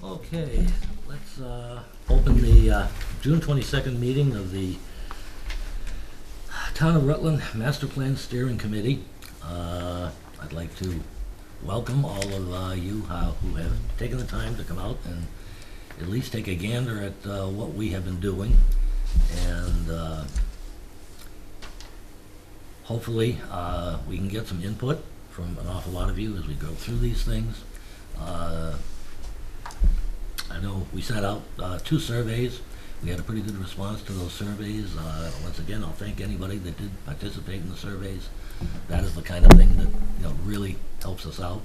Okay, let's open the June 22nd meeting of the Town of Rutland Master Plan Steering Committee. I'd like to welcome all of you who have taken the time to come out and at least take a gander at what we have been doing. And hopefully we can get some input from an awful lot of you as we go through these things. I know we sent out 2 surveys. We had a pretty good response to those surveys. Once again, I'll thank anybody that did participate in the surveys. That is the kind of thing that really helps us out,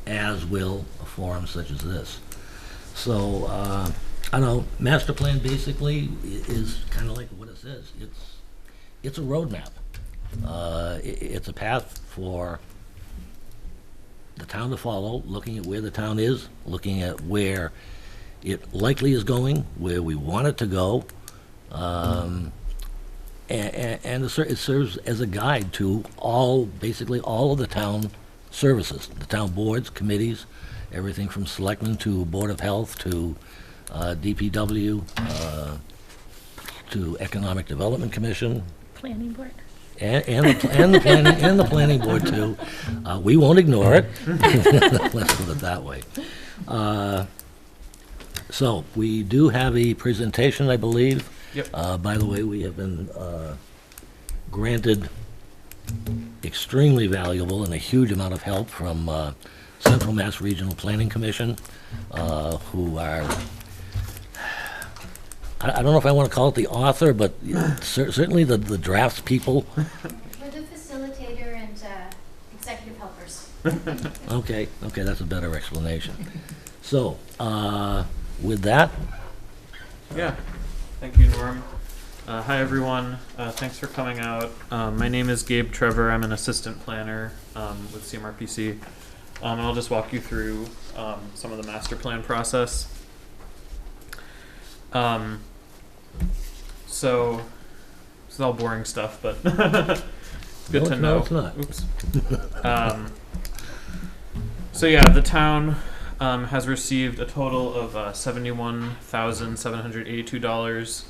as will a forum such as this. So I know master plan basically is kind of like what it says. It's a roadmap. It's a path for the town to follow, looking at where the town is, looking at where it likely is going, where we want it to go, and it serves as a guide to basically all of the town services, the town boards, committees, everything from selectmen to Board of Health to DPW to Economic Development Commission. Planning board. And the planning board too. We won't ignore it. Let's put it that way. So we do have a presentation, I believe. Yep. By the way, we have been granted extremely valuable and a huge amount of help from Central Mass Regional Planning Commission, who are, I don't know if I want to call it the author, but certainly the drafts people. We're the facilitator and executive helpers. Okay, that's a better explanation. So, with that, Yeah. Thank you, Norm. Hi, everyone. Thanks for coming out. My name is Gabe Trevor. I'm an assistant planner with CMRPC. And I'll just walk you through some of the master plan process. So this is all boring stuff, but good to know. No, it's not. Oops. So yeah, the town has received a total of $71,782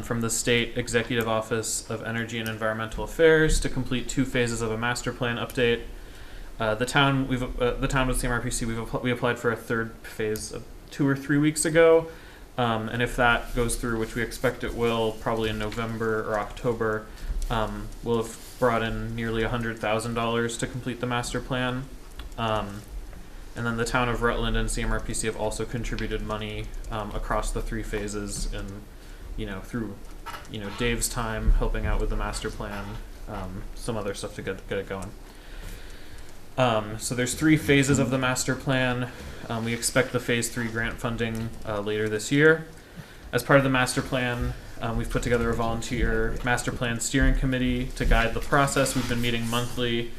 from the State Executive Office of Energy and Environmental Affairs to complete 2 phases of a master plan update. The town with CMRPC, we applied for a 3rd phase 2 or 3 weeks ago, and if that goes through, which we expect it will, probably in November or October, we'll have brought in nearly $100,000 to complete the master plan. And then the town of Rutland and CMRPC have also contributed money across the 3 phases, and through Dave's time helping out with the master plan, some other stuff to get it going. So there's 3 phases of the master plan. We expect the phase 3 grant funding later this year. As part of the master plan, we've put together a volunteer master plan steering committee to guide the process. We've been meeting monthly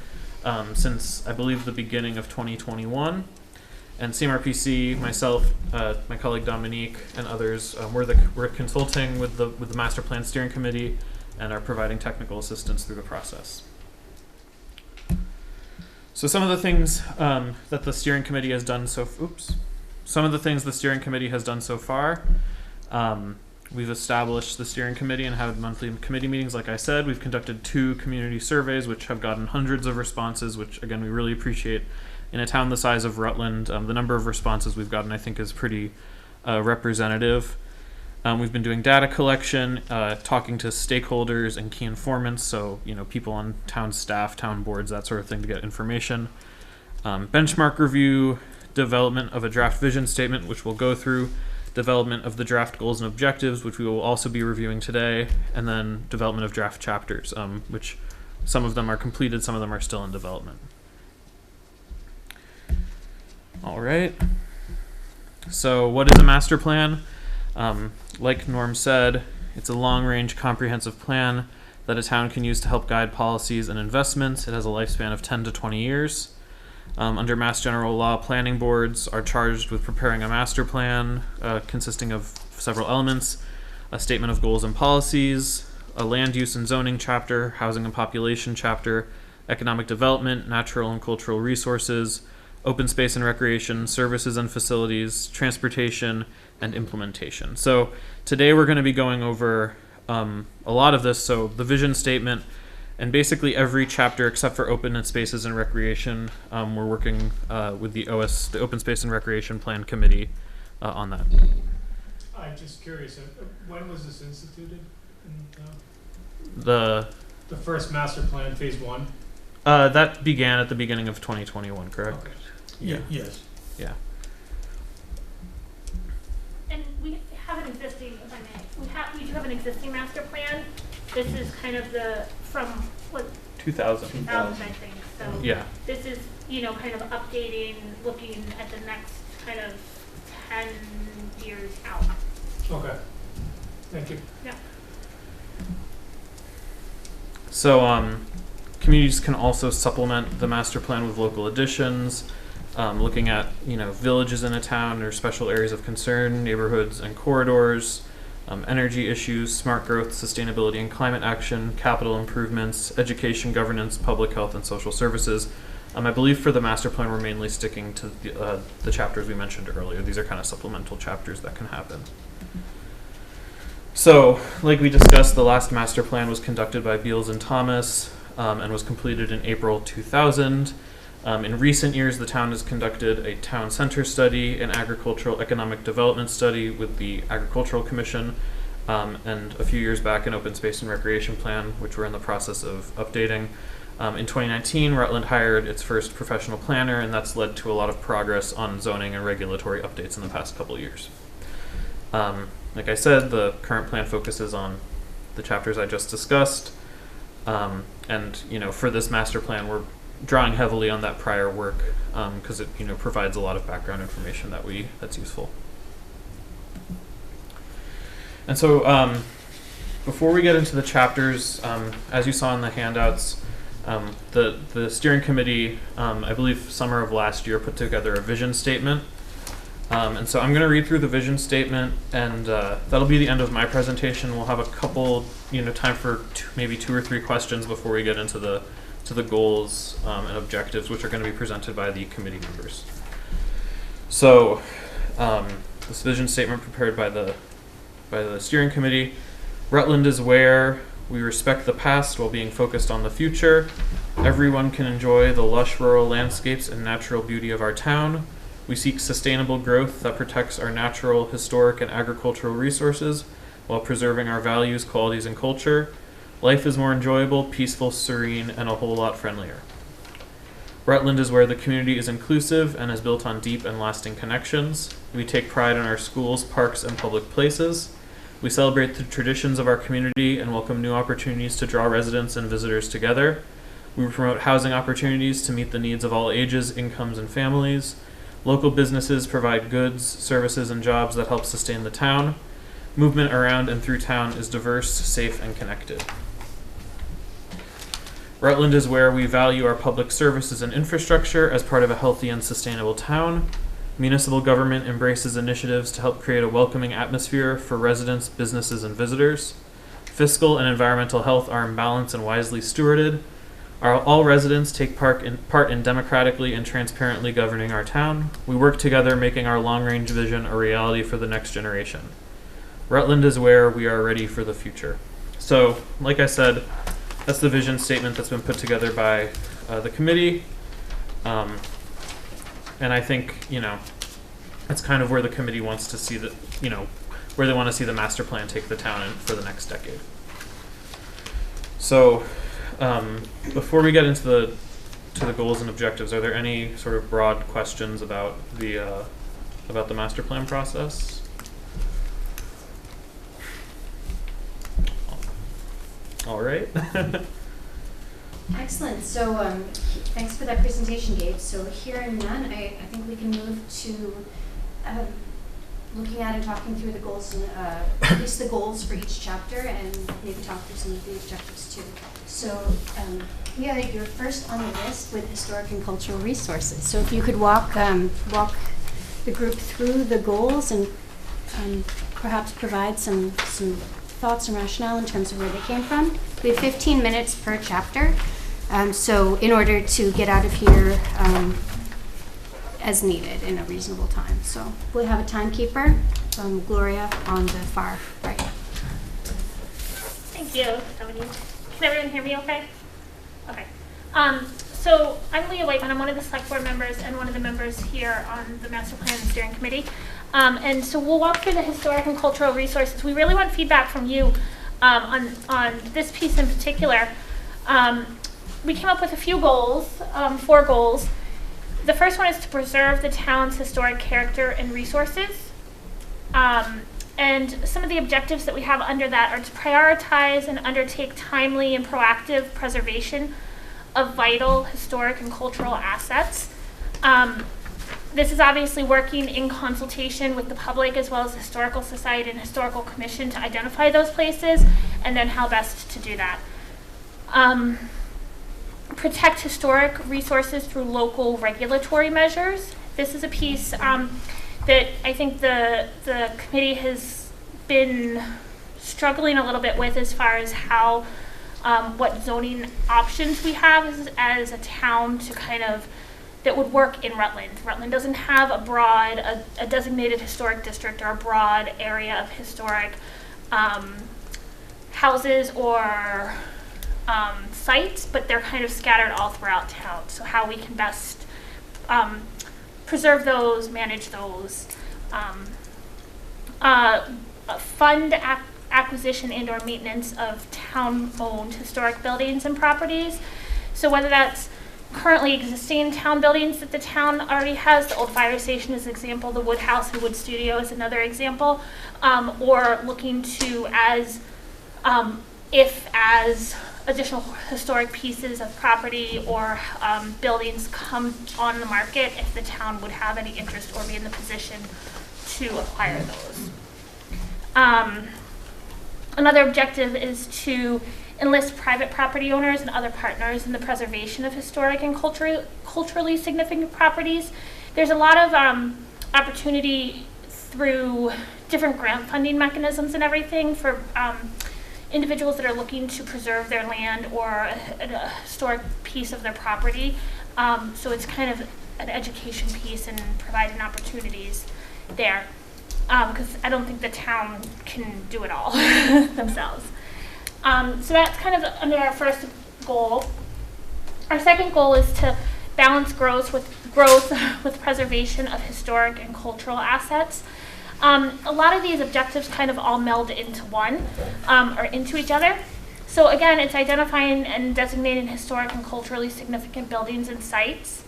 since I believe the beginning of 2021, and CMRPC, myself, my colleague Dominique, and others, we're consulting with the master plan steering committee and are providing technical assistance through the process. So some of the things that the steering committee has done so far. We've established the steering committee and had monthly committee meetings. Like I said, we've conducted 2 community surveys, which have gotten hundreds of responses, which again, we really appreciate. In a town the size of Rutland, the number of responses we've gotten, I think, is pretty representative. We've been doing data collection, talking to stakeholders and key informants, so people on town staff, town boards, that sort of thing, to get information. Benchmark review, development of a draft vision statement, which we'll go through, development of the draft goals and objectives, which we will also be reviewing today, and then development of draft chapters, which some of them are completed, some of them are still in development. All right. So what is a master plan? Like Norm said, it's a long-range comprehensive plan that a town can use to help guide policies and investments. It has a lifespan of 10 to 20 years. Under Mass General Law, planning boards are charged with preparing a master plan consisting of several elements: a statement of goals and policies, a land use and zoning chapter, housing and population chapter, economic development, natural and cultural resources, open space and recreation, services and facilities, transportation, and implementation. So today we're going to be going over a lot of this. So the vision statement, and basically every chapter except for open spaces and recreation, we're working with the Open Space and Recreation Plan Committee on that. I'm just curious, when was this instituted? The first master plan, phase 1? that began at the beginning of 2021, correct? Okay. Yeah. Yes. Yeah. And we have an existing, if I may, we do have an existing master plan. This is kind of from what, 2000. 2000, I think. So Yeah. this is, kind of updating, looking at the next kind of 10 years out. Okay. Thank you. Yeah. So communities can also supplement the master plan with local additions, looking at villages in a town or special areas of concern, neighborhoods and corridors, energy issues, smart growth, sustainability and climate action, capital improvements, education, governance, public health, and social services. I believe for the master plan we're mainly sticking to the chapters we mentioned earlier. These are kind of supplemental chapters that can happen. So, like we discussed, the last master plan was conducted by Beals and Thomas and was completed in April 2000. In recent years, the town has conducted a town center study, an agricultural economic development study with the Agricultural Commission, and a few years back an open space and recreation plan, which we're in the process of updating. In 2019, Rutland hired its first professional planner, and that's led to a lot of progress on zoning and regulatory updates in the past couple of years. Like I said, the current plan focuses on the chapters I just discussed. And for this master plan, we're drawing heavily on that prior work because it provides a lot of background information that's useful. And so before we get into the chapters, as you saw in the handouts, the steering committee, I believe summer of last year, put together a vision statement. And so I'm going to read through the vision statement, and that'll be the end of my presentation. We'll have a couple, time for maybe 2 or 3 questions before we get into the goals and objectives, which are going to be presented by the committee members. So this vision statement prepared by the steering committee. Rutland is where we respect the past while being focused on the future. Everyone can enjoy the lush rural landscapes and natural beauty of our town. We seek sustainable growth that protects our natural, historic, and agricultural resources while preserving our values, qualities, and culture. Life is more enjoyable, peaceful, serene, and a whole lot friendlier. Rutland is where the community is inclusive and is built on deep and lasting connections. We take pride in our schools, parks, and public places. We celebrate the traditions of our community and welcome new opportunities to draw residents and visitors together. We promote housing opportunities to meet the needs of all ages, incomes, and families. Local businesses provide goods, services, and jobs that help sustain the town. Movement around and through town is diverse, safe, and connected. Rutland is where we value our public services and infrastructure as part of a healthy and sustainable town. Municipal government embraces initiatives to help create a welcoming atmosphere for residents, businesses, and visitors. Fiscal and environmental health are in balance and wisely stewarded. All residents take part in democratically and transparently governing our town. We work together, making our long-range vision a reality for the next generation. Rutland is where we are ready for the future. So, like I said, that's the vision statement that's been put together by the committee. And I think, that's kind of where the committee wants to see where they want to see the master plan take the town in for the next decade. So, before we get into the goals and objectives, are there any sort of broad questions about the master plan process? All right. Excellent. So thanks for that presentation, Gabe. So hearing none, I think we can move to looking at and talking through the goals and at least the goals for each chapter, and maybe talk through some of the objectives too. So you're first on the list with historic and cultural resources. So if you could walk the group through the goals and perhaps provide some thoughts and rationale in terms of where they came from. We have 15 minutes per chapter. So in order to get out of here as needed in a reasonable time. So we have a timekeeper from Gloria on the far right. Thank you, Stephanie. Can everyone hear me okay? Okay. So I'm Leah Whiteman. I'm one of the select board members and one of the members here on the Master Plan and Steering Committee. And so we'll walk through the historic and cultural resources. We really want feedback from you on this piece in particular. We came up with a few goals, 4 goals. The first one is to preserve the town's historic character and resources. And some of the objectives that we have under that are to prioritize and undertake timely and proactive preservation of vital historic and cultural assets. This is obviously working in consultation with the public as well as the Historical Society and Historical Commission to identify those places and then how best to do that. Protect historic resources through local regulatory measures. This is a piece that I think the committee has been struggling a little bit with as far as how what zoning options we have as a town to kind of that would work in Rutland. Rutland doesn't have a designated historic district or a broad area of historic houses or sites, but they're kind of scattered all throughout town. So how we can best preserve those, manage those, fund acquisition and or maintenance of town-owned historic buildings and properties. So whether that's currently existing town buildings that the town already has, the old fire station is an example, the wood house and wood studio is another example, or looking to as additional historic pieces of property or buildings come on the market, if the town would have any interest or be in the position to acquire those. Another objective is to enlist private property owners and other partners in the preservation of historic and culturally significant properties. There's a lot of opportunity through different grant funding mechanisms and everything for individuals that are looking to preserve their land or a historic piece of their property. So it's kind of an education piece and providing opportunities there. Because I don't think the town can do it all themselves. So that's kind of under our first goal. Our second goal is to balance growth with preservation of historic and cultural assets. A lot of these objectives kind of all meld into one, or into each other. So again, it's identifying and designating historic and culturally significant buildings and sites.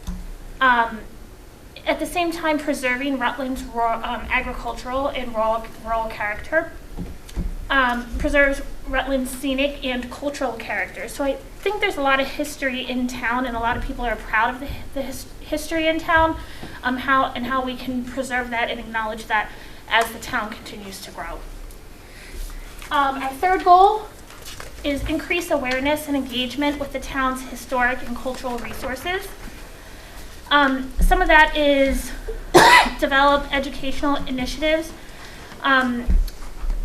At the same time, preserving Rutland's agricultural and rural character. Preserves Rutland's scenic and cultural character. So I think there's a lot of history in town, and a lot of people are proud of the history in town, how we can preserve that and acknowledge that as the town continues to grow. Our third goal is increase awareness and engagement with the town's historic and cultural resources. Some of that is develop educational initiatives,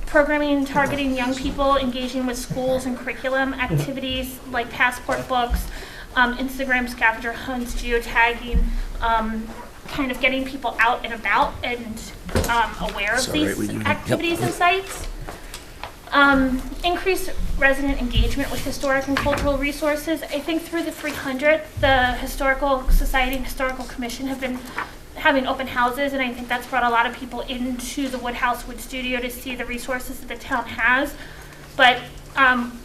programming targeting young people, engaging with schools and curriculum activities like passport books, Instagram scavenger hunts, geotagging, kind of getting people out and about and aware of these activities and sites. Increase resident engagement with historic and cultural resources. I think through the 300th, the Historical Society and Historical Commission have been having open houses, and I think that's brought a lot of people into the Wood House, Wood Studio to see the resources that the town has, but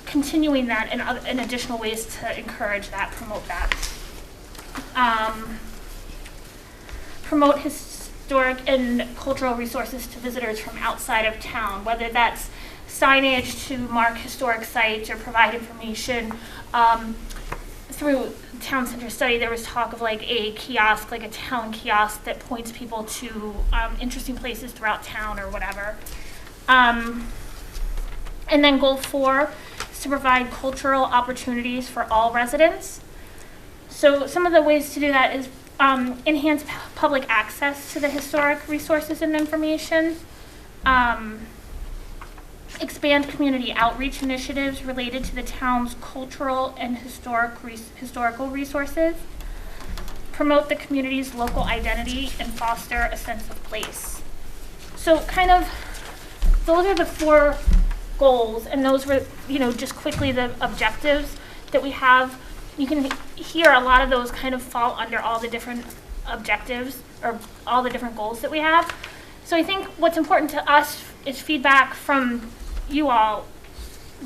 continuing that in additional ways to encourage that, promote that. Promote historic and cultural resources to visitors from outside of town, whether that's signage to mark historic sites or provide information. Through Town Center Study, there was talk of like a kiosk, like a town kiosk that points people to interesting places throughout town or whatever. And then goal 4 is to provide cultural opportunities for all residents. So some of the ways to do that is enhance public access to the historic resources and information, expand community outreach initiatives related to the town's cultural and historical resources, promote the community's local identity and foster a sense of place. So kind of, those are the 4 goals, and those were, just quickly the objectives that we have. You can hear a lot of those kind of fall under all the different objectives or all the different goals that we have. So I think what's important to us is feedback from you all.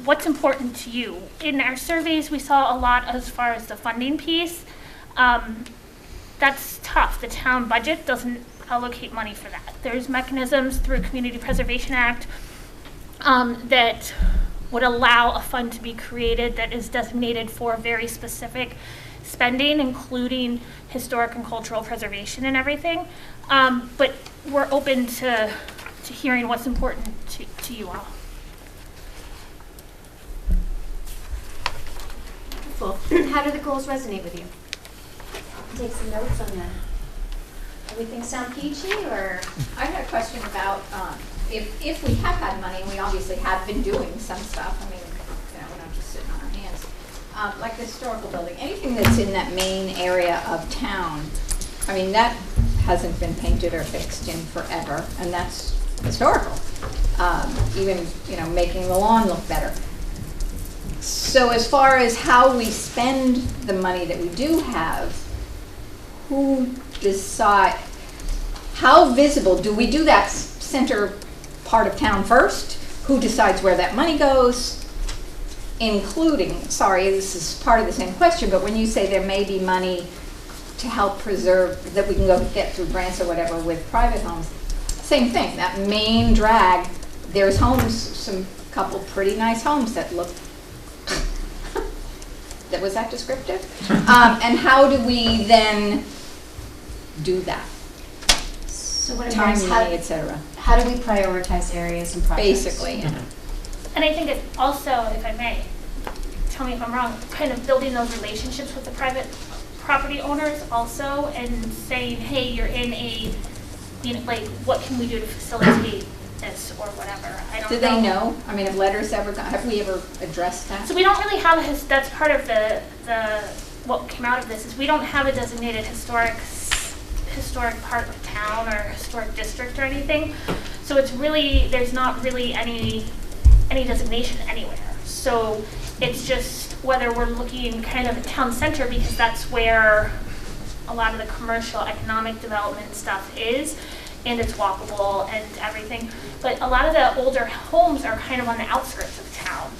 What's important to you? In our surveys, we saw a lot as far as the funding piece. That's tough. The town budget doesn't allocate money for that. There's mechanisms through Community Preservation Act that would allow a fund to be created that is designated for very specific spending, including historic and cultural preservation and everything. But we're open to hearing what's important to you all. Wonderful. How do the goals resonate with you? Take some notes on that. Everything sound peachy, or? I had a question about if we have had money, and we obviously have been doing some stuff. I mean, we're not just sitting on our hands. Like the historical building, anything that's in that main area of town. I mean, that hasn't been painted or fixed in forever, and that's historical. Even making the lawn look better. So as far as how we spend the money that we do have, who decide, how visible, do we do that center part of town first? Who decides where that money goes? Including, sorry, this is part of the same question, but when you say there may be money to help preserve, that we can go get through grants or whatever with private homes, same thing, that main drag, there's homes, couple pretty nice homes that look, was that descriptive? And how do we then do that? So what Time, about money, etc. how do we prioritize areas and projects? Basically, yeah. And I think it's also, if I may, tell me if I'm wrong, kind of building those relationships with the private property owners also, and saying, hey, you're in a, what can we do to facilitate this or whatever. I don't know. Do they know? I mean, have letters ever gone, have we ever addressed that? So we don't really have that's part of the what came out of this is we don't have a designated historic part of town or historic district or anything. So it's really, there's not really any designation anywhere. So it's just whether we're looking kind of at town center, because that's where a lot of the commercial economic development stuff is, and it's walkable and everything. But a lot of the older homes are kind of on the outskirts of town.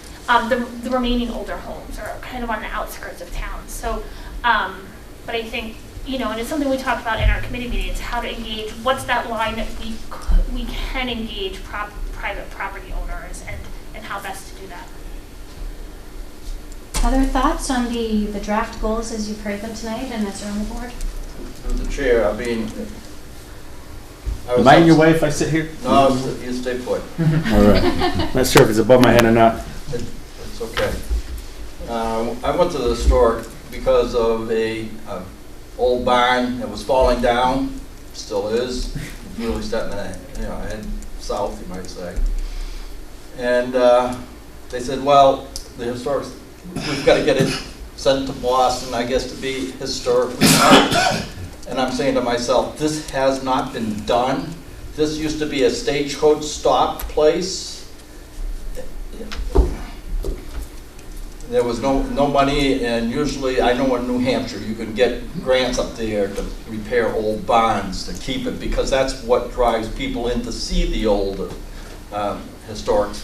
The remaining older homes are kind of on the outskirts of town. So, but I think, and it's something we talked about in our committee meetings, how to engage, what's that line that we can engage private property owners and how best to do that. Other thoughts on the draft goals as you've heard them tonight and as they're on the board? Through the chair, I mean, Am I in your way if I sit here? No, you stay put. All right. Not sure if it's above my head or not. It's okay. I went to the historic because of a old barn that was falling down, still is, really starting to, head south, you might say. And they said, well, the historic, we've got to get it sent to Boston, I guess, to be historically marked. And I'm saying to myself, this has not been done. This used to be a stagecoach stop place. There was no money, and usually, I know in New Hampshire, you could get grants up there to repair old barns to keep it, because that's what drives people in to see the old historic.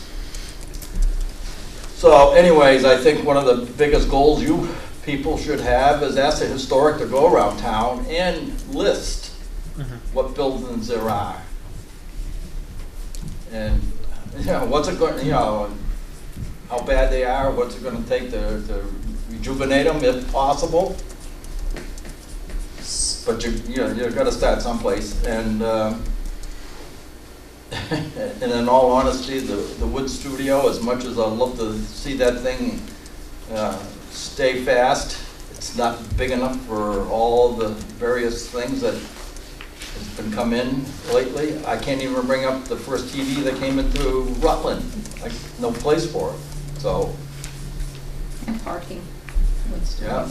So anyways, I think one of the biggest goals you people should have is ask the historic to go around town and list what buildings there are. And, what's it going, how bad they are, what's it going to take to rejuvenate them if possible. But you've got to start someplace. And and in all honesty, the wood studio, as much as I'd love to see that thing stay fast, it's not big enough for all the various things that has been come in lately. I can't even bring up the first TV that came into Rutland. Like, no place for it. So. And parking. Yeah.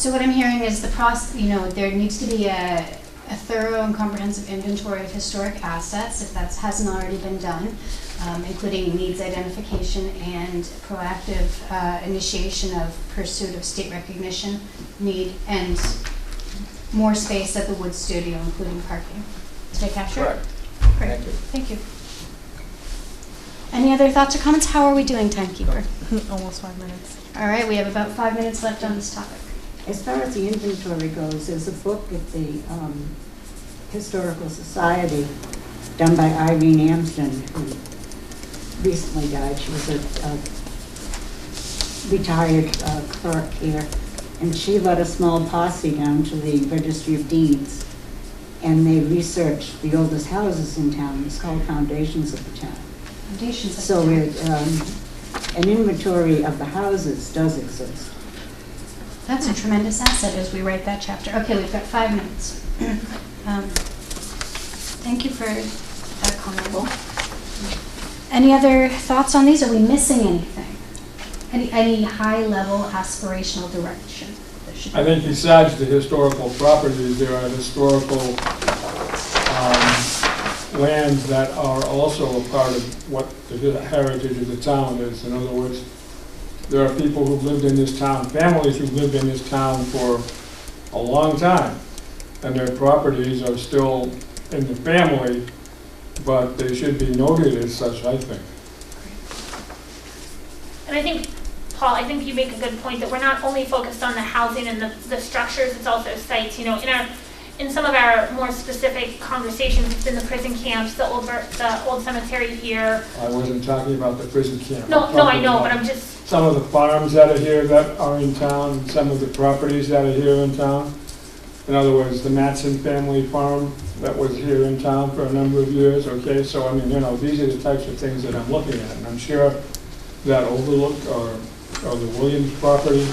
So what I'm hearing is the process, there needs to be a thorough and comprehensive inventory of historic assets, if that hasn't already been done, including needs identification and proactive initiation of pursuit of state recognition need, and more space at the Wood Studio, including parking. Did I capture it? Correct. Great. Thank you. Thank you. Any other thoughts or comments? How are we doing, timekeeper? Almost 5 minutes. All right, we have about 5 minutes left on this topic. As far as the inventory goes, there's a book at the Historical Society done by Irene Amsden, who recently died. She was a retired clerk here, and she led a small posse down to the Registry of Deeds, and they researched the oldest houses in town. It's called Foundations of the Town. Foundations. So an inventory of the houses does exist. That's a tremendous asset as we write that chapter. Okay, we've got 5 minutes. Thank you for that comment. Any other thoughts on these? Are we missing anything? Any high-level aspirational direction that should be? I think besides the historical properties, there are historical lands that are also a part of what the heritage of the town is. In other words, there are people who've lived in this town, families who've lived in this town for a long time, and their properties are still in the family, but they should be noted as such, I think. And I think, Paul, I think you make a good point that we're not only focused on the housing and the structures, it's also sites. In some of our more specific conversations, it's been the prison camps, the old cemetery here. I wasn't talking about the prison camp. No, I know, but I'm just... Some of the farms that are here that are in town, and some of the properties that are here in town. In other words, the Matson family farm that was here in town for a number of years, okay? So, I mean, these are the types of things that I'm looking at. And I'm sure that Overlook or the Williams property,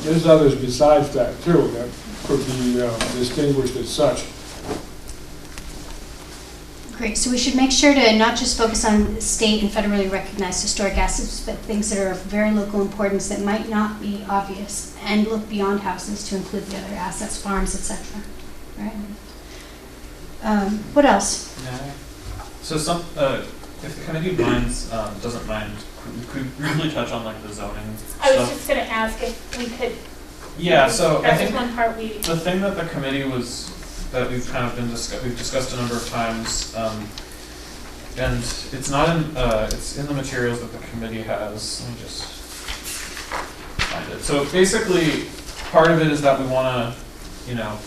there's others besides that, too, that could be distinguished as such. Great, so we should make sure to not just focus on state and federally recognized historic assets, but things that are of very local importance that might not be obvious, and look beyond houses to include the other assets, farms, etc. Right? What else? Yeah. So if the committee doesn't mind, could we briefly touch on like the zoning I was stuff? just going to ask if we could... Yeah, so I That's think one part we... the thing that the committee that we've kind of we've discussed a number of times, and it's not in, it's in the materials that the committee has. Let me just find it. So basically, part of it is that we want to,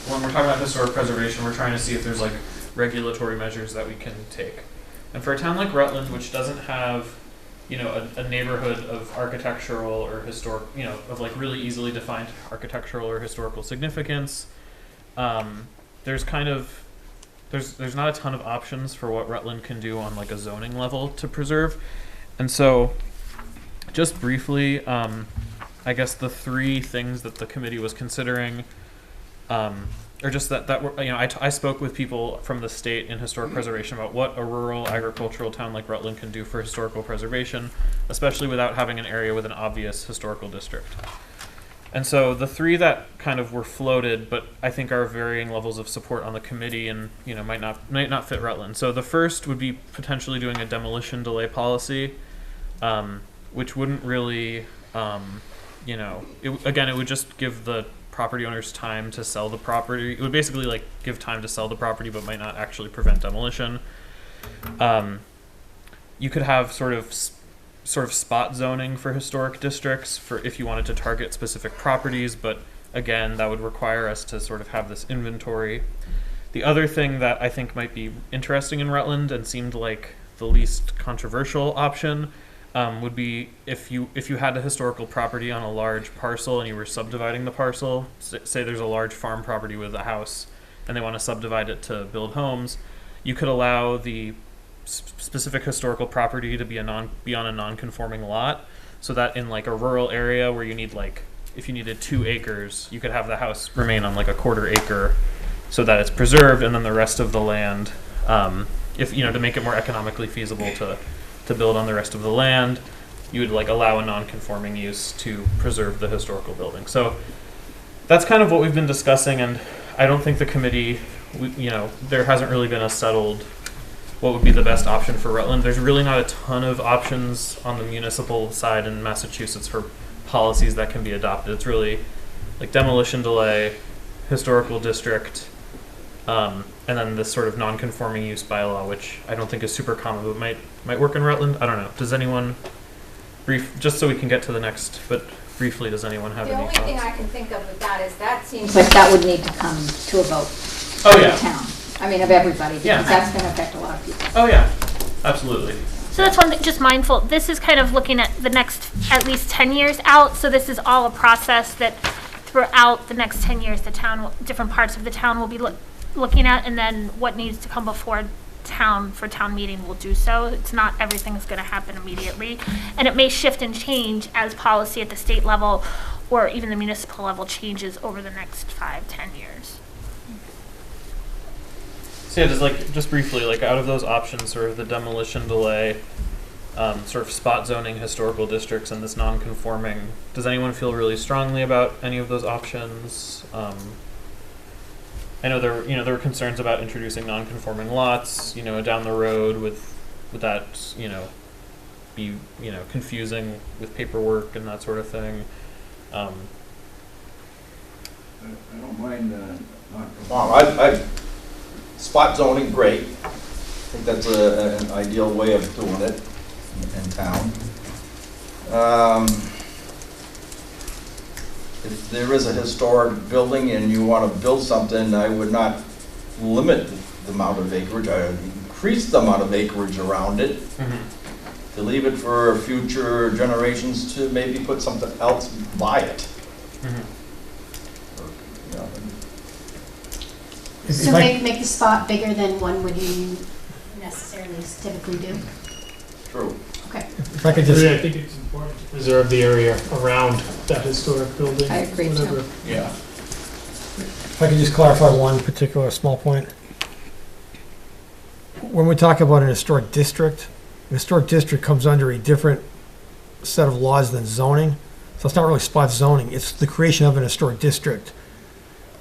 when we're talking about historic preservation, we're trying to see if there's like regulatory measures that we can take. And for a town like Rutland, which doesn't have, a neighborhood of architectural or historic, of like really easily defined architectural or historical significance, there's not a ton of options for what Rutland can do on like a zoning level to preserve. And so just briefly, I guess the three things that the committee was considering, or just that were, I spoke with people from the state in historic preservation about what a rural agricultural town like Rutland can do for historical preservation, especially without having an area with an obvious historical district. And so the three that kind of were floated, but I think are varying levels of support on the committee and, might not fit Rutland. So the first would be potentially doing a demolition delay policy, which wouldn't really, it would just give the property owners time to sell the property. It would basically like give time to sell the property, but might not actually prevent demolition. You could have sort of spot zoning for historic districts for if you wanted to target specific properties, but again, that would require us to sort of have this inventory. The other thing that I think might be interesting in Rutland and seemed like the least controversial option would be if you had a historical property on a large parcel and you were subdividing the parcel, say there's a large farm property with a house and they want to subdivide it to build homes, you could allow the specific historical property to be on a non-conforming lot, so that in like a rural area where you need like, if you needed 2 acres, you could have the house remain on like a 1/4 acre so that it's preserved, and then the rest of the land, to make it more economically feasible to build on the rest of the land, you would like allow a non-conforming use to preserve the historical building. So that's kind of what we've been discussing, and I don't think the committee, there hasn't really been a settled what would be the best option for Rutland. There's really not a ton of options on the municipal side in Massachusetts for policies that can be adopted. It's really like demolition delay, historical district, and then this sort of non-conforming use bylaw, which I don't think is super common, but might work in Rutland. I don't know. Does anyone just so we can get to the next, but briefly, does anyone have The any only thoughts? thing I can think of with that is that seems like that would need to come to a vote. Oh, in yeah. the town. I mean, of everybody, because Yeah. that's going to affect a lot of people. Oh yeah, absolutely. So that's one thing, just mindful, this is kind of looking at the next at least 10 years out, so this is all a process that throughout the next 10 years, the town, different parts of the town will be looking at, and then what needs to come before town for town meeting will do so. It's not everything's going to happen immediately, and it may shift and change as policy at the state level or even the municipal level changes over the next 5-10 years. So yeah, just briefly, out of those options, sort of the demolition delay, sort of spot zoning historical districts and this non-conforming, does anyone feel really strongly about any of those options? I know there were concerns about introducing non-conforming lots, down the road with that, be, confusing with paperwork and that sort of thing. I don't mind Spot zoning, great. I think that's an ideal way of doing it in town. If there is a historic building and you want to build something, I would not limit the amount of acreage. I would increase the amount of acreage around it. Mm-hmm. To leave it for future generations to maybe put something else by it. Mm-hmm. So make the spot bigger than one would you necessarily typically do? True. Okay. If I could just, I think it's important to preserve the area around that historic building. I agree too. Yeah. If I could just clarify one particular small point. When we talk about an historic district comes under a different set of laws than zoning. So it's not really spot zoning, it's the creation of an historic district,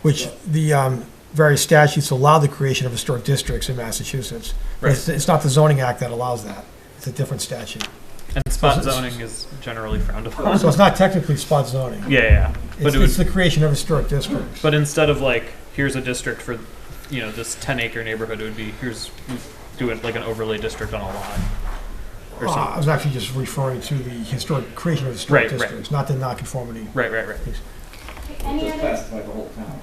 which the various statutes allow the creation of historic districts in Massachusetts. Right. It's not the zoning act that allows that. It's a different statute. And spot zoning is generally frowned upon. So it's not technically spot zoning. Yeah. But It's the creation of historic districts. But instead of here's a district for, this 10-acre neighborhood, it would be we do it like an overlay district on a lot. Or I something. was actually just referring to the historic creation of historic Right, right. districts, not the nonconformity. Right. Any just other? passed by the whole town.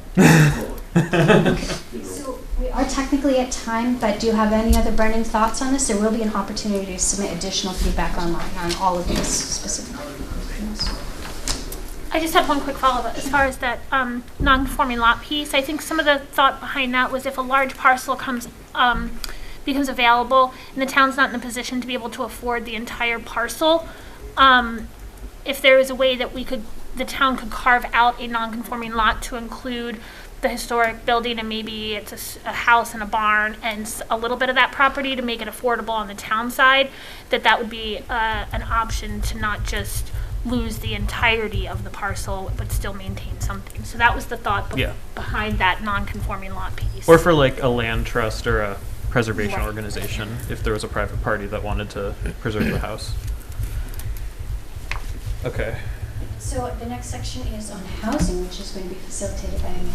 So we are technically at time, but do you have any other burning thoughts on this? There will be an opportunity to submit additional feedback online on all of these specifically. I just have one quick follow-up. As far as that non-conforming lot piece, I think some of the thought behind that was if a large parcel becomes available and the town's not in a position to be able to afford the entire parcel, if there is a way that the town could carve out a non-conforming lot to include the historic building and maybe it's a house and a barn and a little bit of that property to make it affordable on the town side, that would be an option to not just lose the entirety of the parcel but still maintain something. So that was the thought behind that non-conforming lot piece. Or for a land trust or a preservation Right. organization, if there was a private party that wanted to preserve the house. Okay. So the next section is on housing, which is going to be facilitated by Amy.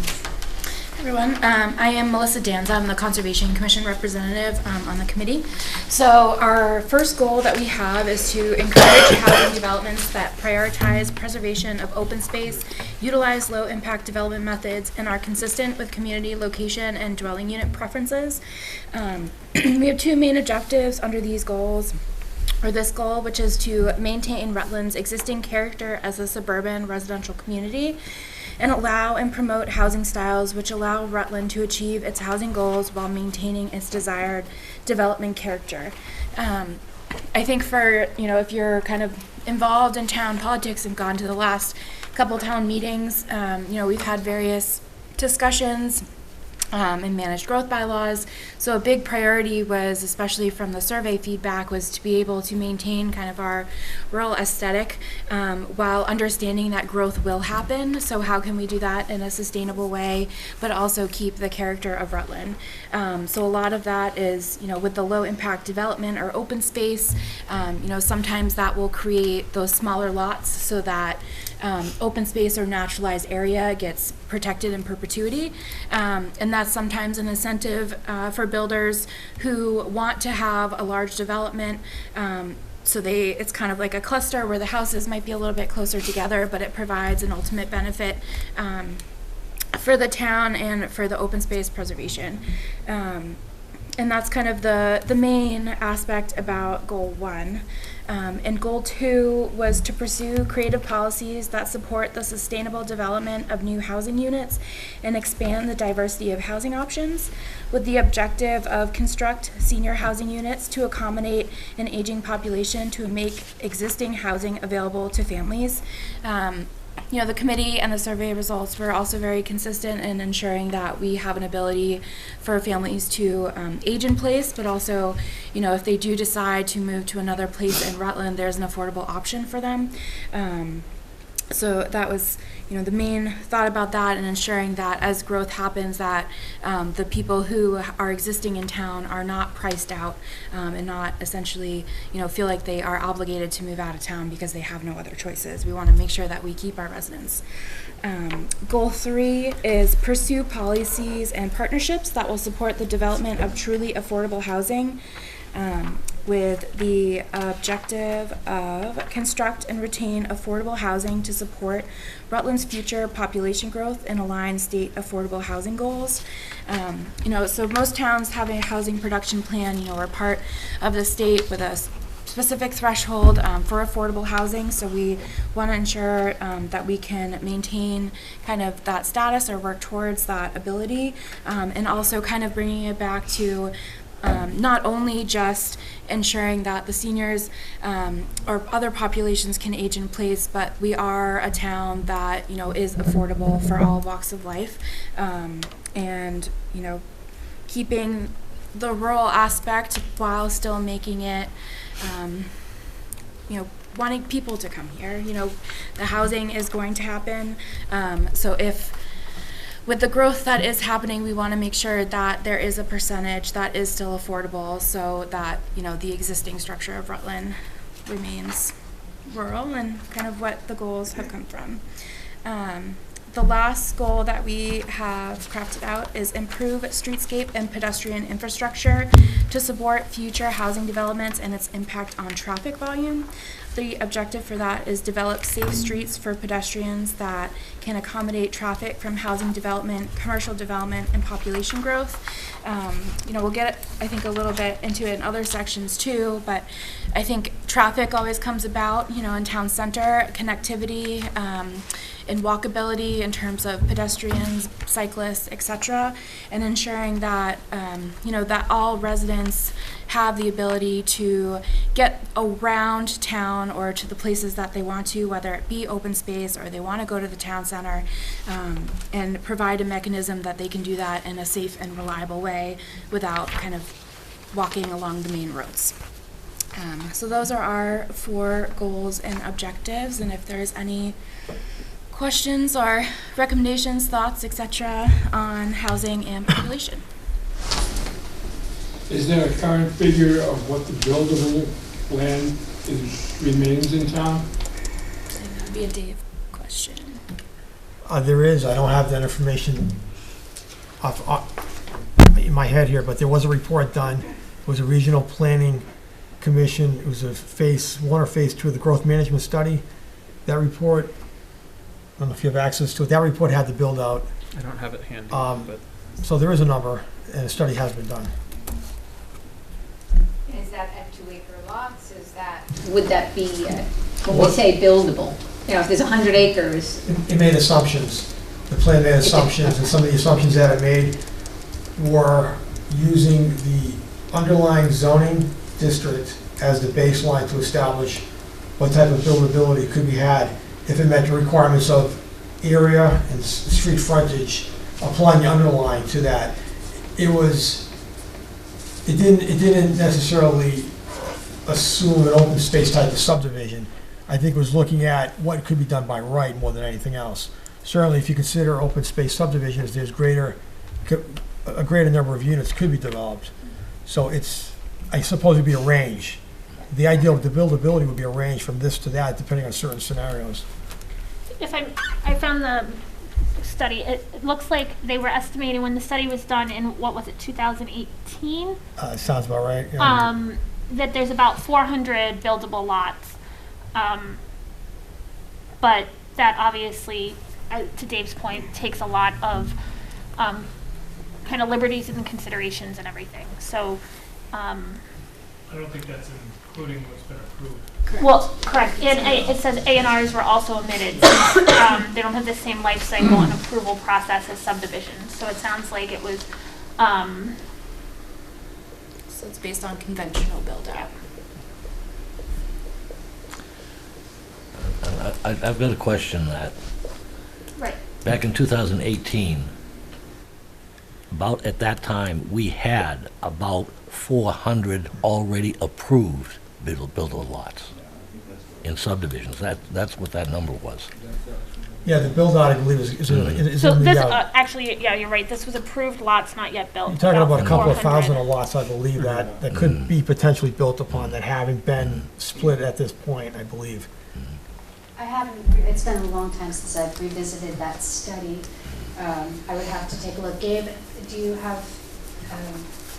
Everyone, I am Melissa Danza. I'm the Conservation Commission representative on the committee. So our first goal that we have is to encourage housing developments that prioritize preservation of open space, utilize low-impact development methods, and are consistent with community location and dwelling unit preferences. We have two main objectives under these goals. Or this goal, which is to maintain Rutland's existing character as a suburban residential community and allow and promote housing styles which allow Rutland to achieve its housing goals while maintaining its desired development character. I think for, if you're kind of involved in town politics and gone to the last couple town meetings, we've had various discussions and managed growth bylaws. So a big priority was, especially from the survey feedback, was to be able to maintain kind of our rural aesthetic while understanding that growth will happen. So how can we do that in a sustainable way, but also keep the character of Rutland? So a lot of that is, with the low impact development or open space, sometimes that will create those smaller lots so that open space or naturalized area gets protected in perpetuity. And that's sometimes an incentive for builders who want to have a large development. So it's kind of like a cluster where the houses might be a little bit closer together, but it provides an ultimate benefit for the town and for the open space preservation. And that's kind of the main aspect about Goal 1. And Goal 2 was to pursue creative policies that support the sustainable development of new housing units and expand the diversity of housing options, with the objective of construct senior housing units to accommodate an aging population to make existing housing available to families. The committee and the survey results were also very consistent in ensuring that we have an ability for families to age in place, but also, if they do decide to move to another place in Rutland, there's an affordable option for them. So that was, the main thought about that, and ensuring that as growth happens, that the people who are existing in town are not priced out and not essentially, feel like they are obligated to move out of town because they have no other choices. We want to make sure that we keep our residents. Goal 3 is pursue policies and partnerships that will support the development of truly affordable housing, with the objective of construct and retain affordable housing to support Rutland's future population growth and align state affordable housing goals. So most towns have a housing production plan, are part of the state with a specific threshold for affordable housing. So we want to ensure that we can maintain kind of that status or work towards that ability, and also kind of bringing it back to not only just ensuring that the seniors or other populations can age in place, but we are a town that is affordable for all walks of life, and keeping the rural aspect while still making it wanting people to come here. The housing is going to happen, so with the growth that is happening, we want to make sure that there is a percentage that is still affordable, so that the existing structure of Rutland remains rural, and kind of what the goals have come from. The last goal that we have crafted out is improve streetscape and pedestrian infrastructure to support future housing developments and its impact on traffic volume. The objective for that is develop safe streets for pedestrians that can accommodate traffic from housing development, commercial development, and population growth. We'll get, I think, a little bit into it in other sections too, but I think traffic always comes about, in town center, connectivity, and walkability in terms of pedestrians, cyclists, etc., and ensuring that, that all residents have the ability to get around town or to the places that they want to, whether it be open space or they want to go to the town center, and provide a mechanism that they can do that in a safe and reliable way without kind of walking along the main roads. So those are our 4 goals and objectives, and if there's any questions or recommendations, thoughts, etc. on housing and population. Is there a current figure of what the buildable land remains in town? That would be a Dave question. There is, I don't have that information in my head here, but there was a report done. It was a regional planning commission. It was a phase 1 or phase 2 of the growth management study. That report, I don't know if you have access to it. That report had the build out. I don't have it handy, but so there is a number, and a study has been done. Is that at 2-acre lots? Would that be, when we say buildable? If there's 100 acres. It made assumptions. The plan made assumptions, and some of the assumptions that it made were using the underlying zoning district as the baseline to establish what type of buildability could be had if it met the requirements of area and street frontage applying the underline to that, it didn't necessarily assume an open space type of subdivision. I think it was looking at what could be done by right more than anything else. Certainly, if you consider open space subdivisions, there's a greater number of units could be developed. So I suppose it'd be a range. The idea of the buildability would be a range from this to that, depending on certain scenarios. I found the study, it looks like they were estimating when the study was done in, what was it, 2018? Sounds about right. Yeah. That there's about 400 buildable lots. But that obviously, to Dave's point, takes a lot of kind of liberties and considerations and everything. So, I don't think that's including what's been approved. correct. Well, correct. And it says A&Rs were also omitted. They don't have the same life cycle and approval process as subdivisions. So it sounds like it was. So it's based on conventional build-out. I've got a question that, Right. back in 2018, about at that time, we had about 400 already approved buildable lots in subdivisions. That's what that number was. Yeah, the build out, I believe, is So in this, the, actually, yeah, you're right. This was approved lots, not yet built. you're talking about a couple of 400. thousand of lots, I believe, that could be potentially built upon that haven't been split at this point, I believe. I haven't, it's been a long time since I've revisited that study. I would have to take a look. Gabe, do you have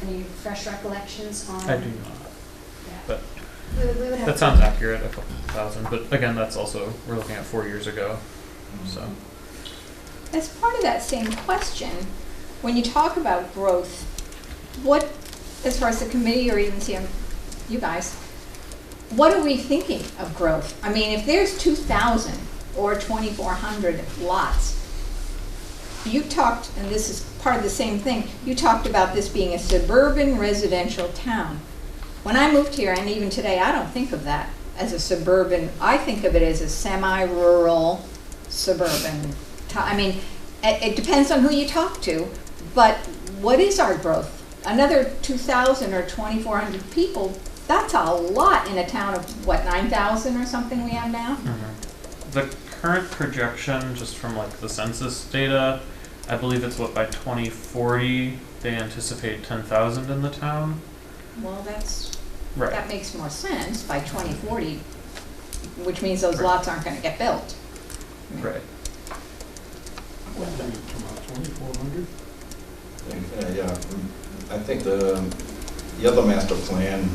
any fresh recollections on? I do not. Yeah. But We would have that to- sounds accurate, a couple thousand. But again, that's also, we're looking at 4 years ago. So As part of that same question, when you talk about growth, what, as far as the committee or even you guys, what are we thinking of growth? I mean, if there's 2,000 or 2,400 lots, you talked, and this is part of the same thing, you talked about this being a suburban residential town. When I moved here, and even today, I don't think of that as a suburban, I think of it as a semi-rural suburban. I mean, it depends on who you talk to, but what is our growth? Another 2,000 or 2,400 people, that's a lot in a town of, what, 9,000 or something we have now? the current projection, just from like the census data, I believe it's what, by 2040 they anticipate 10,000 in the town. Well, that's, Right. that makes more sense by 2040, which means those Right. lots aren't gonna get built. Right. What did it come out, 2,400? Yeah, I think the other master plan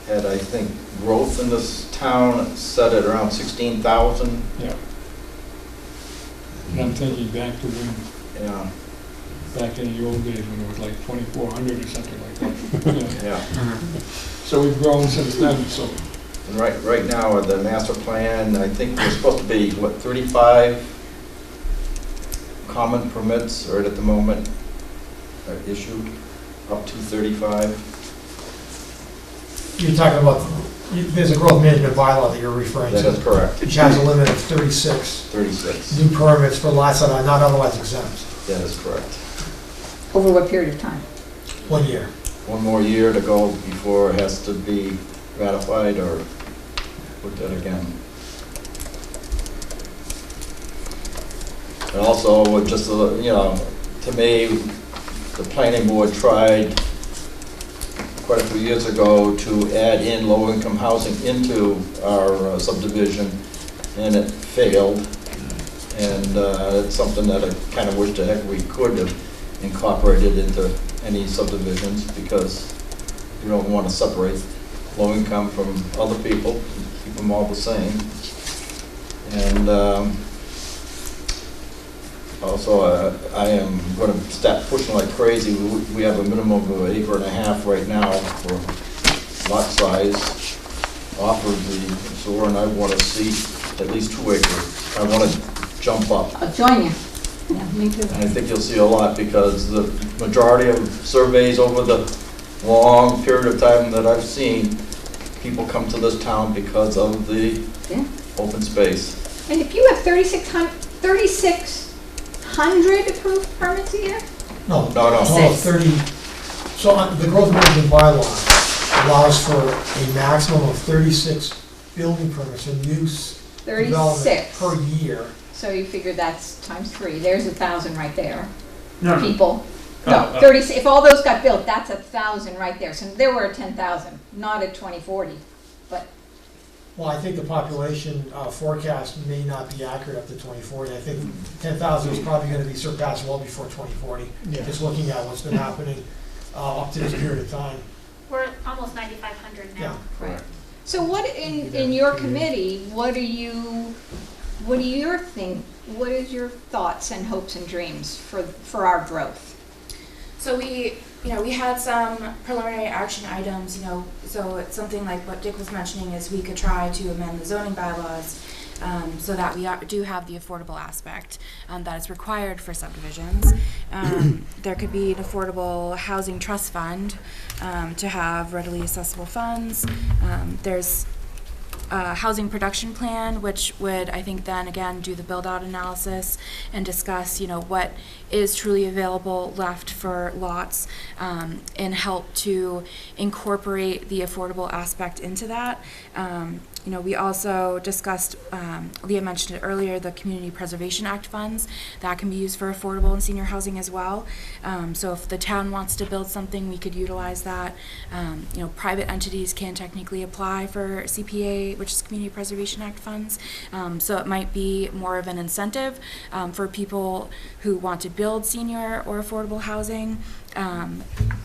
had, I think, growth in this town set at around 16,000. Yeah. And I'm thinking back to when, Yeah, back in the old days when it was like 2,400 or something like that. Yeah. yeah. So we've grown since then, so. And right now, the master plan, I think we're supposed to be, what, 35 common permits, or at the moment, are issued, up to 35. You're talking about, there's a growth management bylaw that you're referring That to, is correct, which has a limit of 36 36. new permits for lots that are not otherwise exempt. That is correct. Over what period of time? 1 year. One more year to go before it has to be ratified or looked at again. And also, just, you know, to me, the planning board tried quite a few years ago to add in low-income housing into our subdivision, and it failed. And it's something that I kind of wish that heck we could have incorporated into any subdivisions, because you don't want to separate low income from other people, keep them all the same. And also, I am going to start pushing like crazy. We have a minimum of 1.5 acres right now for lot size off of the sewer, and I want to see at least 2 acres. I want to jump up. I'll join you. Yeah, me too. And I think you'll see a lot, because the majority of surveys over the long period of time that I've seen, people come to this town because of the Yeah. open space. And if you have 3,600 100 approved permits a year? No, No, no. total of 30. So the growth management bylaw allows for a maximum of 36 building permits and use development 36. per year. So you figure that's times 3. There's 1,000 right there. No, People. Oh, No, oh. 30, if all those got built, that's 1,000 right there. So there were 10,000, not at 2040. Well, I think the population forecast may not be accurate up to 2040. I think 10,000 is probably going to be surpassed well before 2040. Yeah. Just looking at what's been happening up to this period of time. We're at almost 9,500 now. Yeah. Right. So what in your committee, what is your thoughts and hopes and dreams for our growth? So we had some preliminary action items, so it's something like what Dick was mentioning is we could try to amend the zoning bylaws so that we do have the affordable aspect that is required for subdivisions. There could be an affordable housing trust fund to have readily accessible funds. There's housing production plan, which would, I think, then again do the build-out analysis and discuss, what is truly available left for lots, and help to incorporate the affordable aspect into that. We also discussed, Leah mentioned it earlier, the Community Preservation Act funds that can be used for affordable and senior housing as well. So if the town wants to build something, we could utilize that. Private entities can technically apply for CPA, which is Community Preservation Act funds. So it might be more of an incentive for people who want to build senior or affordable housing,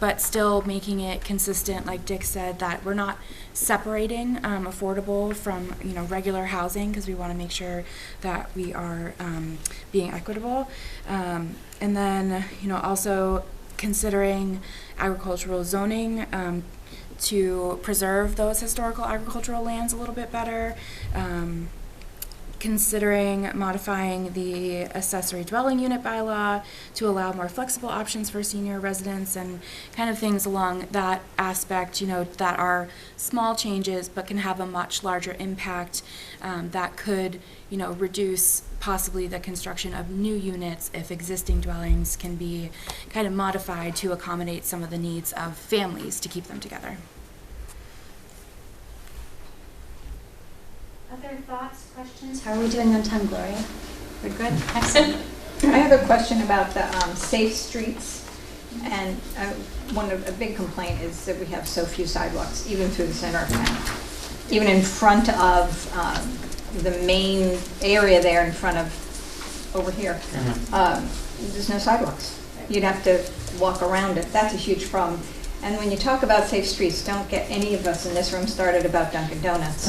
but still making it consistent, like Dick said, that we're not separating affordable from regular housing, because we want to make sure that we are being equitable, and then also considering agricultural zoning to preserve those historical agricultural lands a little bit better. Considering modifying the accessory dwelling unit bylaw to allow more flexible options for senior residents, and kind of things along that aspect, that are small changes but can have a much larger impact, that could, reduce possibly the construction of new units if existing dwellings can be kind of modified to accommodate some of the needs of families to keep them together. Other thoughts, questions? How are we doing on time, Gloria? We're good? Excellent. I have a question about the safe streets, and a big complaint is that we have so few sidewalks, even through the center of town. Even in front of the main area there in front of, over here, there's no sidewalks. You'd have to walk around it. That's a huge problem. And when you talk about safe streets, don't get any of us in this room started about Dunkin' Donuts.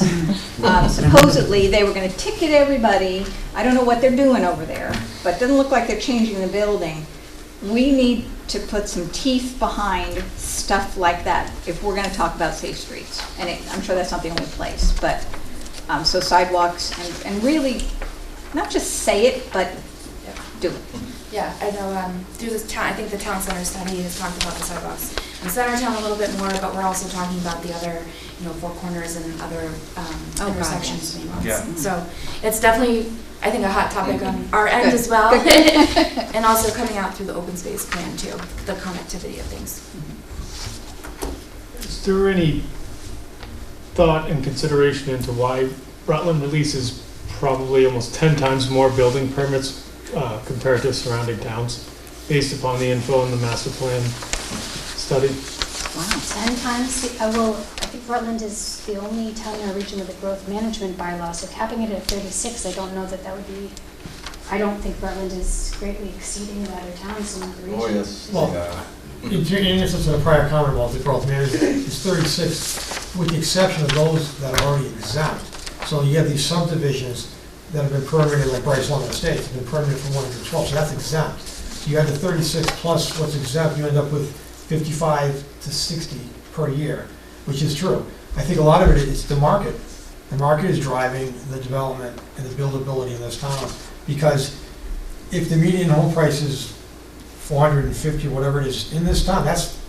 Supposedly, they were going to ticket everybody. I don't know what they're doing over there, but it doesn't look like they're changing the building. We need to put some teeth behind stuff like that if we're going to talk about safe streets. And I'm sure that's not the only place, but so sidewalks and really not just say it, but do it. Yeah, I know through this town, I think the town center study has talked about the sidewalks in Centertown a little bit more, but we're also talking about the other, Four Corners and other intersections. Yeah. So it's definitely, I think, a hot topic on our end as well. And also coming out through the open space plan too, the connectivity of things. Is there any thought and consideration into why Rutland releases probably almost 10 times more building permits compared to surrounding towns, based upon the info in the master plan study? Wow, 10 times. I think Rutland is the only town in our region with a growth management bylaw, so capping it at 36, I don't know that would be, I don't think Rutland is greatly exceeding the other towns in the region. Oh, yes. Well, in instance of the prior comment about the growth management, it's 36 with the exception of those that are already exempt. So you have these subdivisions that have been permitted, like Bryce Lemon Estates, have been permitted from 1 to 12, so that's exempt. So you add the 36 plus what's exempt, you end up with 55 to 60 per year, which is true. I think a lot of it is the market. The market is driving the development and the buildability in this town, because if the median home price is 450 or whatever it is in this town, that's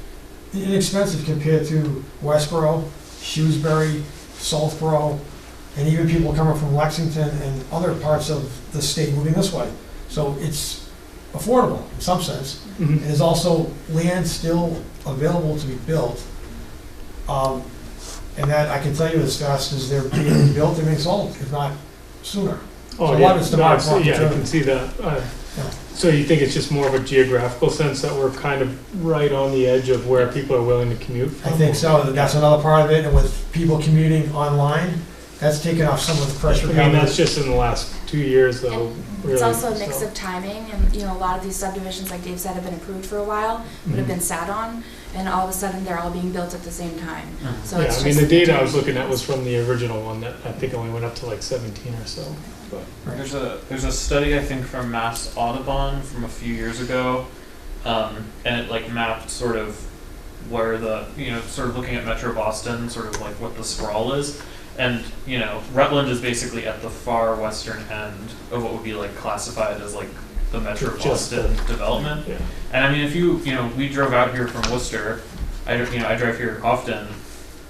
inexpensive compared to Westboro, Shrewsbury, Southborough, and even people coming from Lexington and other parts of the state moving this way. So it's affordable in some sense. Mhm. And there's also land still available to be built. And that, I can tell you, as fast as they're being built, they're being sold, if not sooner. Oh, So a yeah. lot of it's the No, market yeah, I opportunity. can see that. Yeah. So you think it's just more of a geographical sense that we're kind of right on the edge of where people are willing to commute I from? think so, that's another part of it, and with people commuting online, that's taken off some of the I pressure. mean, that's just in the last 2 years, though, really. It's also a mix so. of timing, and, you know, a lot of these subdivisions, like Dave said, have been approved for a while, but have Mhm. been sat on, and all of a sudden, they're all being built at the same time. So Yeah, it's I mean, just the data I timing. was looking at was from the original one that I think only went up to like 17 or so. But There's a study I think from Mass Audubon from a few years ago, and it like mapped sort of where sort of looking at Metro Boston, sort of like what the sprawl is, and Rutland is basically at the far western end of what would be like classified as like the Metro Just Boston development. yeah. And I mean, if we drove out here from Worcester, I drive here often.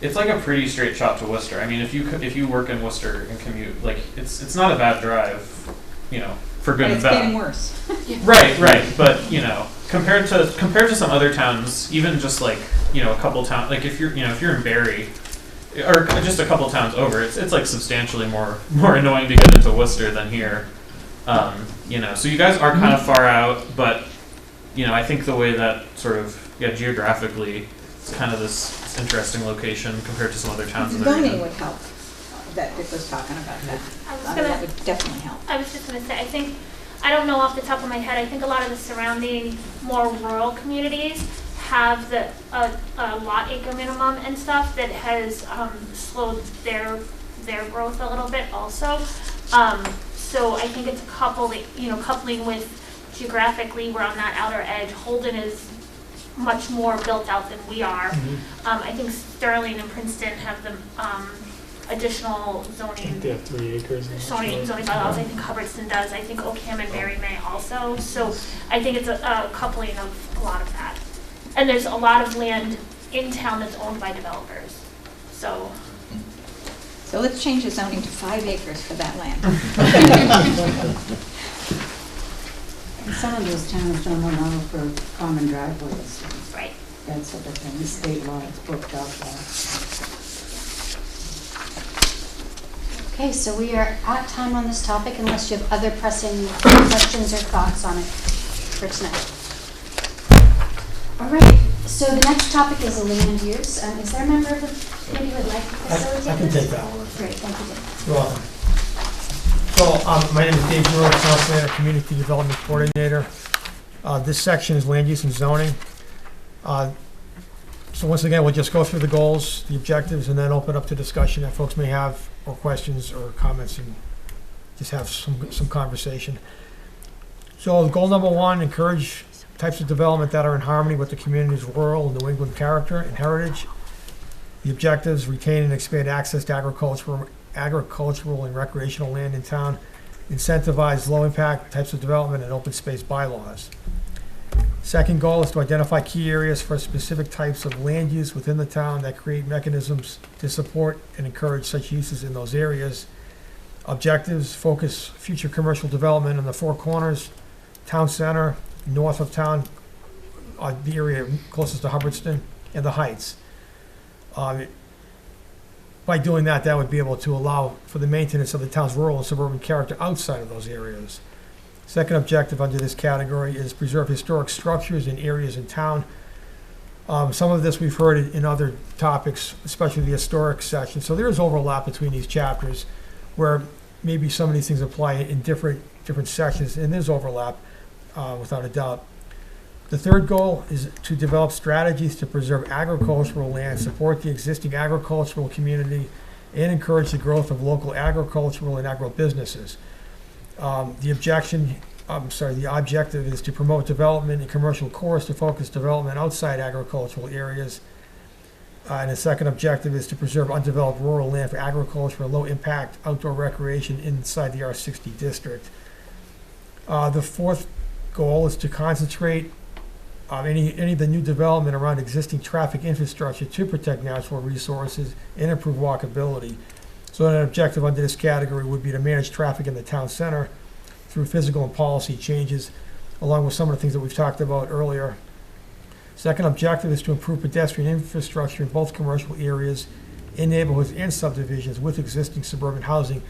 It's like a pretty straight shot to Worcester. I mean, if you work in Worcester and commute, like it's not a bad drive, for good But and it's bad. getting worse. Right. But compared to some other towns, even just like a couple towns, like if you're in Barrie, or just a couple towns over, it's like substantially more annoying to get into Worcester than here. So you guys are kind of far out, but I think the way that sort of geographically, it's kind of this interesting location compared to some other towns in the Zoning region. would help, that it was talking about that. I was That gonna, would definitely help. I was just gonna say, I don't know off the top of my head, I think a lot of the surrounding more rural communities have the lot acre minimum and stuff that has slowed their growth a little bit also. So I think it's coupling with geographically, we're on that outer edge. Holden is much more built out than we are. I think Sterling and Princeton have the additional I think zoning they have 3 acres. zoning bylaws. I think Hubbardston does. I think Oakham and Barry may also. So I think it's a coupling of a lot of that. And there's a lot of land in town that's owned by developers. So So let's change the zoning to 5 acres for that land. And some of those towns don't allow for common driveways, right. that sort of thing. The state law is booked out there. Okay, so we are at time on this topic unless you have other pressing questions or thoughts on it for tonight. All right, so the next topic is land use. Is there a member of the committee who would like to facilitate I can this? take that one. Great, thank you, Dave. You're welcome. So, my name is Dave Brewer, Town Planner, Community Development Coordinator. This section is land use and zoning. So once again, we'll just go through the goals, the objectives, and then open up to discussion that folks may have, or questions or comments, and just have some conversation. So goal number 1, encourage types of development that are in harmony with the community's rural and New England character and heritage. The objectives: retain and expand access to agricultural and recreational land in town, incentivize low-impact types of development and open space bylaws. Second goal is to identify key areas for specific types of land use within the town that create mechanisms to support and encourage such uses in those areas. Objectives: focus future commercial development in the Four Corners, Town Center, north of town, the area closest to Hubbardston, and the Heights. By doing that, that would be able to allow for the maintenance of the town's rural and suburban character outside of those areas. Second objective under this category is preserve historic structures in areas in town. Some of this we've heard in other topics, especially the historic section. So there is overlap between these chapters where maybe some of these things apply in different sections, and there's overlap without a doubt. The third goal is to develop strategies to preserve agricultural land, support the existing agricultural community, and encourage the growth of local agricultural and agro-businesses. The objective is to promote development in commercial cores to focus development outside agricultural areas. And the second objective is to preserve undeveloped rural land for agriculture and low-impact outdoor recreation inside the R60 district. The fourth goal is to concentrate any of the new development around existing traffic infrastructure to protect natural resources and improve walkability. So an objective under this category would be to manage traffic in the town center through physical and policy changes along with some of the things that we've talked about earlier. Second objective is to improve pedestrian infrastructure in both commercial areas, in neighborhoods and subdivisions with existing suburban housing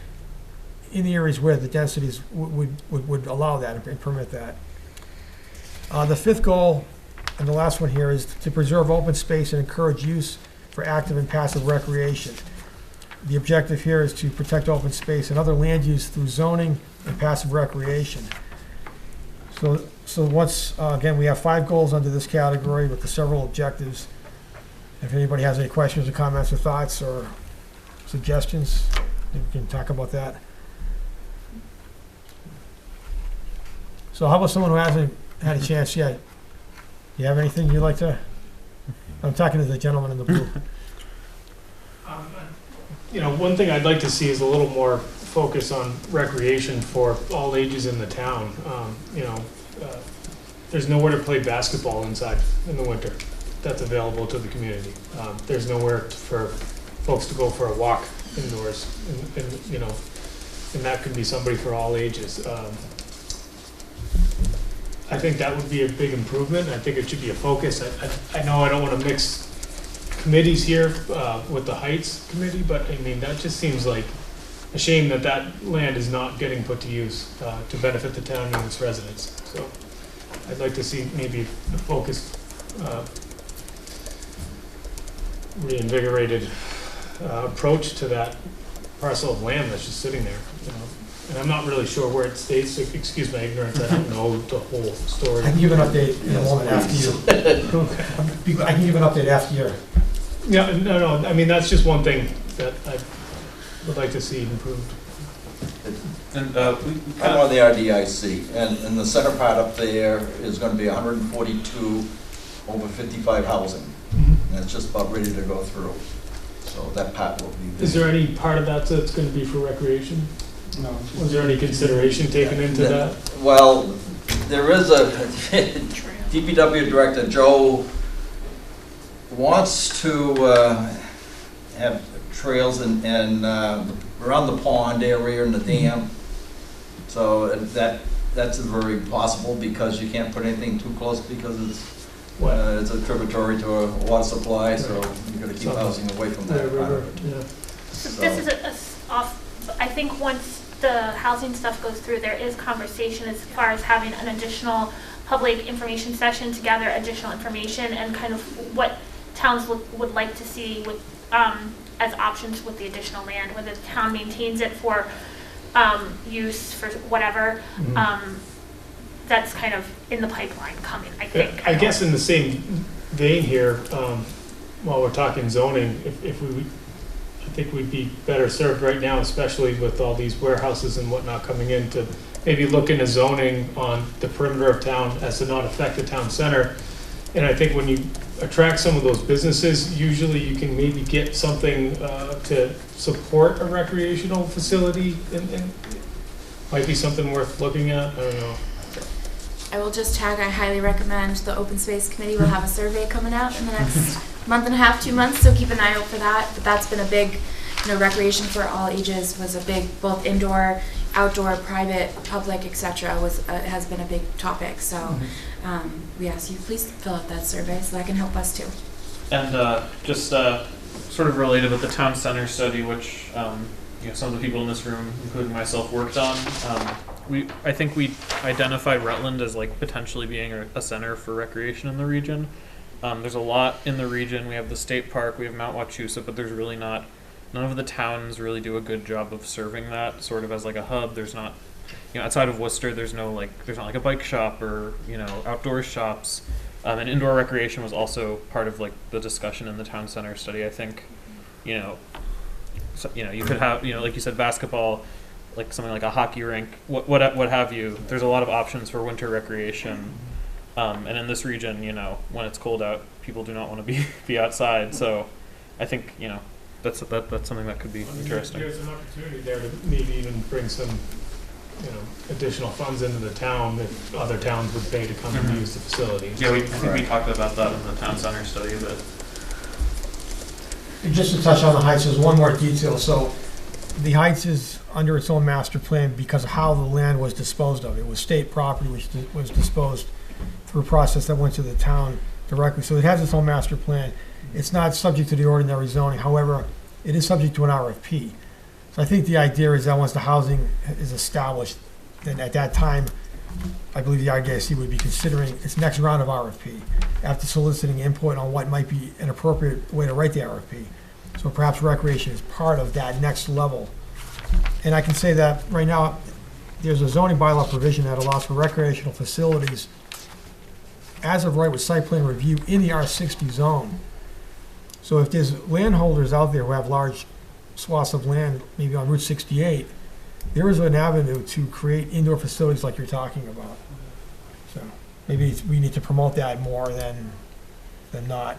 in the areas where the densities would allow that and permit that. The fifth goal, and the last one here, is to preserve open space and encourage use for active and passive recreation. The objective here is to protect open space and other land use through zoning and passive recreation. So once, again, we have 5 goals under this category with the several objectives. If anybody has any questions or comments or thoughts or suggestions, we can talk about that. So how about someone who hasn't had a chance yet? You have anything you'd like to? I'm talking to the gentleman in the blue. You know, one thing I'd like to see is a little more focus on recreation for all ages in the town. There's nowhere to play basketball inside in the winter that's available to the community. There's nowhere for folks to go for a walk indoors, and that could be somebody for all ages. I think that would be a big improvement. I think it should be a focus. I know I don't want to mix committees here with the Heights Committee, but I mean, that just seems like a shame that that land is not getting put to use to benefit the town and its residents. So I'd like to see maybe a focused, reinvigorated approach to that parcel of land that's just sitting there, And I'm not really sure where it stays, so excuse my ignorance, I don't know the whole story. I can give an update in a moment after you. I can give an update after you. Yeah, no, I mean, that's just one thing that I would like to see improved. And I'm on the RDIC, and the center part up there is going to be 142 over 55 housing, and it's just about ready to go through. So that part will be there. Is there any part of that that's going to be for recreation? No. Was there any consideration taken into that? Well, there is a DPW director, Joe, wants to have trails and around the pond area and the dam. So that's very possible because you can't put anything too close because it's a tributary to a water supply, so you've got to keep housing away from that part of it. Yeah. So this is I think once the housing stuff goes through, there is conversation as far as having an additional public information session to gather additional information and kind of what towns would like to see with as options with the additional land, whether the town maintains it for use for whatever. That's kind of in the pipeline coming, I think. I guess in the same vein here, while we're talking zoning, I think we'd be better served right now, especially with all these warehouses and whatnot coming in, to maybe look into zoning on the perimeter of town as to not affect the town center. And I think when you attract some of those businesses, usually you can maybe get something to support a recreational facility, and might be something worth looking at. I don't know. I will just tag, I highly recommend the Open Space Committee will have a survey coming out in the next month and a half, 2 months, so keep an eye out for that. But that's been a big, recreation for all ages was a big, both indoor, outdoor, private, public, etc. Has been a big topic. So we ask you please fill out that survey so that can help us too. And just sort of related with the town center study, which some of the people in this room, including myself, worked on. I think we identified Rutland as like potentially being a center for recreation in the region. There's a lot in the region. We have the state park, we have Mount Wachusett, but there's really none of the towns really do a good job of serving that sort of as like a hub. There's not, outside of Worcester, there's not like a bike shop or, outdoor shops. And indoor recreation was also part of like the discussion in the town center study. I think, you could have, like you said, basketball, like something like a hockey rink, what have you. There's a lot of options for winter recreation. And in this region, when it's cold out, people do not want to be outside. So I think, that's something that could be interesting. There's an opportunity there to maybe even bring some, additional funds into the town if other towns would pay to come and use the facility. Yeah, I think we talked about that in the town center study a bit. And just to touch on the Heights, there's one more detail. So the Heights is under its own master plan because of how the land was disposed of. It was state property which was disposed through a process that went to the town directly. So it has its own master plan. It's not subject to the ordinary zoning. However, it is subject to an RFP. So I think the idea is that once the housing is established, then at that time, I believe the RDIC would be considering its next round of RFP after soliciting input on what might be an appropriate way to write the RFP. So perhaps recreation is part of that next level. And I can say that right now, there's a zoning bylaw provision that allows for recreational facilities as of right with site plan review in the R60 zone. So if there's landholders out there who have large swaths of land, maybe on Route 68, there is an avenue to create indoor facilities like you're talking about. So maybe we need to promote that more than not.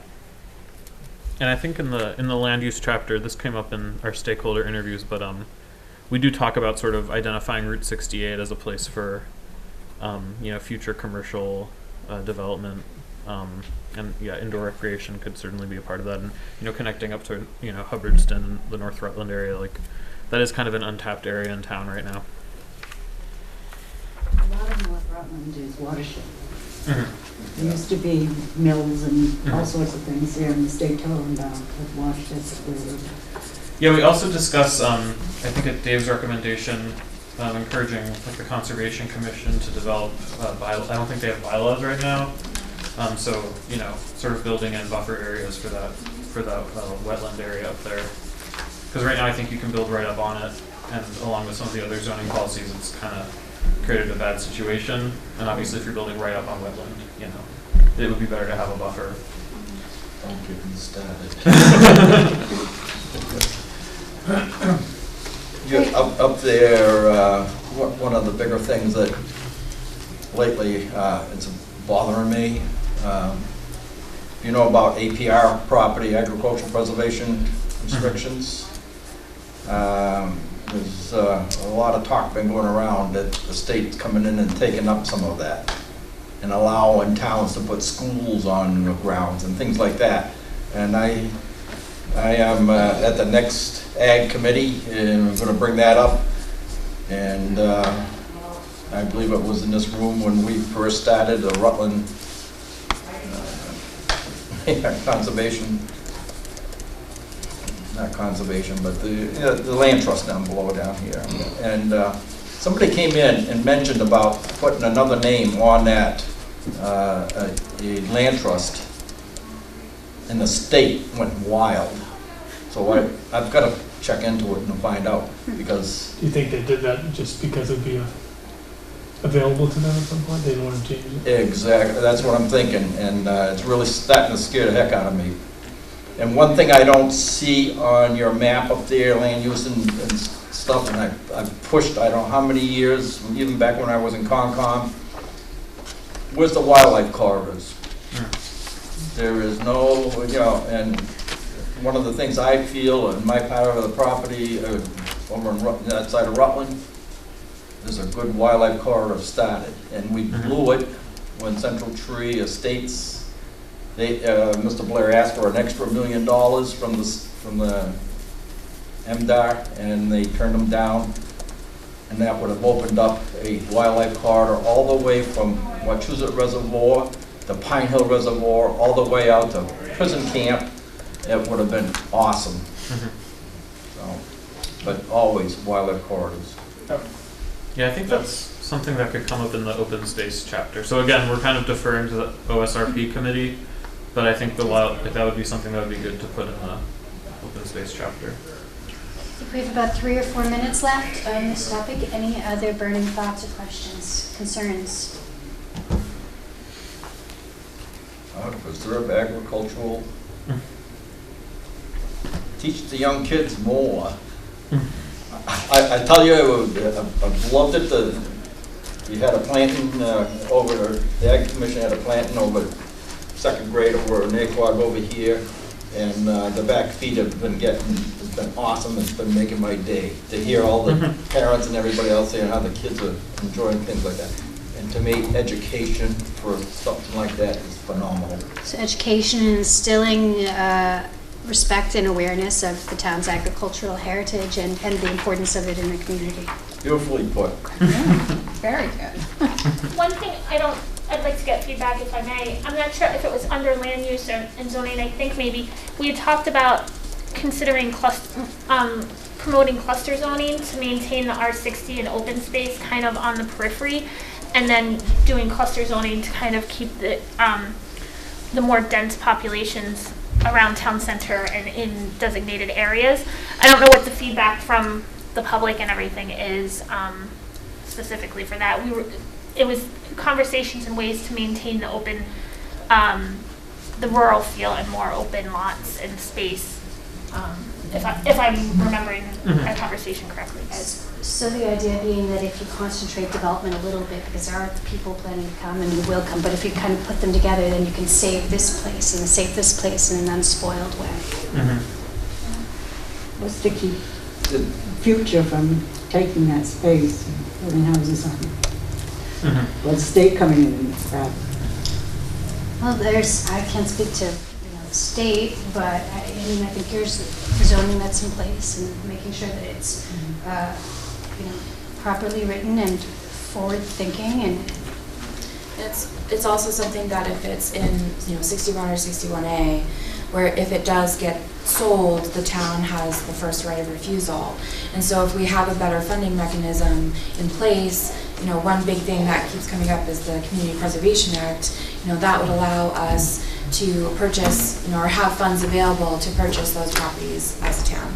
And I think in the land use chapter, this came up in our stakeholder interviews, but we do talk about sort of identifying Route 68 as a place for future commercial development, and yeah, indoor recreation could certainly be a part of that, and connecting up to Hubbardston, the North Rutland area, like that is kind of an untapped area in town right now. A lot of North Rutland is watershed. There used to be mills and all sorts of things there, and the state tore them down with watershed squared. Yeah, we also discuss, I think at Dave's recommendation, encouraging like the Conservation Commission to develop bylaws. I don't think they have bylaws right now. So sort of building in buffer areas for that wetland area up there. Because right now I think you can build right up on it, and along with some of the other zoning policies, it's kind of created a bad situation. And obviously, if you're building right up on wetland, it would be better to have a buffer. Don't get me started. Up there, one of the bigger things that lately it's bothering me. You know about APR property, agricultural preservation restrictions. There's a lot of talk been going around that the state's coming in and taking up some of that and allowing towns to put schools on the grounds and things like that. And I am at the next Ag Committee, and I'm going to bring that up. And I believe it was in this room when we first started the Rutland conservation, not conservation, but the land trust down below down here. And somebody came in and mentioned about putting another name on that a land trust, and the state went wild. So I've got to check into it and find out, because... Do you think they did that just because it'd be available to them at some point? They didn't want to change it? Exactly, that's what I'm thinking, and it's really starting to scare the heck out of me. And one thing I don't see on your map up there, land use and stuff, and I've pushed, I don't know how many years, even back when I was in Concom, where's the wildlife corridors? There is no, and one of the things I feel in my part of the property over on that side of Rutland, there's a good wildlife corridor started, and we blew it when Central Tree Estates, Mr. Blair asked for an extra $1 million from the MDR, and they turned them down, and that would have opened up a wildlife corridor all the way from Wachusett Reservoir, the Pine Hill Reservoir, all the way out to prison camp. It would have been awesome. So, but always wildlife corridors. Yeah, I think that's something that could come up in the open space chapter. So again, we're kind of deferring to the OSRP committee, but I think that would be something that would be good to put in the open space chapter. We have about 3 or 4 minutes left on this topic. Any other burning thoughts or questions, concerns? Preserve agricultural. Teach the young kids more. I tell you, I've loved it. We had a planting over, the Ag Commission had a planting over 2nd grade over in Naquag over here, and the back feet have been it's been awesome. It's been making my day to hear all the parents and everybody else saying how the kids are enjoying things like that. And to me, education for something like that is phenomenal. So education and instilling respect and awareness of the town's agricultural heritage and the importance of it in the community. Beautifully put. Very good. One thing I'd like to get feedback if I may. I'm not sure if it was under land use or in zoning. I think maybe we had talked about considering promoting cluster zoning to maintain the R60 and open space kind of on the periphery, and then doing cluster zoning to kind of keep the more dense populations around town center and in designated areas. I don't know what the feedback from the public and everything is specifically for that. It was conversations and ways to maintain the open, the rural feel and more open lots and space. If I'm remembering our conversation correctly. So the idea being that if you concentrate development a little bit, because there are people planning to come and who will come, but if you kind of put them together, then you can save this place and save this place in an unspoiled way. What's to keep the future from taking that space and building houses on it? Well, the state coming in and grab. Well, I can't speak to the state, but I think here's the zoning that's in place and making sure that it's properly written and forward thinking, and it's also something that if it's in 61 or 61A, where if it does get sold, the town has the first right of refusal. And so if we have a better funding mechanism in place, one big thing that keeps coming up is the Community Preservation Act. That would allow us to purchase, or have funds available to purchase those properties as a town.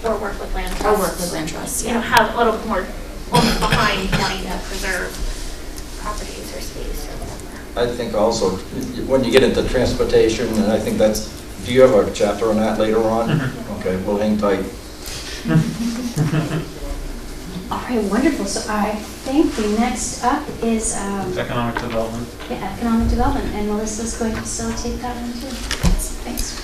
Or work with land trusts. Or work with land trusts, yeah. Have a little more behind wanting to preserve properties or space or whatever. I think also, when you get into transportation, and I think do you have a chapter on that later on? Okay, we'll hang tight. all right, wonderful. So I think the next up is Economic development. Economic development, and Melissa's going to facilitate that one too. Thanks.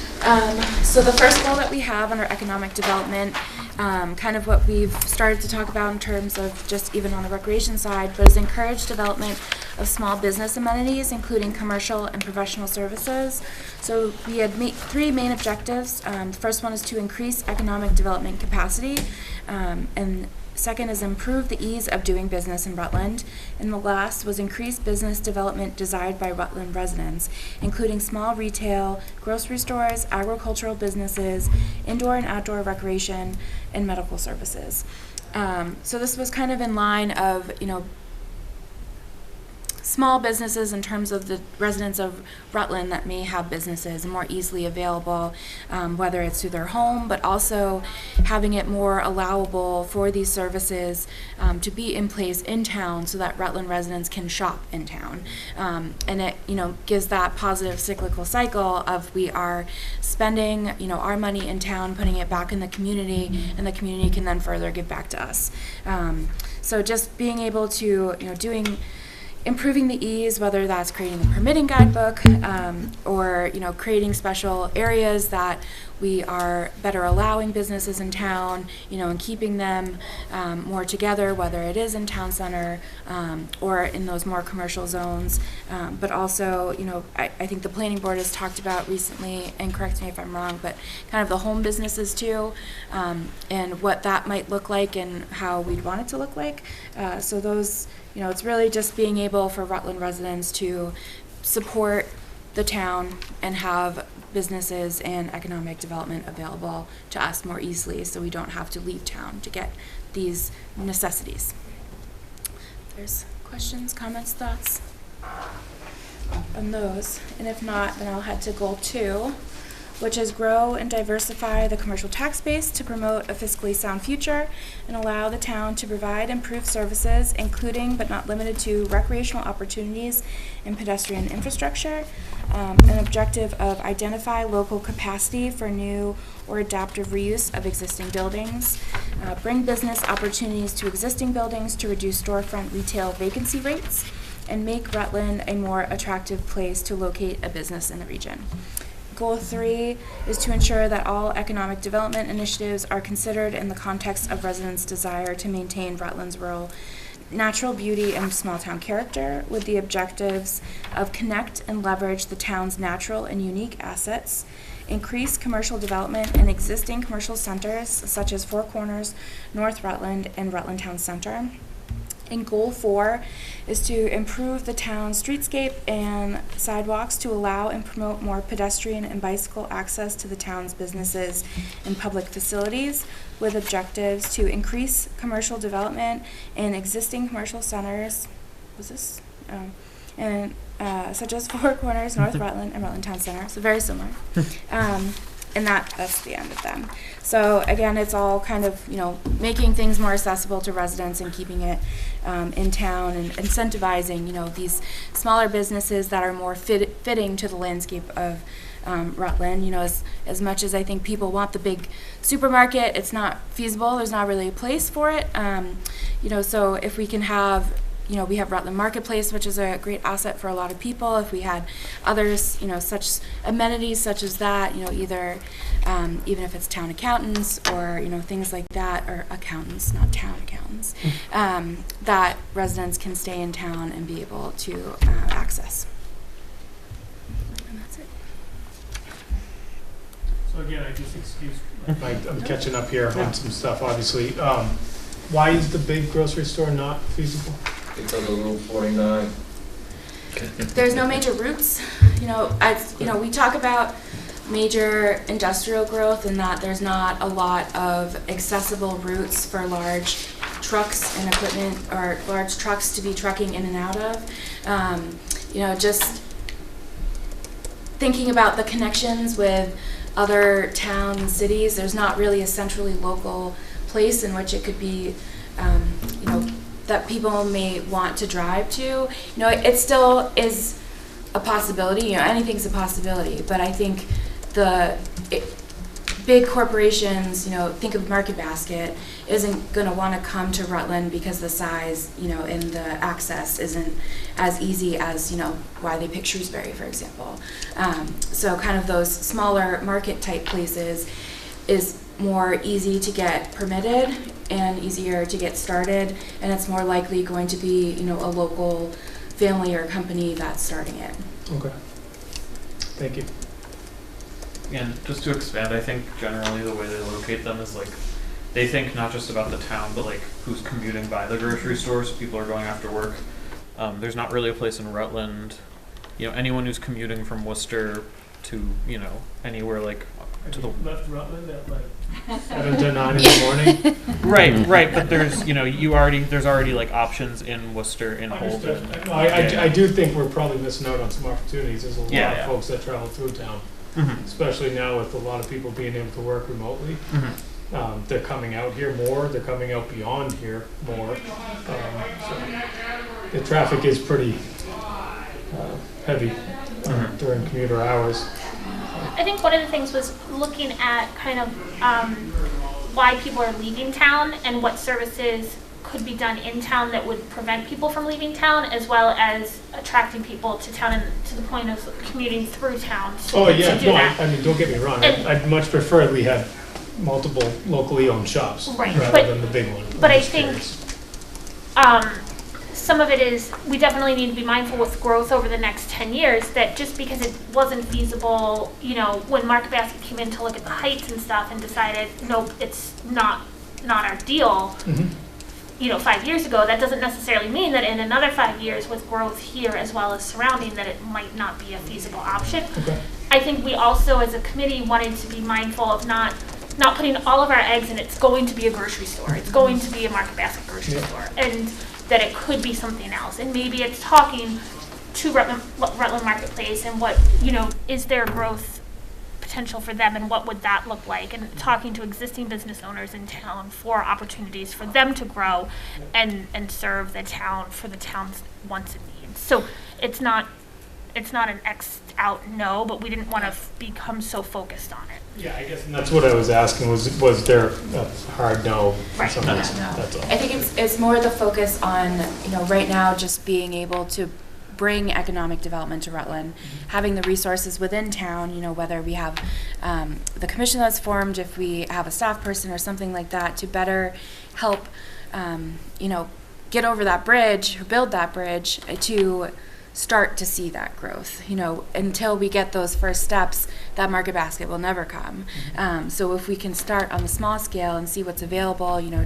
So the first goal that we have under economic development, kind of what we've started to talk about in terms of just even on the recreation side, but is encourage development of small business amenities, including commercial and professional services. So we had three main objectives. The first one is to increase economic development capacity, and second is improve the ease of doing business in Rutland. And the last was increase business development desired by Rutland residents, including small retail, grocery stores, agricultural businesses, indoor and outdoor recreation, and medical services. So this was kind of in line of, small businesses in terms of the residents of Rutland that may have businesses more easily available, whether it's through their home, but also having it more allowable for these services to be in place in town so that Rutland residents can shop in town. And it, gives that positive cyclical cycle of we are spending, our money in town, putting it back in the community, and the community can then further give back to us. So just being able to, improving the ease, whether that's creating the permitting guidebook, or creating special areas that we are better allowing businesses in town, and keeping them more together, whether it is in town center or in those more commercial zones. But also, I think the planning board has talked about recently, and correct me if I'm wrong, but kind of the home businesses too, and what that might look like and how we'd want it to look like. So those, it's really just being able for Rutland residents to support the town and have businesses and economic development available to us more easily, so we don't have to leave town to get these necessities. There's questions, comments, thoughts on those, and if not, then I'll head to goal 2, which is grow and diversify the commercial tax base to promote a fiscally sound future and allow the town to provide improved services, including but not limited to recreational opportunities and pedestrian infrastructure. An objective of identify local capacity for new or adaptive reuse of existing buildings, bring business opportunities to existing buildings to reduce storefront retail vacancy rates, and make Rutland a more attractive place to locate a business in the region. Goal 3 is to ensure that all economic development initiatives are considered in the context of residents' desire to maintain Rutland's rural natural beauty and small town character with the objectives of connect and leverage the town's natural and unique assets, increase commercial development in existing commercial centers such as Four Corners, North Rutland, and Rutland Town Center. And goal 4 is to improve the town's streetscape and sidewalks to allow and promote more pedestrian and bicycle access to the town's businesses and public facilities, with objectives to increase commercial development in existing commercial centers. Was this? And such as Four Corners, North Rutland, and Rutland Town Center. So very similar. And that's the end of them. So again, it's all kind of, making things more accessible to residents and keeping it in town and incentivizing, these smaller businesses that are more fitting to the landscape of Rutland. As much as I think people want the big supermarket, it's not feasible. There's not really a place for it. So if we can have, we have Rutland Marketplace, which is a great asset for a lot of people. If we had others, such amenities such as that, either even if it's town accountants or, things like that, or accountants, not town accountants, that residents can stay in town and be able to access. And that's it. So again, I just excuse, I'm catching up here on some stuff, obviously. Why is the big grocery store not feasible? Because of Route 49. There's no major routes. We talk about major industrial growth and that there's not a lot of accessible routes for large trucks and equipment, or large trucks to be trucking in and out of. Just thinking about the connections with other towns and cities, there's not really a centrally local place in which it could be, that people may want to drive to. It still is a possibility. Anything's a possibility. But I think big corporations, think of Market Basket, isn't going to want to come to Rutland because the size, and the access isn't as easy as, why they pick Shrewsbury, for example. So kind of those smaller market type places is more easy to get permitted and easier to get started, and it's more likely going to be, a local family or company that's starting it. Okay. Thank you. And just to expand, I think generally the way they locate them is they think not just about the town, but who's commuting by the grocery store, so people are going after work. There's not really a place in Rutland, anyone who's commuting from Worcester to, anywhere to the left Rutland at 7 to 9 in the morning. Right, but there's there's already options in Worcester, in Holden. No, I do think we're probably missing out on some opportunities. There's a lot of folks that travel through town, especially now with a lot of people being able to work remotely. They're coming out here more. They're coming out beyond here more. So the traffic is pretty heavy during commuter hours. I think one of the things was looking at kind of why people are leaving town and what services could be done in town that would prevent people from leaving town, as well as attracting people to town and to the point of commuting through town. I mean, don't get me wrong. I'd much prefer if we had multiple locally owned shops rather than the big one. But I think some of it is we definitely need to be mindful with growth over the next 10 years that just because it wasn't feasible, when Market Basket came in to look at the heights and stuff and decided, nope, it's not our deal, 5 years ago, that doesn't necessarily mean that in another 5 years with growth here as well as surrounding that it might not be a feasible option. Okay. I think we also as a committee wanted to be mindful of not putting all of our eggs in it's going to be a grocery store, it's going to be a Market Basket grocery store, and that it could be something else. And maybe it's talking to Rutland Marketplace and what, is there growth potential for them and what would that look like, and talking to existing business owners in town for opportunities for them to grow and serve the town for the town's wants and needs. So it's not an X out no, but we didn't want to become so focused on it. Yeah, I guess, and that's what I was asking, was there a hard no? Right. That's all. I think it's more the focus on, right now just being able to bring economic development to Rutland, having the resources within town, whether we have the commission that's formed, if we have a staff person or something like that, to better help, get over that bridge or build that bridge to start to see that growth. You know, until we get those first steps, that market basket will never come. So if we can start on the small scale and see what's available, you know,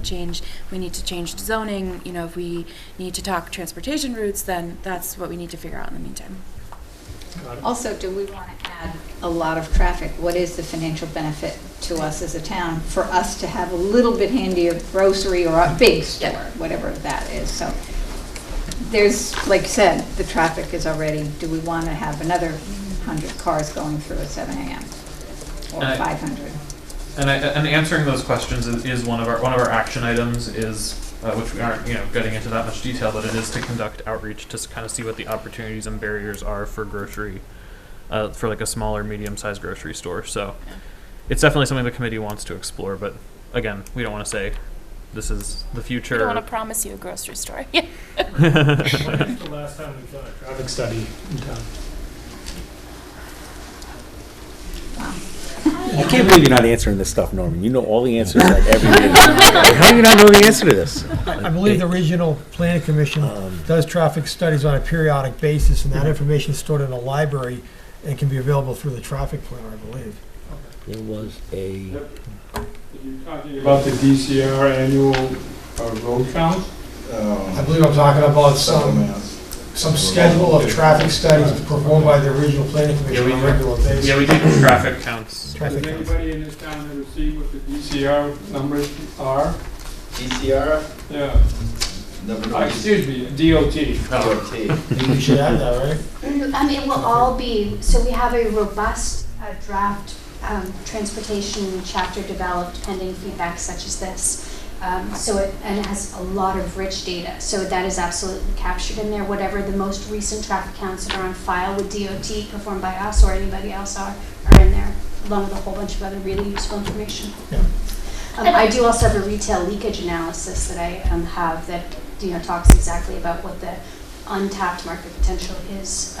we need to change zoning, you know, if we need to talk transportation routes, then that's what we need to figure out in the meantime. Also, do we want to add a lot of traffic? What is the financial benefit to us as a town for us to have a little bit handier grocery or a big store, whatever that is? So there's, like you said, the traffic is already, do we want to have another 100 cars going through at 7 a.m. or 500? And answering those questions is one of our action items is, which we aren't, you know, getting into that much detail, but it is to conduct outreach to kind of see what the opportunities and barriers are for grocery, for like a smaller, medium-sized grocery store. So it's definitely something the committee wants to explore, but again, we don't want to say this is the future. I don't want to promise you a grocery store. When is the last time we've done a traffic study in town? I can't believe you're not answering this stuff, Norman. You know all the answers like every day. How do you not know the answer to this? I believe the Regional Planning Commission does traffic studies on a periodic basis, and that information is stored in a library and can be available through the traffic planner, I believe. There was a, You're talking about the DCR annual road count? I believe I'm talking about some schedule of traffic studies performed by the Regional Planning Commission on a regular basis. Yeah, we do traffic counts. Does anybody in this town ever see what the DCR numbers are? DCR? Yeah. Excuse me, DOT. Maybe we should add that, right? It will all be, so we have a robust draft transportation chapter developed pending feedback such as this. And it has a lot of rich data. So that is absolutely captured in there. Whatever the most recent traffic counts that are on file with DOT performed by us or anybody else are in there, along with a whole bunch of other really useful information. Yeah. I do also have a retail leakage analysis that I have that talks exactly about what the untapped market potential is.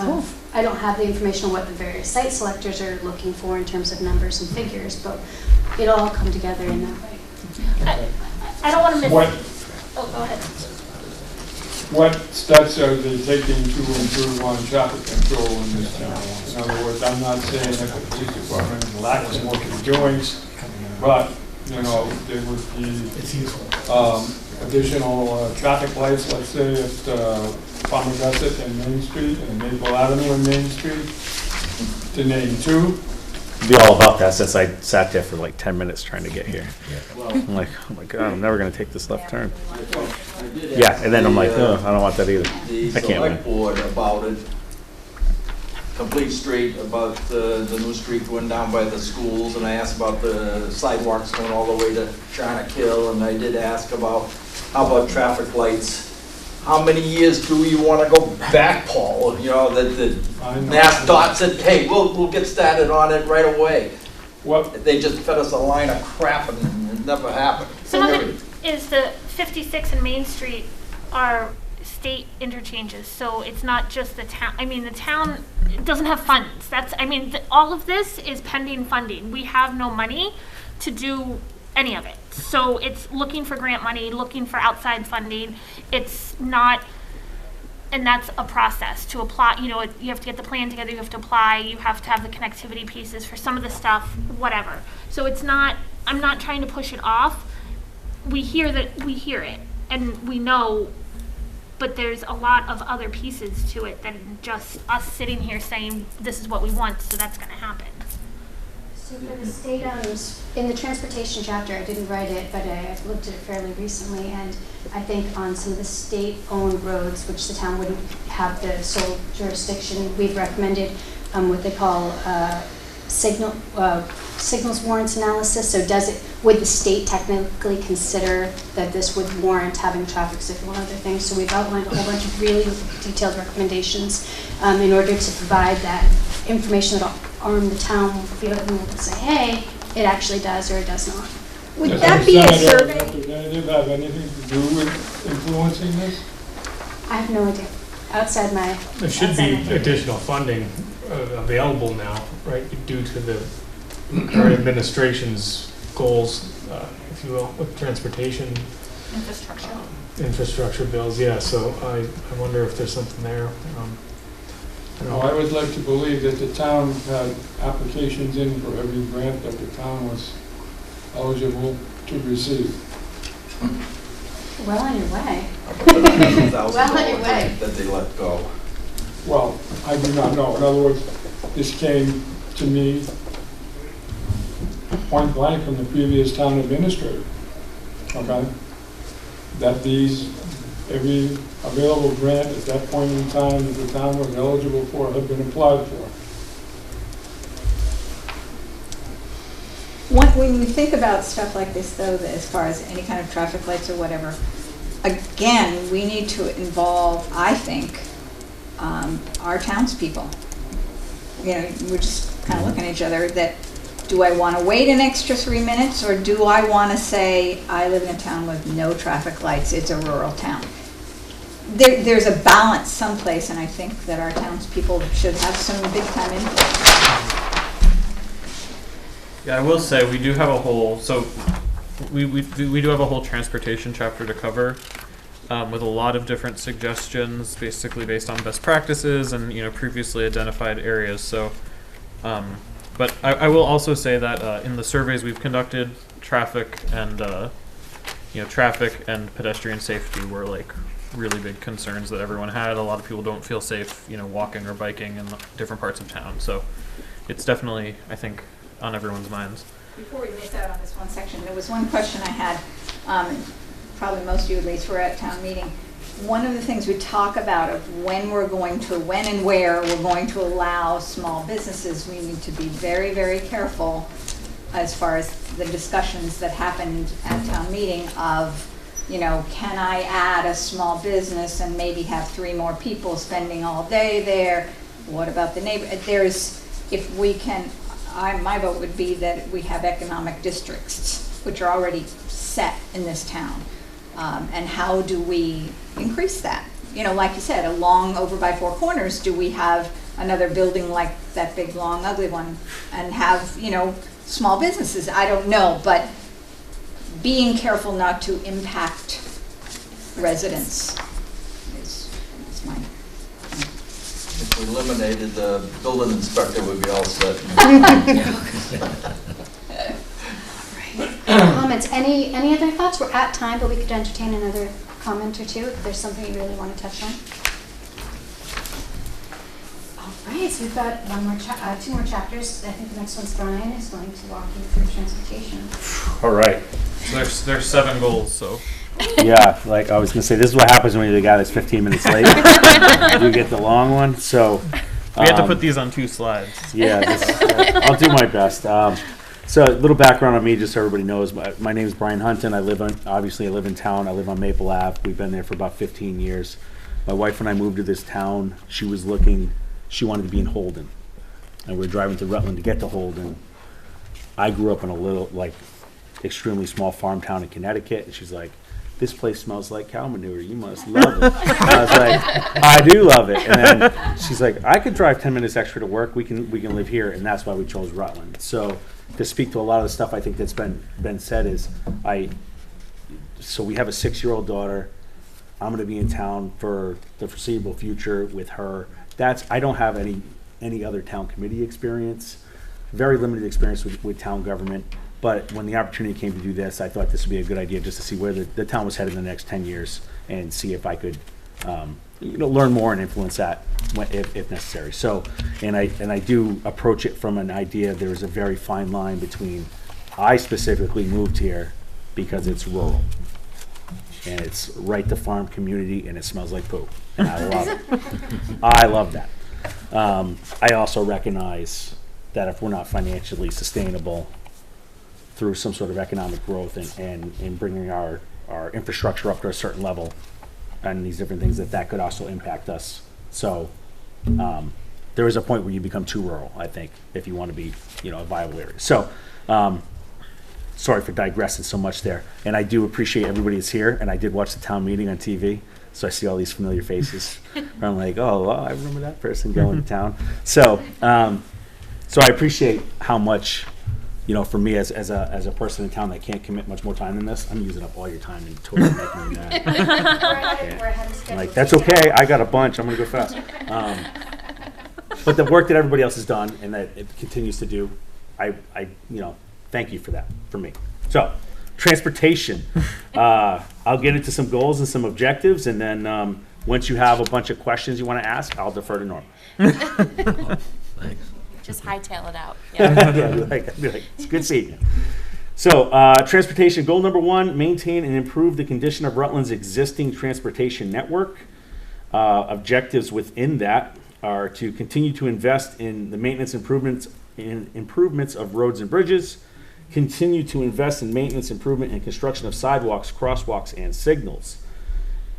I don't have the information on what the various site selectors are looking for in terms of numbers and figures, but it'll all come together in that way. I don't want to miss. Oh, go ahead. What steps are they taking to improve on traffic control in this town? In other words, I'm not saying that the police department lacks in what they're doing, but there would be additional traffic lights, let's say at Palmer Gussit and Main Street and Maple Avenue and Main Street, to name two. Be all about that since I sat there for like 10 minutes trying to get here. I'm like, oh my God, I'm never going to take this left turn. Yeah, and then I'm like, oh, I don't want that either. The I can't win. select board about it, complete street, about the new street going down by the schools, and I asked about the sidewalks going all the way to China Kill, and I did ask about, how about traffic lights? How many years do you want to go back, Paul? The NASDOT said, hey, we'll get started on it right away. What? They just fed us a line of crap and it never happened. Some of it is the 56 and Main Street are state interchanges, so it's not just the town. I mean, the town doesn't have funds. All of this is pending funding. We have no money to do any of it. So it's looking for grant money, looking for outside funding. It's not, and that's a process to apply. You have to get the plan together, you have to apply, you have to have the connectivity pieces for some of the stuff, whatever. So it's not, I'm not trying to push it off. We hear it, and we know, but there's a lot of other pieces to it than just us sitting here saying, this is what we want, so that's gonna happen. So for the state in the transportation chapter, I didn't write it, but I looked at it fairly recently, and I think on some of the state-owned roads, which the town wouldn't have the sole jurisdiction, we've recommended what they call signals warrants analysis. So would the state technically consider that this would warrant having traffic signal and other things? So we've outlined a whole bunch of really detailed recommendations in order to provide that information that'll arm the town with be able to say, hey, it actually does or it does not. Would that be a survey? Representative have anything to do with influencing this? I have no idea. Outside my... There should be additional funding available now, right, due to the current administration's goals, if you will, with transportation. Infrastructure. infrastructure bills, yeah, so I wonder if there's something there. I don't Well, know. I would like to believe that the town had applications in for every grant that the town was eligible to receive. Well, on your way. $1,000 Well, anyway. that they let go. Well, I do not know. In other words, this came to me point blank from the previous town administrator, okay? That every available grant at that point in time that the town was eligible for had been applied for. When you think about stuff like this, though, that as far as any kind of traffic lights or whatever, again, we need to involve, I think, our townspeople. You know, we're just kind of looking at each other that, do I want to wait an extra 3 minutes, or do I want to say, I live in a town with no traffic lights, it's a rural town? There's a balance someplace, and I think that our townspeople should have some big time input. Yeah, I will say we do have a whole, so we do have a whole transportation chapter to cover, with a lot of different suggestions, basically based on best practices and, you know, previously identified areas. So, but I will also say that in the surveys we've conducted, traffic and pedestrian safety were like really big concerns that everyone had. A lot of people don't feel safe, you know, walking or biking in different parts of town. So it's definitely, I think, on everyone's minds. Before we miss out on this one section, there was one question I had, probably most of you at least were at town meeting. One of the things we talk about of when and where we're going to allow small businesses, we need to be very, very careful as far as the discussions that happened at town meeting of, you know, can I add a small business and maybe have 3 more people spending all day there? What about the neighbor? If we can, my vote would be that we have economic districts, which are already set in this town. And how do we increase that? You know, like you said, along over by Four Corners, do we have another building like that big, long, ugly one and have, you know, small businesses? I don't know, but being careful not to impact residents is mine. If we eliminated the building inspector, we'd be all set. Comments, any other thoughts? We're at time, but we could entertain another comment or two if there's something you really want to touch on. All right, so we've got 2 more chapters. I think the next one's Brian is going to walk you through transportation. All right. So there's 7 goals, so. Yeah, like I was gonna say, this is what happens when you're the guy that's 15 minutes late. You get the long one, so. We had to put these on 2 slides. Yeah, I'll do my best. So a little background on me, just so everybody knows. My name is Brian Hunton. I live in town. I live on Maple Ave. We've been there for about 15 years. My wife and I moved to this town. She wanted to be in Holden. And we were driving to Rutland to get to Holden. I grew up in a little, like, extremely small farm town in Connecticut. And she's like, this place smells like cow manure. You must love it. I was like, I do love it. And then she's like, I could drive 10 minutes extra to work. We can live here. And that's why we chose Rutland. So to speak to a lot of the stuff I think that's been said is, so we have a 6-year-old daughter. I'm going to be in town for the foreseeable future with her. I don't have any other town committee experience, very limited experience with town government. But when the opportunity came to do this, I thought this would be a good idea just to see where the town was headed in the next 10 years and see if I could learn more and influence that if necessary. So, and I do approach it from an idea. There's a very fine line between, I specifically moved here because it's rural and it's right to farm community and it smells like poop, and I love it. I love that. I also recognize that if we're not financially sustainable through some sort of economic growth and bringing our infrastructure up to a certain level and these different things, that could also impact us. So there is a point where you become too rural, I think, if you want to be, a viable area. So sorry for digressing so much there. And I do appreciate everybody that's here, and I did watch the town meeting on TV, so I see all these familiar faces. I'm like, oh, well, I remember that person going to town. So I appreciate how much you know, for me as a person in town that can't commit much more time than this, I'm using up all your time and totally making me mad. We're ahead of schedule. Like, that's okay, I got a bunch, I'm gonna go fast. But the work that everybody else has done and that it continues to do, I you know, thank you for that, for me. So, transportation. I'll get into some goals and some objectives, and then once you have a bunch of questions you want to ask, I'll defer to Norm. Thanks. Just hightail it out. Yeah, I'd be like, it's good seeing you. So, transportation goal number 1: maintain and improve the condition of Rutland's existing transportation network. Objectives within that are to continue to invest in the maintenance improvements of roads and bridges, continue to invest in maintenance, improvement, and construction of sidewalks, crosswalks, and signals.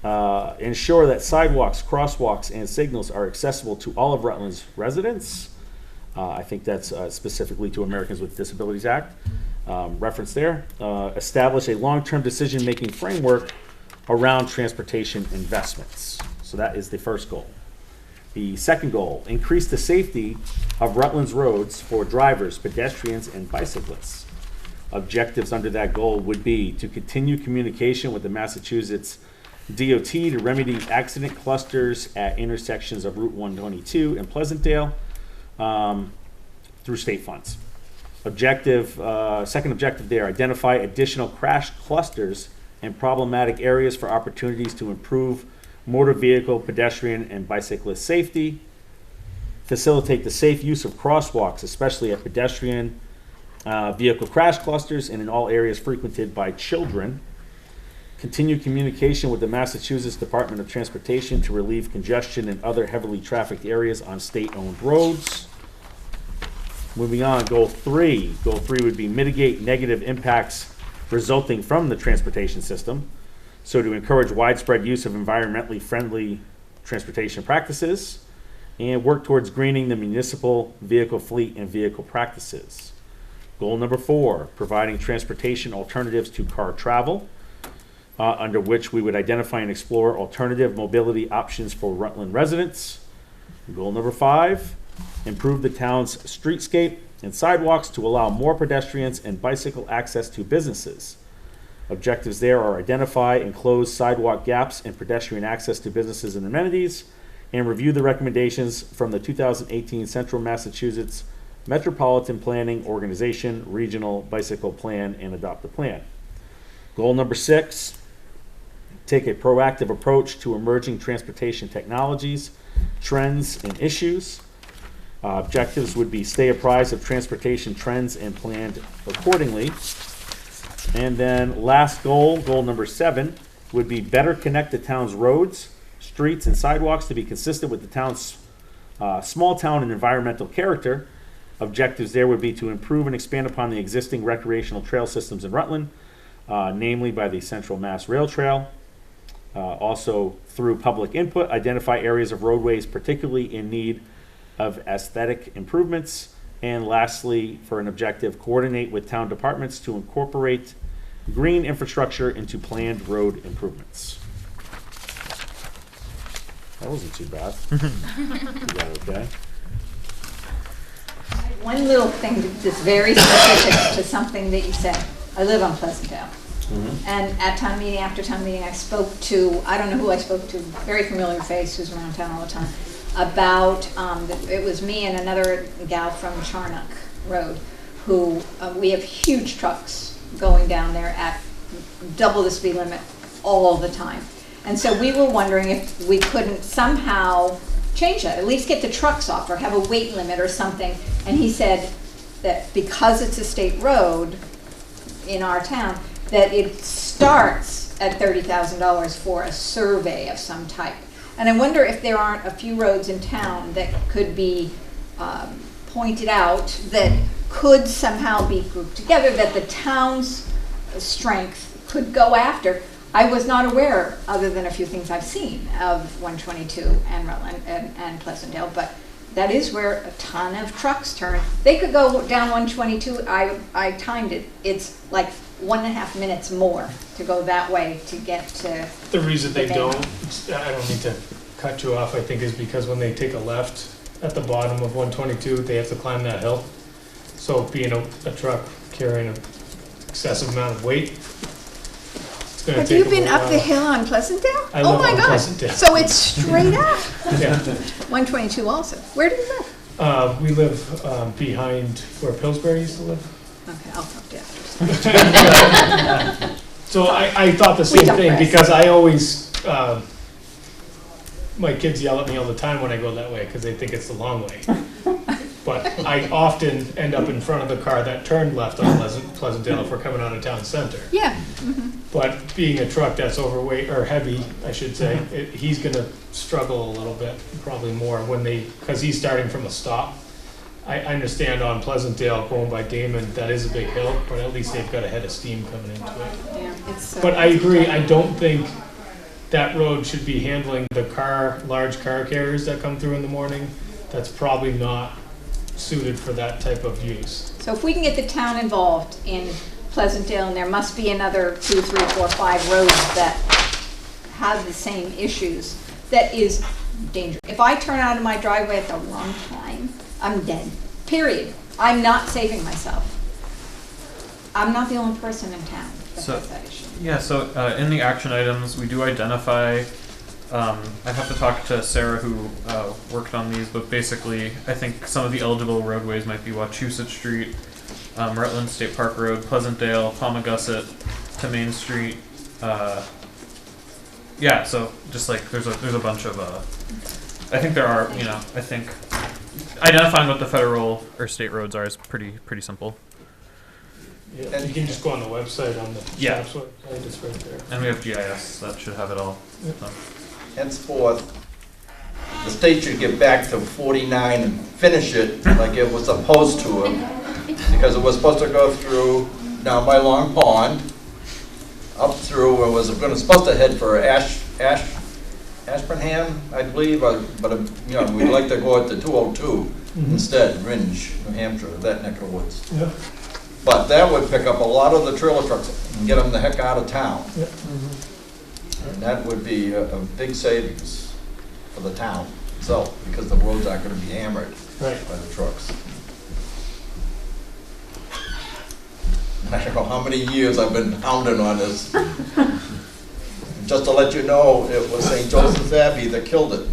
Ensure that sidewalks, crosswalks, and signals are accessible to all of Rutland's residents. I think that's specifically to Americans with Disabilities Act. Reference there. Establish a long-term decision-making framework around transportation investments. So that is the first goal. The second goal: increase the safety of Rutland's roads for drivers, pedestrians, and bicyclists. Objectives under that goal would be to continue communication with the Massachusetts DOT to remedy accident clusters at intersections of Route 122 and Pleasantdale through state funds. Second objective there: identify additional crash clusters and problematic areas for opportunities to improve motor vehicle, pedestrian, and bicyclist safety. Facilitate the safe use of crosswalks, especially at pedestrian vehicle crash clusters and in all areas frequented by children. Continue communication with the Massachusetts Department of Transportation to relieve congestion in other heavily trafficked areas on state-owned roads. Moving on, goal 3. Goal 3 would be mitigate negative impacts resulting from the transportation system. So to encourage widespread use of environmentally friendly transportation practices and work towards greening the municipal vehicle fleet and vehicle practices. Goal number 4, providing transportation alternatives to car travel, under which we would identify and explore alternative mobility options for Rutland residents. Goal number 5, improve the town's streetscape and sidewalks to allow more pedestrians and bicycle access to businesses. Objectives there are identify and close sidewalk gaps and pedestrian access to businesses and amenities, and review the recommendations from the 2018 Central Massachusetts Metropolitan Planning Organization Regional Bicycle Plan and adopt a plan. Goal number 6, take a proactive approach to emerging transportation technologies, trends, and issues. Objectives would be stay apprised of transportation trends and planned accordingly. And then last goal, goal number 7, would be better connect the town's roads, streets, and sidewalks to be consistent with the town's small town and environmental character. Objectives there would be to improve and expand upon the existing recreational trail systems in Rutland, namely by the Central Mass Rail Trail. Also, through public input, identify areas of roadways particularly in need of aesthetic improvements. And lastly, for an objective, coordinate with town departments to incorporate green infrastructure into planned road improvements. That wasn't too bad. You got it okay? One little thing that's very specific to something that you said. I live on Pleasantdale. And at town meeting after town meeting, I spoke to, I don't know who I spoke to, very familiar face who's around town all the time, about, it was me and another gal from Charnock Road, who, we have huge trucks going down there at double the speed limit all the time. And so we were wondering if we couldn't somehow change that, at least get the trucks off or have a weight limit or something. And he said that because it's a state road in our town, that it starts at $30,000 for a survey of some type. And I wonder if there aren't a few roads in town that could be pointed out that could somehow be grouped together, that the town's strength could go after. I was not aware, other than a few things I've seen, of 122 and Rutland and Pleasantdale, but that is where a ton of trucks turn. They could go down 122, I timed it, it's like 1.5 minutes more to go that way to get to. The reason they don't, I don't need to cut you off, I think is because when they take a left at the bottom of 122, they have to climb that hill. So being a truck carrying an excessive amount of weight, it's gonna Have take you a been little up the while. hill on Pleasantdale? I Oh live my on God! Pleasantdale. So it's straight up. Yeah. 122 also. Where do you live? We live behind where Pillsbury used to live. Okay, I'll talk to you after. So I thought the same thing, digress. because I always, my kids yell at me all the time when I go that way, because they think it's the long way. But I often end up in front of the car that turned left on Pleasantdale if we're coming out of town center. Yeah. But being a truck that's overweight, or heavy, I should say, he's gonna struggle a little bit, probably more because he's starting from a stop. I understand on Pleasantdale going by Damon, that is a big hill, but at least they've got a head of steam coming into it. Yeah, it's. But I agree, I don't think that road should be handling the large car carriers that come through in the morning. That's probably not suited for that type of use. So if we can get the town involved in Pleasantdale, and there must be another 2, 3, 4, 5 roads that have the same issues, that is dangerous. If I turn out of my driveway at the wrong time, I'm dead. Period. I'm not saving myself. I'm not the only person in town that So- has that issue. Yeah, so in the action items, we do identify, I'd have to talk to Sarah who worked on these, but basically, I think some of the eligible roadways might be Wachusett Street, Rutland State Park Road, Pleasantdale, Palmagussit to Main Street. Yeah, so just like there's a bunch of, I think there are, I think identifying what the federal or state roads are is pretty simple. Yeah, you can just go on the website on the Yeah. shop's website, it's right there. And we have GIS, that should have it all. So. Henceforth, the state should get back to 49 and finish it like it was supposed to have, because it was supposed to go through down by Long Pond, up through, it was supposed to head for Ashburnham, I believe, but we'd like to go at the 202 instead, Ringe, New Hampshire, that neck of woods. Yeah. But that would pick up a lot of the trailer trucks and get them the heck out of town. Yeah. And that would be a big savings for the town itself, because the roads aren't gonna be hammered Right. by the trucks. I don't know how many years I've been pounding on this. Just to let you know, it was St. Joseph's Abbey that killed it.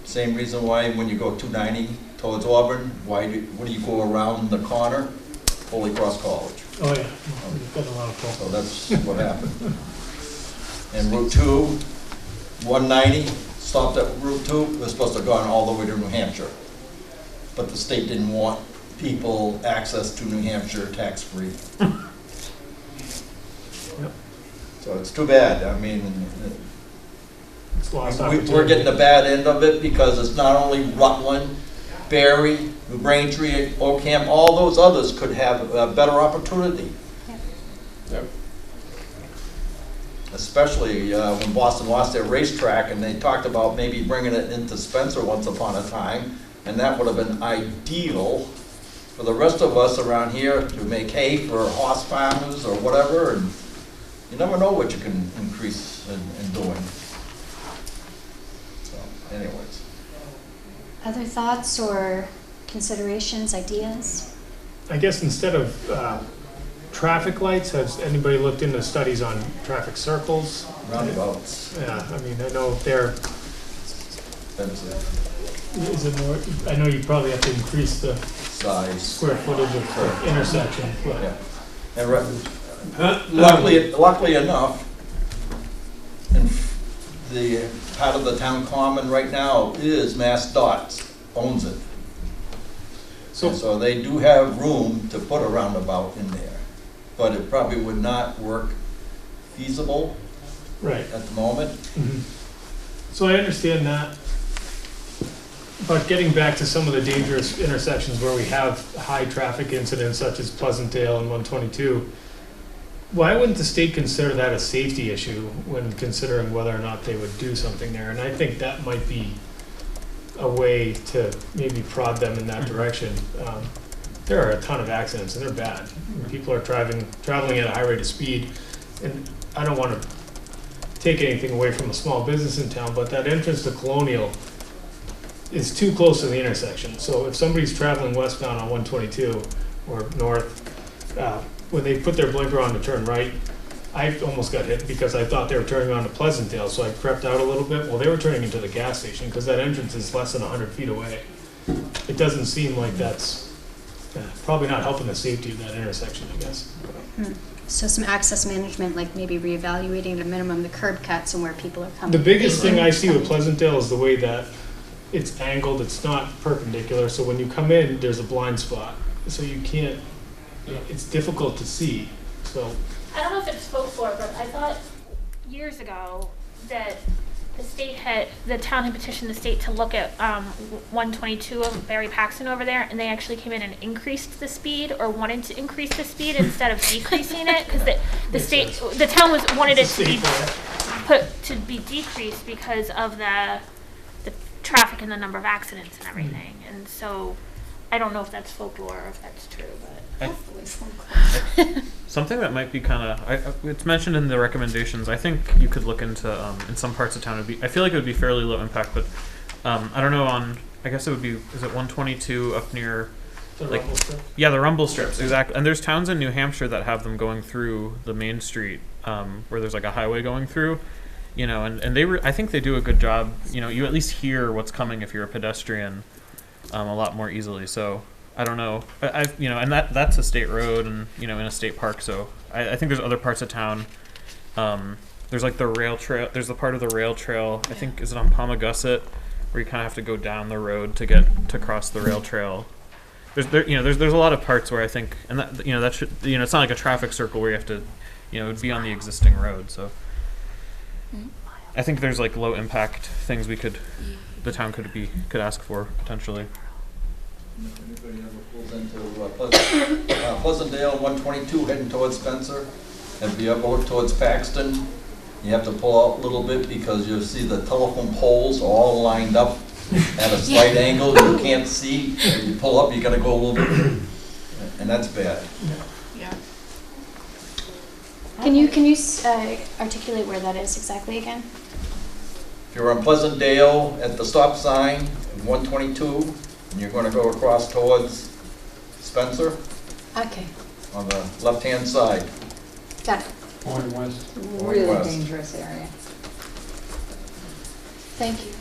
Same reason why when you go 290 towards Auburn, what do you go around the corner? Holy Cross College. Oh, yeah. We've got a lot of So that's what happened. And Route 2, 190, stopped at Route 2, was supposed to have gone all the way to New Hampshire. But the state didn't want people access to New Hampshire tax-free. Yep. So it's too bad. I mean, It's lost we're opportunity. getting the bad end of it, because it's not only Rutland, Barry, New Braintree, Oakham, all those others could have a better opportunity. Yep. Especially when Boston lost their racetrack, and they talked about maybe bringing it into Spencer once upon a time, and that would have been ideal for the rest of us around here to make hay for horse farmers or whatever, and you never know what you can increase in doing. So, anyways. Other thoughts or considerations, ideas? I guess instead of traffic lights, has anybody looked into studies on traffic circles? Roundabouts, Yeah, I mean, I know they're, expensive, is it more, I know you probably have to increase the size. square footage of the intersection, but Yeah. And luckily enough, in the part of the town common right now is Mass Dots, owns it. So they do have room to put a roundabout in there, but it probably would not work feasible right. at the moment. Mhm. So I understand that. But getting back to some of the dangerous intersections where we have high traffic incidents such as Pleasantdale and 122, why wouldn't the state consider that a safety issue when considering whether or not they would do something there? And I think that might be a way to maybe prod them in that direction. There are a ton of accidents and they're bad. People are traveling at a high rate of speed, and I don't want to take anything away from a small business in town, but that entrance to Colonial is too close to the intersection. So if somebody's traveling westbound on 122 or north, when they put their blinker on to turn right, I almost got hit because I thought they were turning on to Pleasantdale, so I crept out a little bit. Well, they were turning into the gas station because that entrance is less than 100 feet away. It doesn't seem like that's probably not helping the safety of that intersection, I guess. So some access management, like maybe reevaluating at a minimum the curb cuts and where people are coming. The biggest thing I see with Pleasantdale is the way that it's angled, it's not perpendicular, so when you come in, there's a blind spot. So you can't, it's difficult to see, so. I don't know if it's folklore, but I thought years ago that the town had petitioned the state to look at 122 of Barry Paxton over there, and they actually came in and increased the speed, or wanted to increase the speed instead of decreasing it, because the town wanted it to be decreased because of the traffic and the number of accidents and everything. And so I don't know if that's folklore or if that's true, but something that might be kind of, it's mentioned in the recommendations. I think you could look into, in some parts of town, I feel like it would be fairly low impact, but I don't know, I guess it would be, is it 122 up near, The like, rumble strip? yeah, the rumble strips, exactly. And there's towns in New Hampshire that have them going through the main street, where there's like a highway going through, you know, and I think they do a good job. You know, you at least hear what's coming if you're a pedestrian a lot more easily. So I don't know. I've you know, and that's a state road and, you know, in a state park. So I think there's other parts of town. There's like the rail trail. There's the part of the rail trail. I think, is it on Palmagussit, where you kind of have to go down the road to cross the rail trail. There's a lot of parts where I think, and that, you know, that should, you know, it's not like a traffic circle where you have to, you know, it would be on the existing road. So I think there's like low impact things the town could ask for potentially. Anybody ever pulls into Pleasantdale 122 heading towards Spencer, and if you ever look towards Paxton, you have to pull out a little bit because you'll see the telephone poles all lined up at a slight angle. You can't see. If you pull up, you got to go a little bit, and that's bad. Yeah. Can you articulate where that is exactly again? If you're on Pleasantdale at the stop sign, 122, and you're going to go across towards Spencer. Okay. On the left-hand side. Got it. Going west. Really west. dangerous area. Thank you.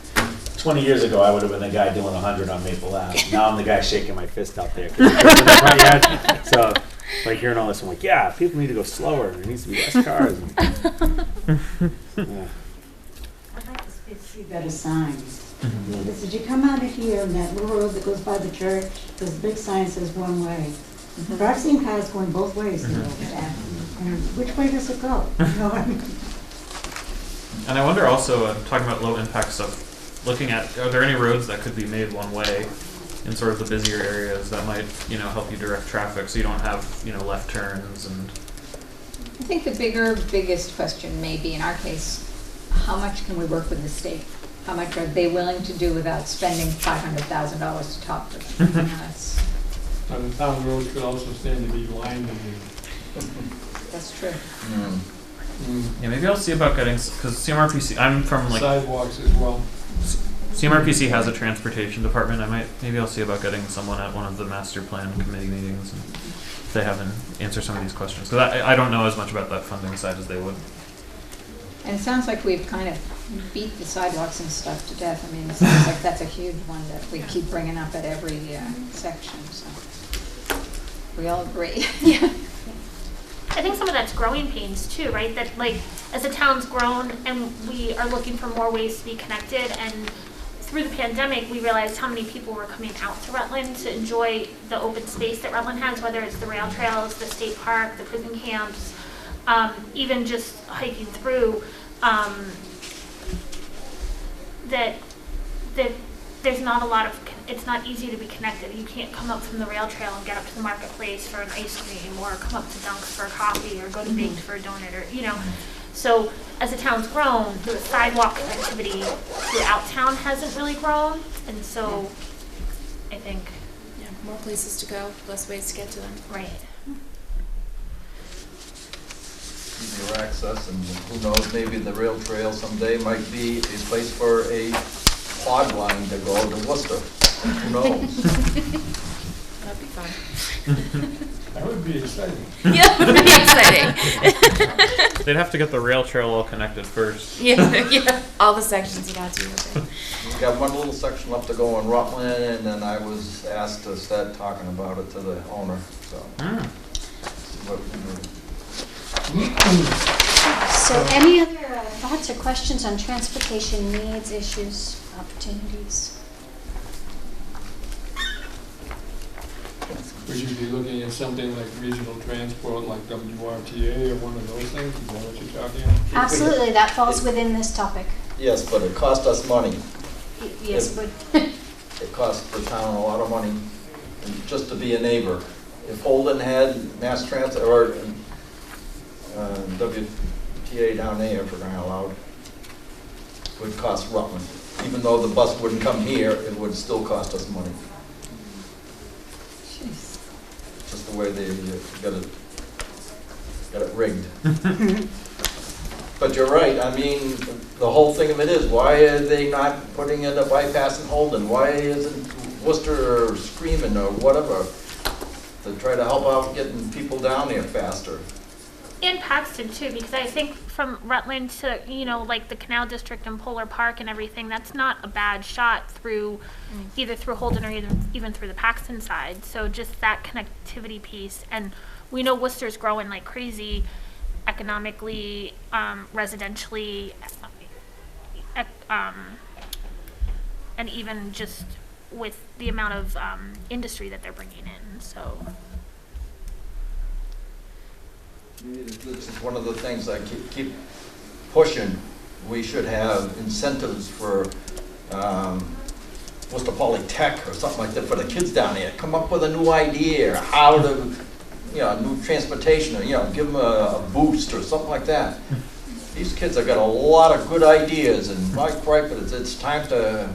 20 years ago, I would have been the guy doing 100 on Maple Ave. Now I'm the guy shaking my fist out there. So, like, hearing all this, I'm like, yeah, people need to go slower. There needs to be less cars. Yeah. I'd like to see better signs. Because as you come out of here on that little road that goes by the church, there's a big sign that says one way. But I've seen cars going both ways there over that. And which way does it go? You know what I mean? And I wonder also, talking about low impact stuff, looking at, are there any roads that could be made one way in sort of the busier areas that might, you know, help you direct traffic so you don't have, you know, left turns and... I think the biggest question may be, in our case, how much can we work with the state? How much are they willing to do without spending $500,000 to talk to them? You know, that's And the town roads could also stand to be lined in true. Yeah, maybe I'll see about getting, because CMRPC, I'm from like... sidewalks as well. CMRPC has a transportation department. Maybe I'll see about getting someone at one of the master plan committee meetings and if they haven't answered some of these questions. Because I don't know as much about that funding side as they would. And it sounds like we've kind of beat the sidewalks and stuff to death. I mean, it sounds like that's a huge one that we keep bringing up at every section, so we all agree. Yeah. I think some of that's growing pains too, right? That, like, as the town's grown and we are looking for more ways to be connected, and through the pandemic we realized how many people were coming out to Rutland to enjoy the open space that Rutland has, whether it's the rail trails, the state park, the prison camps, even just hiking through, that there's not a lot of, it's not easy to be connected. You can't come up from the rail trail and get up to the marketplace for an ice cream, or come up to Dunk's for a coffee, or go to Baked for a donut, or, you know. So as the town's grown, the sidewalk connectivity throughout town hasn't really grown, and so I think... Yeah, more places to go, less ways to get to them. Right. Easier access, and who knows, maybe the rail trail someday might be a place for a pod line to go to Worcester. Who knows? That'd be fun. That would be exciting. Yeah, it would be exciting. They'd have to get the rail trail all connected first. Yeah. All the sections would have to be open. We got one little section left to go in Rutland, and then I was asked to start talking about it to the owner, so. What we do. So any other thoughts or questions on transportation needs, issues, opportunities? We should be looking at something like regional transport, like WRTA or one of those things, is that what you're talking about? Absolutely, that falls within this topic. Yes, but it cost us money. Yes, but It cost the town a lot of money just to be a neighbor. If Holden had mass transit, or WTA down there, for crying out loud, it would cost Rutland. Even though the bus wouldn't come here, it would still cost us money. Just the way they got it rigged. But you're right, I mean, the whole thing of it is, why are they not putting in a bypass in Holden? Why isn't Worcester screaming or whatever to try to help out getting people down there faster? And Paxton too, because I think from Rutland to, like the Canal District and Polar Park and everything, that's not a bad shot through, either through Holden or even through the Paxton side. So just that connectivity piece. And we know Worcester's growing like crazy economically, residentially, and even just with the amount of industry that they're bringing in, so. This is one of the things I keep pushing. We should have incentives for Worcester Polytech or something like that for the kids down there. Come up with a new idea, how to, new transportation, or, give them a boost or something like that. These kids have got a lot of good ideas, and Mike, right, but it's time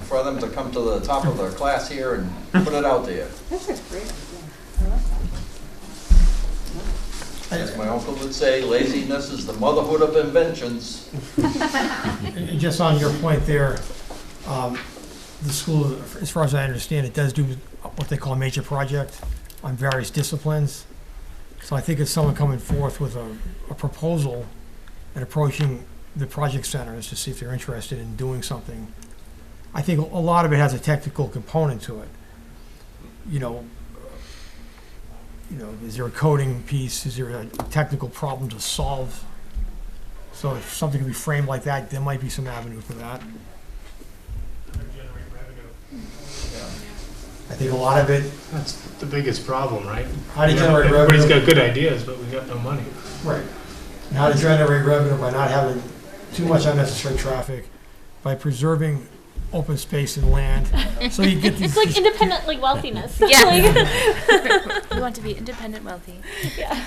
for them to come to the top of their class here and put it out there. That's a great idea. As my uncle would say, laziness is the motherhood of inventions. And just on your point there, the school, as far as I understand, it does do what they call a major project on various disciplines. So I think it's someone coming forth with a proposal and approaching the project centers to see if they're interested in doing something. I think a lot of it has a technical component to it. Is there a coding piece? Is there a technical problem to solve? So if something can be framed like that, there might be some avenue for that. I think a lot of it. That's the biggest problem, right? How to generate revenue. Everybody's got good ideas, but we got no money. Right. And how to generate revenue by not having too much unnecessary traffic, by preserving open space and land. So you get these. It's like independently wealthiness. Yeah. We want to be independent wealthy. Yeah.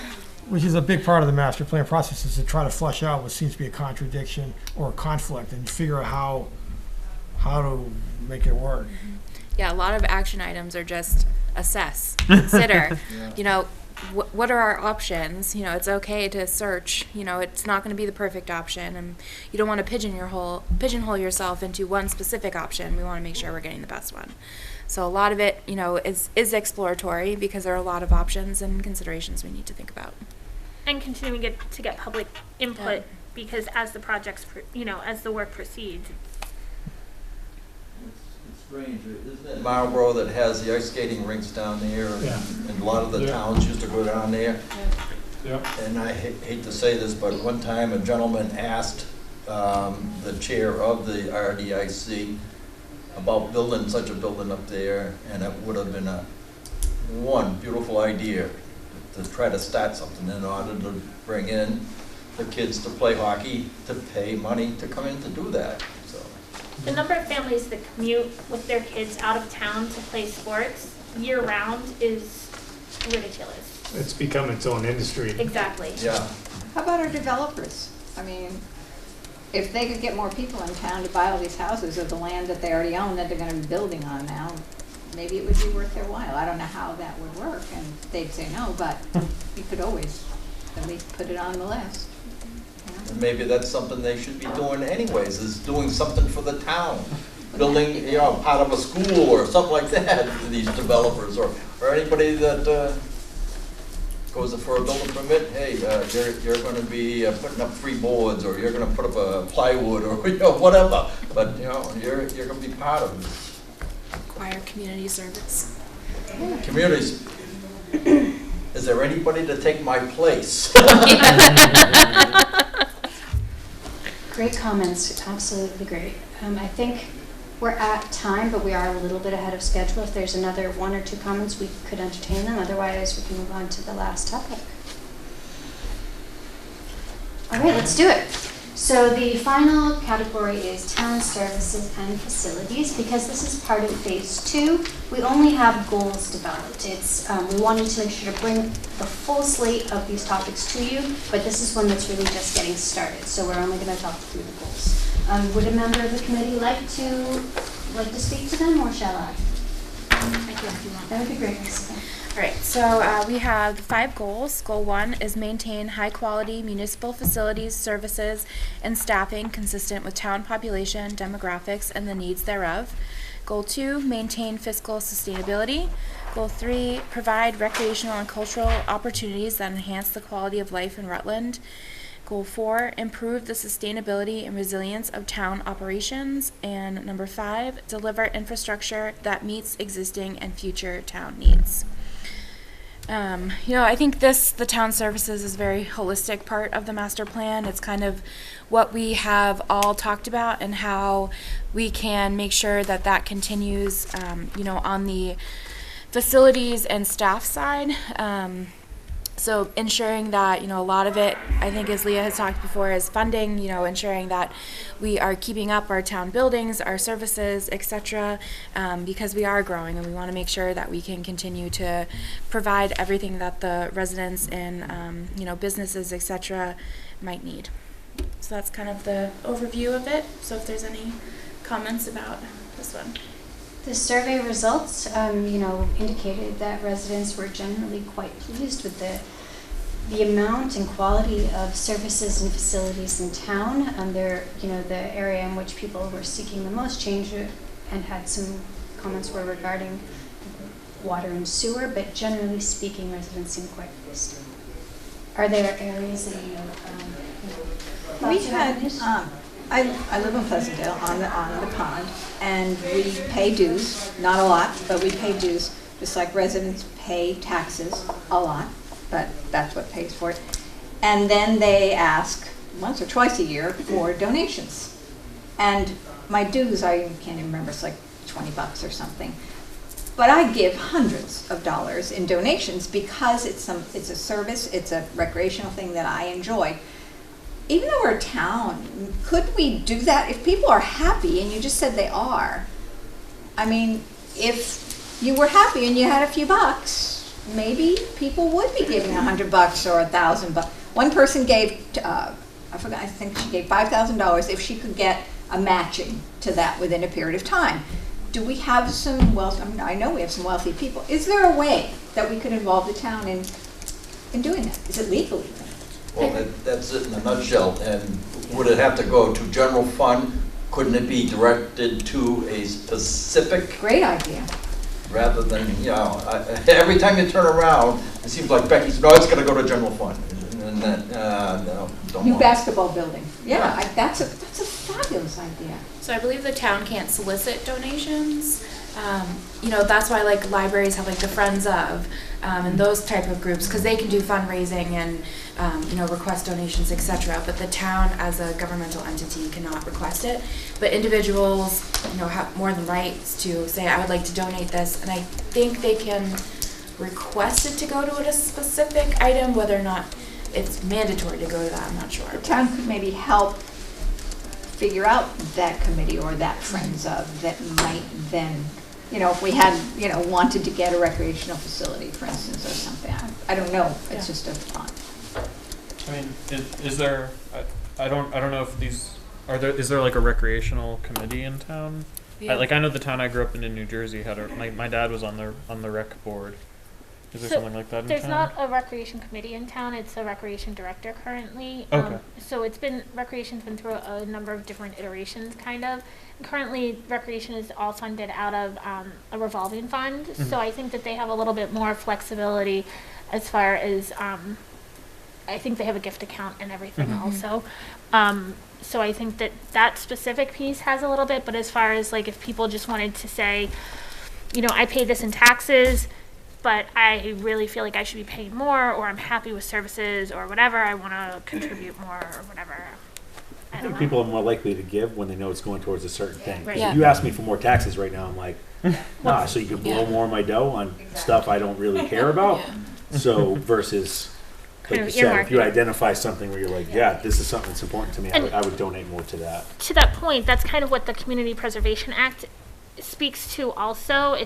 Which is a big part of the master plan process, is to try to flesh out what seems to be a contradiction or a conflict and figure out how to make it work. Yeah, a lot of action items are just assess, consider, what are our options? It's okay to search, it's not going to be the perfect option, and you don't want to pigeonhole yourself into one specific option. We want to make sure we're getting the best one. So a lot of it, is exploratory because there are a lot of options and considerations we need to think about. And continuing to get public input, because as the projects, as the work proceeds. It's strange, isn't it? Marlboro that has the ice skating rinks down there, and a lot of the towns used to go down there. Yeah. And I hate to say this, but one time a gentleman asked the chair of the RDIC about building such a building up there, and it would have been one beautiful idea to try to start something in order to bring in the kids to play hockey, to pay money to come in to do that. So The number of families that commute with their kids out of town to play sports year-round is ridiculous. It's become its own industry. Exactly. yeah. How about our developers? I mean, if they could get more people in town to buy all these houses of the land that they already own that they're gonna be building on now, maybe it would be worth their while. I don't know how that would work, and they'd say no, but you could always at least put it on the list. And maybe that's something they should be doing anyways, is doing something for the town. building, you know, part of a school or something like that to these developers, or anybody that goes for a building permit. Hey, you're going to be putting up 3 boards, or you're going to put up a plywood, or you know, whatever. But you know, you're going to be part of this. Require community service. Communities. Is there anybody to take my place? Great comments, absolutely great. I think we're at time, but we are a little bit ahead of schedule. If there's another 1 or 2 comments, we could entertain them. Otherwise, we can move on to the last topic. All right, let's do it. So the final category is town services and facilities. Because this is part of phase 2, we only have goals developed. It's we wanted to make sure to bring the full slate of these topics to you, but this is one that's really just getting started. So we're only going to talk through the goals. Would a member of the committee like to speak to them, or shall I? I can if you want. That would be great. All right, so we have 5 goals. Goal 1 is maintain high-quality municipal facilities, services, and staffing consistent with town population, demographics, and the needs thereof. Goal 2, maintain fiscal sustainability. Goal 3, provide recreational and cultural opportunities that enhance the quality of life in Rutland. Goal 4, improve the sustainability and resilience of town operations. And number 5, deliver infrastructure that meets existing and future town needs. I think the town services is a very holistic part of the master plan. It's kind of what we have all talked about and how we can make sure that continues, on the facilities and staff side. So ensuring that, a lot of it, I think as Leah has talked before, is funding, ensuring that we are keeping up our town buildings, our services, etc., because we are growing and we want to make sure that we can continue to provide everything that the residents and, businesses, etc., might need. So that's kind of the overview of it. So if there's any comments about this one. The survey results, indicated that residents were generally quite pleased with the amount and quality of services and facilities in town. The area in which people were seeking the most change and had some comments were regarding water and sewer, but generally speaking, residents seem quite pleased. Are there areas that We had, I live in Pleasantdale on the pond, and we pay dues, not a lot, but we pay dues, just like residents pay taxes a lot, but that's what pays for it. And then they ask once or twice a year for donations. And my dues, I can't even remember, it's like $20 or something. But I give hundreds of dollars in donations because it's a service, it's a recreational thing that I enjoy. Even though we're a town, could we do that? If people are happy, and you just said they are, I mean, if you were happy and you had a few bucks, maybe people would be giving $100 or $1,000. One person gave, I think she gave $5,000 if she could get a matching to that within a period of time. Do we have some I know we have some wealthy people. Is there a way that we could involve the town in doing that? Is it legal even? Well, that's it in a nutshell. And would it have to go to general fund? Couldn't it be directed to a specific? Great idea. Rather than, every time you turn around, it seems like Becky's, no, it's going to go to general fund. And then, no, don't New want basketball building. Yeah, that's a fabulous idea. So I believe the town can't solicit donations. That's why like libraries have like the Friends of and those type of groups, because they can do fundraising and request donations, etc. But the town as a governmental entity cannot request it. But individuals, have more than rights to say, I would like to donate this, and I think they can request it to go to a specific item. Whether or not it's mandatory to go to that, I'm not sure. The town could maybe help figure out that committee or that Friends of that might then, if we had, wanted to get a recreational facility, for instance, or something. I don't know. It's just a thought. I mean, is there? I don't know if these are there. Is there like a recreational committee in town? Yeah. I know the town I grew up in New Jersey had my dad was on the rec board. Is there So, something like that in There's town? not a recreation committee in town, it's a recreation director currently. Okay. So recreation's been through a number of different iterations, kind of. Currently, recreation is all funded out of a revolving fund, so I think that they have a little bit more flexibility as far as, I think they have a gift account and everything also. So I think that that specific piece has a little bit, but as far as like if people just wanted to say, you know, I pay this in taxes, but I really feel like I should be paying more, or I'm happy with services, or whatever, I want to contribute more, or whatever. I think people are more likely to give when they know it's going towards a certain thing. 'Cause Right. If you ask me for more taxes right now, I'm like, nah, so you can blow Yeah. more of my dough on stuff I don't really care about? So versus, like Kind you of said, if you earmark it. identify something where you're like, yeah, this is something that's important to me, And- I would donate more to that. To that point, that's kind of what the Community Preservation Act speaks to also.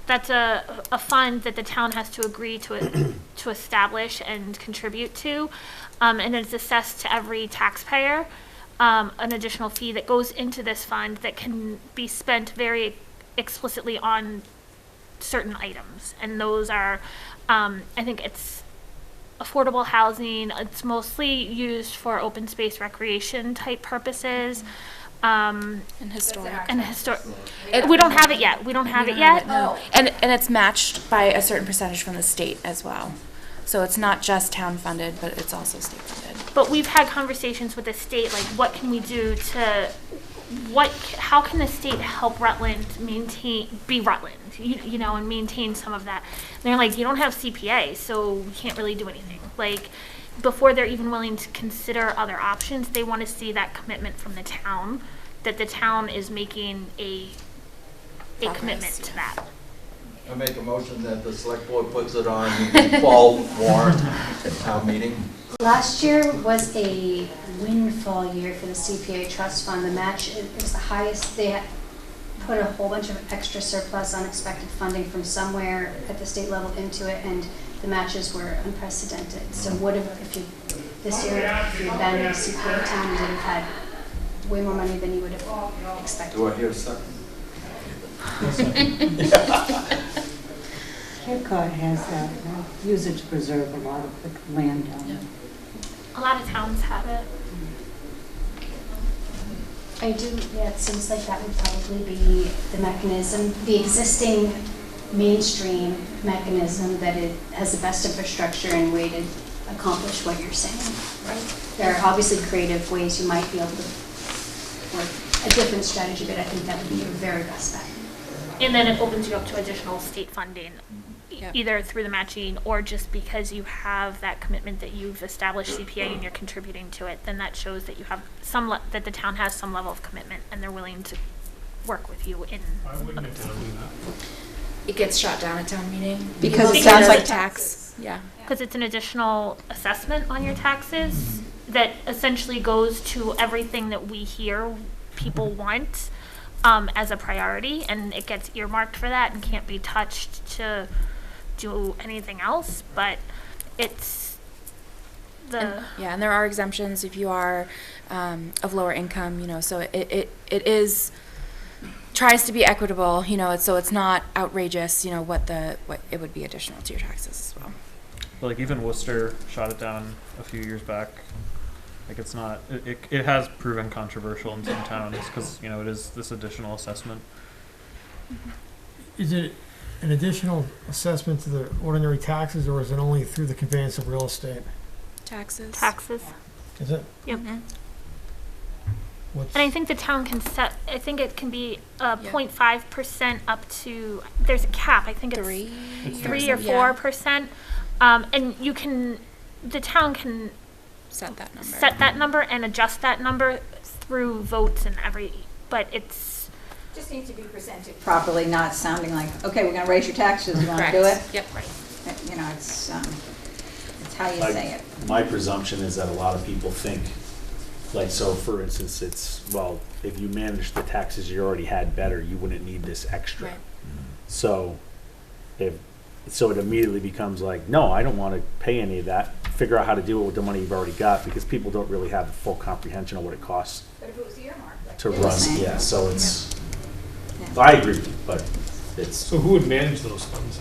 That's a fund that the town has to agree to establish and contribute to, and it's assessed to every taxpayer, an additional fee that goes into this fund that can be spent very explicitly on certain items, and those are, I think it's affordable housing. It's mostly used for open space recreation type purposes. And historic. We don't have it yet. We don't have it yet. No. And it's matched by a certain percentage from the state as well. So it's not just town funded, but it's also state funded. But we've had conversations with the state, like what can we do how can the state help Rutland be Rutland, you know, and maintain some of that. And they're like, you don't have CPA, so we can't really do anything. Like, before they're even willing to consider other options, they want to see that commitment from the town, that the town is making a commitment to that. I make a motion that the select board puts it on the fall warrant at town meeting. Last year was a windfall year for the CPA trust fund. The match, it was the highest. They had put a whole bunch of extra surplus, unexpected funding from somewhere at the state level into it, and the matches were unprecedented. So this year, if you had been a CPA town, you would have had way more money than you would have expected. Do I hear a second? Cape Cod has that, use it to preserve a lot of the land down there. A lot of towns have it. It seems like that would probably be the mechanism, the existing mainstream mechanism that it has the best infrastructure and way to accomplish what you're saying, right? There are obviously creative ways you might be able to work a different strategy, but I think that would be your very best bet. And then it opens you up to additional state funding, Yeah. either through the matching or just because you have that commitment that you've established CPA and you're contributing to it, then that shows that you have that the town has some level of commitment and they're willing to work with you in. Why wouldn't a town do that? It gets shot down at town meeting. Because it sounds like tax. Yeah. Because it's an additional assessment on your taxes that essentially goes to everything that we hear people want as a priority, and it gets earmarked for that and can't be touched to do anything else, but it's and there are exemptions if you are of lower income, you know, so it is tries to be equitable, you know, so it's not outrageous, you know, what it would be additional to your taxes as well. Like even Worcester shot it down a few years back. Like it's not, it has proven controversial in some towns because, you know, it is this additional assessment. Is it an additional assessment to the ordinary taxes, or is it only through the conveyance of real estate? Taxes. Is it? Yep. Mm-hmm. What's, And I think the town can set, I think it can be 0.5% up to, there's a cap, I think it's 3 or 4%. And the town can set that number and adjust that number through votes and but it's Just needs to be presented properly, not sounding like, okay, we're gonna raise your taxes, you wanna do it? Yep. right. You know, it's how you say it. My presumption is that a lot of people think, like, so for instance, if you manage the taxes you already had better, you wouldn't need this extra. Right. So it immediately becomes like, no, I don't want to pay any of that. Figure out how to do it with the money you've already got, because people don't really have a full comprehension of what it costs But if it was earmarked. to run. Yeah, so it's, I agree with you, but it's. So who would manage those funds?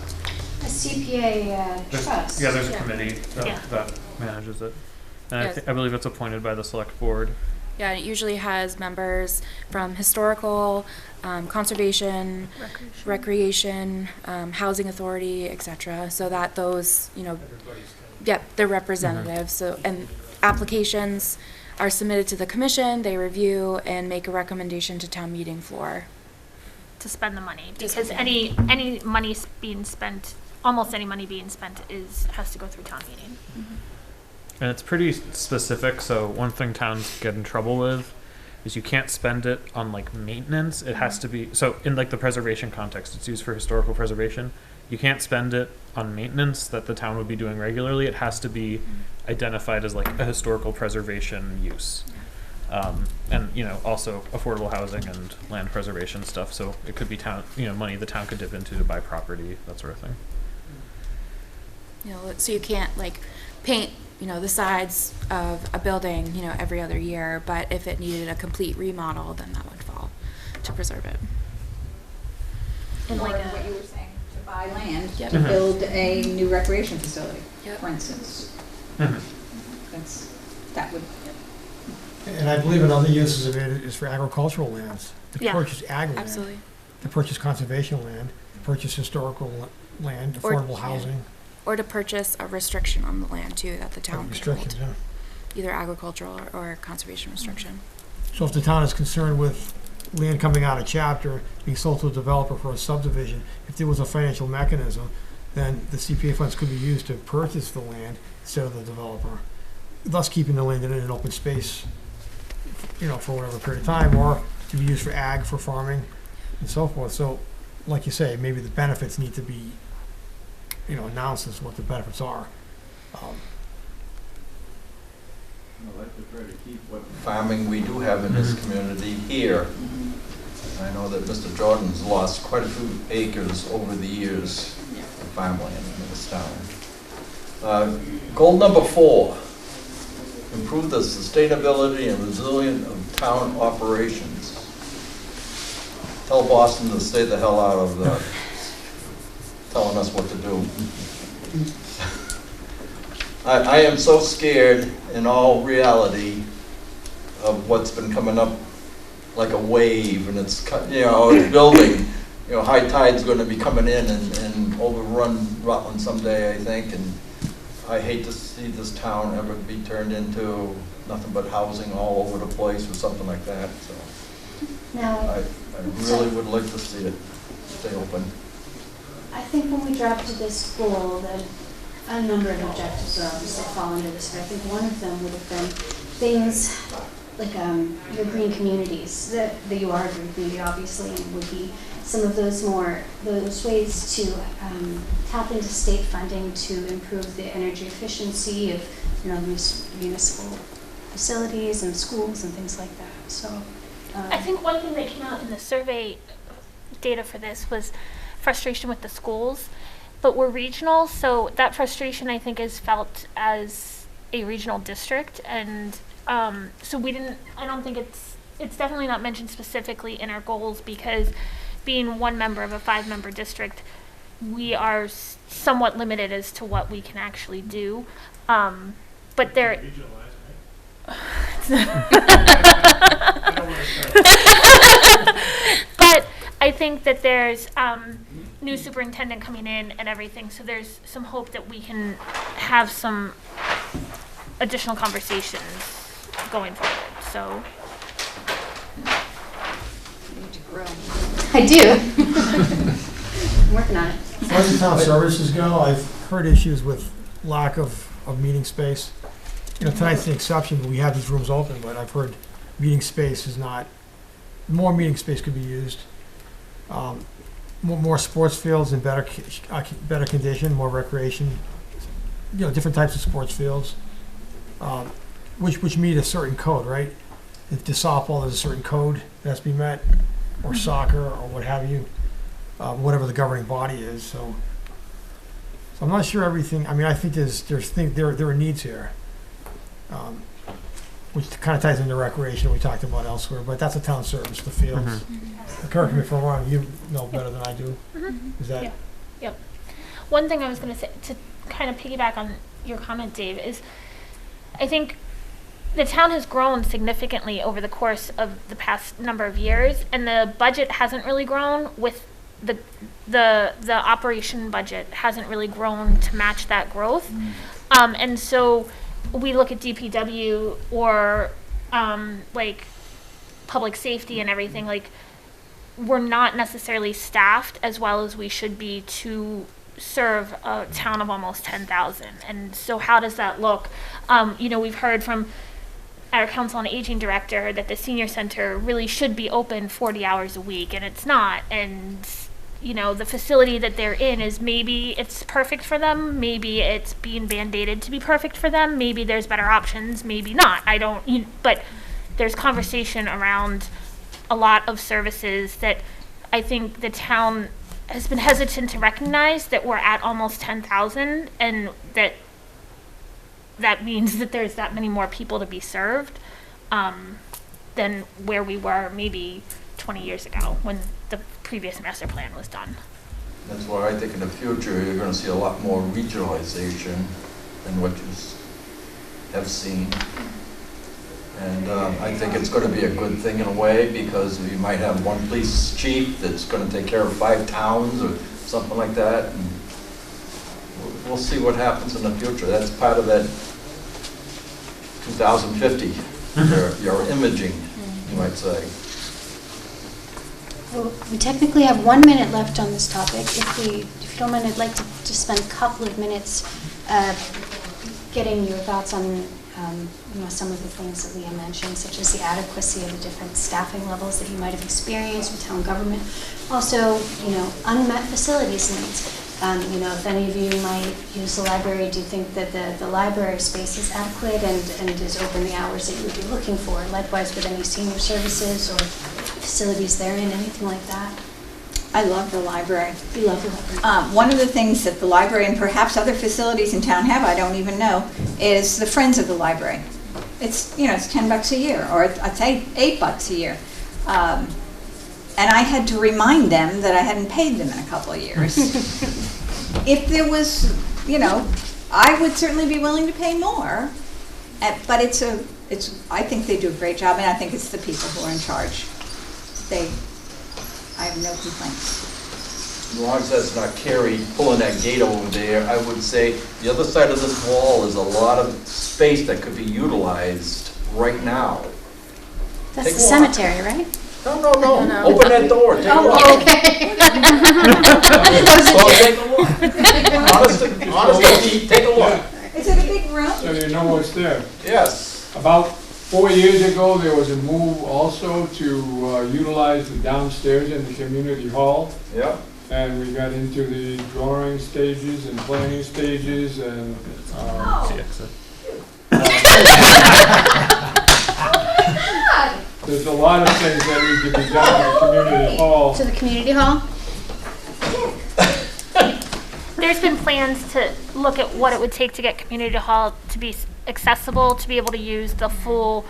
A CPA trust. Yeah, there's a Yeah. committee Yeah. that manages it. And Yes. I believe it's appointed by the select board. Yeah, it usually has members from historical, conservation, recreation, housing authority, etc. So that those, yep, they're representatives. So, and applications are submitted to the commission, they review and make a recommendation to town meeting floor. To spend the money, To because spend. any money being spent, almost any money being spent has to go through town meeting. And it's pretty specific, so one thing towns get in trouble with is you can't spend it on like maintenance. It has to be, so in like the preservation context, it's used for historical preservation. You can't spend it on maintenance that the town would be doing regularly. It has to be identified as like a historical preservation use. And also affordable housing and land preservation stuff. So it could be town, money the town could dip into to buy property, that sort of thing. So you can't like paint, the sides of a building, every other year, but if it needed a complete remodel, then that would fall to preserve it. And Or like what you were saying, to buy land Yep. to build a new recreation facility, Yep. for instance. That would, And I believe another uses of it is for agricultural lands. To Yeah. purchase ag land. Absolutely. To purchase conservation land, to purchase historical land, Or- affordable yeah. housing. Or to purchase a restriction on the land too that the town could hold. Restrictions, yeah. Either agricultural or conservation restriction. So if the town is concerned with land coming out of chapter, being sold to a developer for a subdivision, if there was a financial mechanism, then the CPA funds could be used to purchase the land instead of the developer, thus keeping the land in an open space, for whatever period of time, or to be used for ag, for farming, and so forth. So, like you say, maybe the benefits need to be, announced as what the benefits are. I like to try to keep what Farming we do have in this community here. I know that Mr. Jordan's lost quite a few acres over the years of farmland in this town. Goal number 4, improve the sustainability and resilience of town operations. Tell Boston to stay the hell out of telling us what to do. I am so scared in all reality of what's been coming up like a wave, and it's it's building. High tide's going to be coming in and overrun Rutland someday, I think, and I hate to see this town ever be turned into nothing but housing all over the place or something like that. So Now, I really would like to see it stay open. I think when we drafted this goal, that a number of objectives are obviously fall into this, but I think one of them would have been things like your green communities, that you are a green community, obviously, and would be some of those ways to tap into state funding to improve the energy efficiency of municipal facilities and schools and things like that. So I think one thing that came out in the survey data for this was frustration with the schools, but we're regional, so that frustration I think is felt as a regional district, and so I don't think it's definitely not mentioned specifically in our goals, because being one member of a 5-member district, we are somewhat limited as to what we can actually do, but there. But I think that there's new superintendent coming in and everything, so there's some hope that we can have some additional conversations going forward. So you need to grow. I do. I'm working on it. As far as the town services go, I've heard issues with lack of meeting space. Tonight's the exception, but we have these rooms open, but I've heard meeting space is not, more meeting space could be used. More sports fields in better condition, more recreation, different types of sports fields, which meet a certain code, right? If the softball, there's a certain code that has to be met, or soccer, or what have you, whatever the governing body is. So I'm not sure everything. I mean, I think there are needs here, which kind of ties into recreation we talked about elsewhere. But that's a town service, the fields. Correct me if I'm wrong. You know better than I do. Is that? Yeah. Yep. one thing I was going to say, to kind of piggyback on your comment, Dave, is I think the town has grown significantly over the course of the past number of years, and the budget hasn't really grown with the operation budget hasn't really grown to match that growth. And so we look at DPW or like public safety and everything, like we're not necessarily staffed as well as we should be to serve a town of almost 10,000. And so how does that look? You know, we've heard from our Council on Aging director that the senior center really should be open 40 hours a week, and it's not. And you know, the facility that they're in is maybe it's perfect for them, maybe it's being band-aided to be perfect for them, maybe there's better options, maybe not. But there's conversation around a lot of services that I think the town has been hesitant to recognize that we're at almost 10,000, and that means that there's that many more people to be served than where we were maybe 20 years ago when the previous master plan was done. That's why I think in the future you're going to see a lot more regionalization than what you have seen. And I think it's going to be a good thing in a way, because we might have one police chief that's going to take care of 5 towns or something like that. And we'll see what happens in the future. That's part of that 2050, your imaging, you might say. Well, we technically have 1 minute left on this topic. If you don't mind, I'd like to just spend a couple of minutes getting your thoughts on some of the things that Leah mentioned, such as the adequacy of the different staffing levels that you might have experienced with town government. Also, unmet facilities needs. If any of you might use the library, do you think that the library space is adequate and is open the hours that you would be looking for? Likewise with any senior services or facilities therein, anything like that? I love the library. You love the library. One of the things that the library and perhaps other facilities in town have, I don't even know, is the Friends of the Library. It's, it's $10 a year, or I'd say $8 a year. And I had to remind them that I hadn't paid them in a couple of years. If there was, I would certainly be willing to pay more, but I think they do a great job, and I think it's the people who are in charge. I have no complaints. As long as that's not Carrie pulling that gate over there, I would say the other side of this wall is a lot of space that could be utilized right now. That's the cemetery, right? No. Open that door. Take a look. Okay. Take a look. Honestly, take a look. Is it a big room? So you know what's there. Yes. About 4 years ago, there was a move also to utilize the downstairs in the community hall. Yeah. And we got into the drawing stages and planning stages and there's a lot of things that need to be done in the community hall. To the community hall? There's been plans to look at what it would take to get community hall to be accessible, to be able to use the full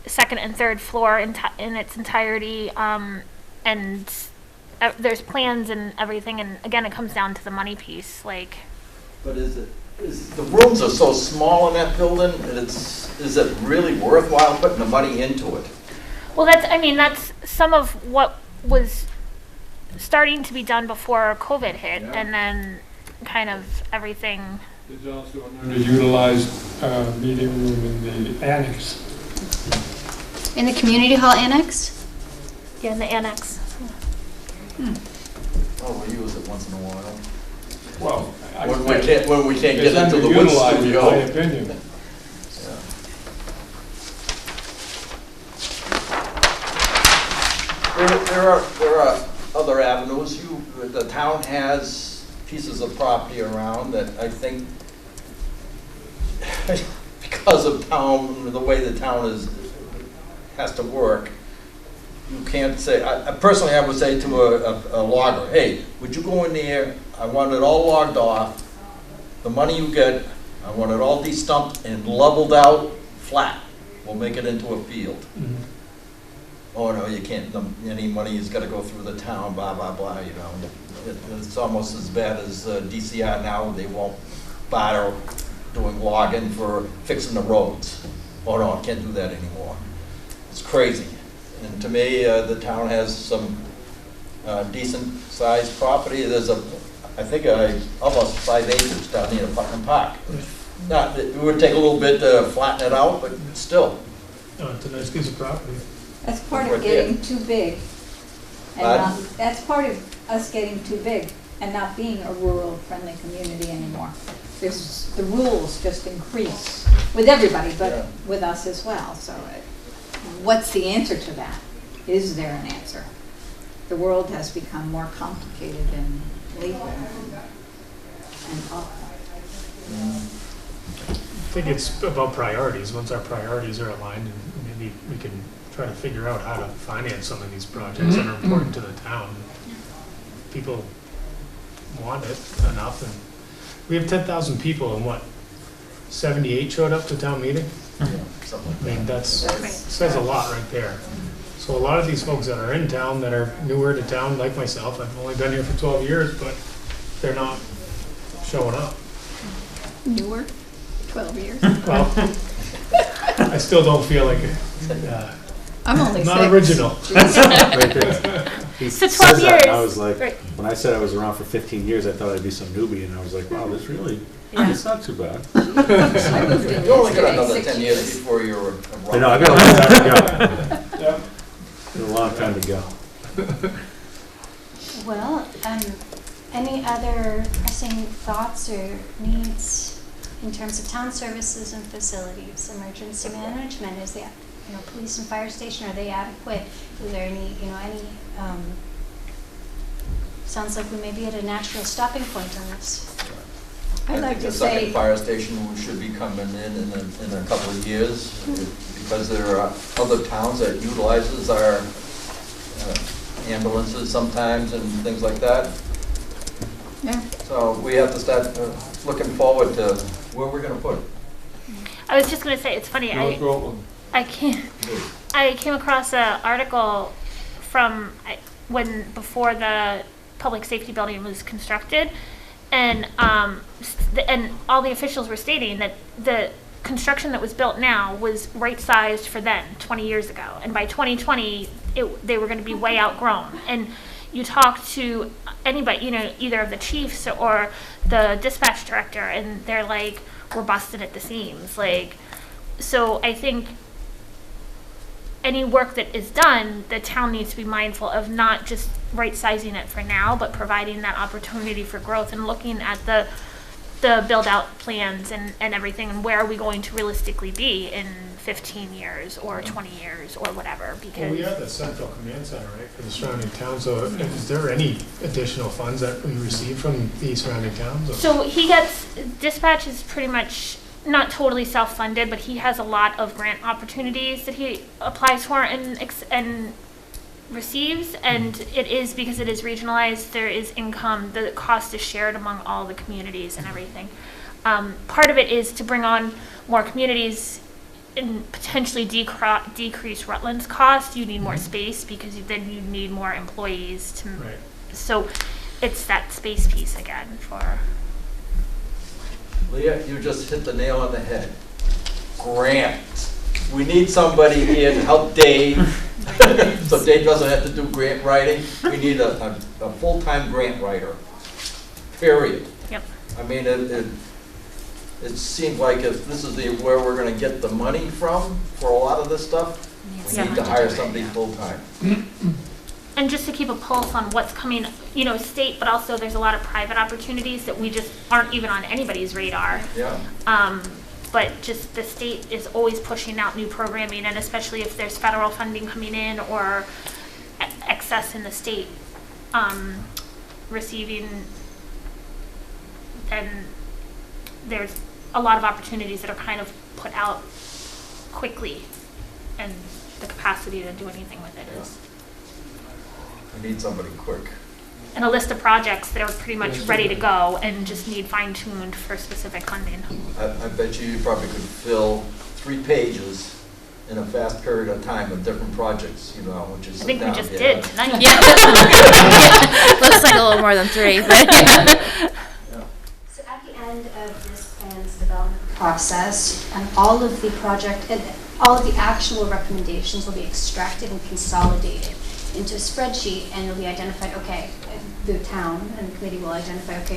second and third floor in its entirety, and there's plans and everything, and again it comes down to the money piece. But the rooms are so small in that building, and is it really worthwhile putting the money into it? Well, that's some of what was starting to be done before COVID hit, and then kind of everything. There's also an underutilized meeting room in the annex. In the community hall annex? Yeah, in the annex. Oh, we use it once in a while. Well, when we can't get into the wood studio. In my opinion. There are other avenues. The town has pieces of property around that I think, because of the way the town has to work, you can't say. Personally, I would say to a logger, "Hey, would you go in there? I want it all logged off. The money you get, I want it all de-stumped and leveled out flat. We'll make it into a field." Mm-hmm. oh no, you can't, any money has gotta go through the town, blah, blah, blah, you know. It's almost as bad as DCR now, they won't bother doing login for fixing the roads. Oh no, I can't do that anymore. It's crazy. And to me, the town has some decent sized property. There's I think almost 5 acres down near Putnam Park. Now, it would take a little bit to flatten it out, but still. Oh, it's a nice piece of property. That's part Right of getting too big. And Pardon? that's part of us getting too big and not being a rural-friendly community anymore. The rules just increase with everybody, but Yeah. with us as well. So what's the answer to that? Is there an answer? The world has become more complicated and legal and awful. I think it's about priorities. Once our priorities are aligned, and maybe we can try to figure out how to finance some of these projects that are important to the town. People want it enough, and we have 10,000 people, and what, 78 showed up to town meeting? Something I mean, that says a lot right there. So a lot of these folks that are in town, that are newer to town, like myself, I've only been here for 12 years, but they're not showing up. Newer, 12 years. Well, I still don't feel like I'm only not 6. original. Right there. He So 12 says that, years. I was like, Right. when I said I was around for 15 years, I thought I'd be some newbie, and I was like, wow, this really, it's not too bad. I moved in You only got yesterday, another 6 10 years before you're a I know, I got a long time to go. Yeah. Got a long time to go. Well, any other pressing thoughts or needs in terms of town services and facilities? Emergency management, is that, police and fire station, are they adequate? Is there any, sounds like we may be at a natural stopping point on this. I'd like to The second say, fire station should be coming in a couple of years, because there are other towns that utilizes our ambulances sometimes and things like that. yeah, So we have to start looking forward to where we're gonna put it. I was just gonna say, it's funny, North Rutland. I came across an article from before the public safety building was constructed, and all the officials were stating that the construction that was built now was right-sized for then, 20 years ago, and by 2020 they were going to be way outgrown. And you talk to anybody, either of the chiefs or the dispatch director, and they're like, we're busted at the seams. So I think any work that is done, the town needs to be mindful of not just right-sizing it for now, but providing that opportunity for growth and looking at the build-out plans and everything, and where are we going to realistically be in 15 years or 20 years or whatever, because... Well, we have the central command center, right, for the surrounding towns, so is there any additional funds that we receive from the surrounding towns? Or? So dispatch is pretty much not totally self-funded, but he has a lot of grant opportunities that he applies for and receives, and it is, because it is regionalized, there is income, the cost is shared among all the communities and everything. Part of it is to bring on more communities and potentially decrease Rutland's cost. You need more space, because then you need more employees to, Right. So it's that space piece again for... Leah, you just hit the nail on the head. Grants. We need somebody here to help Dave, so Dave doesn't have to do grant writing. We need a full-time grant writer, period. Yep. I mean, it seems like if this is where we're gonna get the money from for a lot of this stuff, we need to hire somebody full-time. And just to keep a pulse on what's coming, state, but also there's a lot of private opportunities that we just aren't even on anybody's radar. Yeah. But just the state is always pushing out new programming, and especially if there's federal funding coming in or excess in the state receiving, then there's a lot of opportunities that are kind of put out quickly, and the capacity to do anything with it is. We need somebody quick. And a list of projects that are pretty much ready to go and just need fine-tuned for specific funding. I bet you probably could fill 3 pages in a fast period of time with different projects, you know, which is. I think we just down did here. tonight. Looks like a little more than 3, but So at the end of this plan's development process, all of the project, all of the actual recommendations will be extracted and consolidated into a spreadsheet, and it'll be identified, okay, the town and the committee will identify, okay,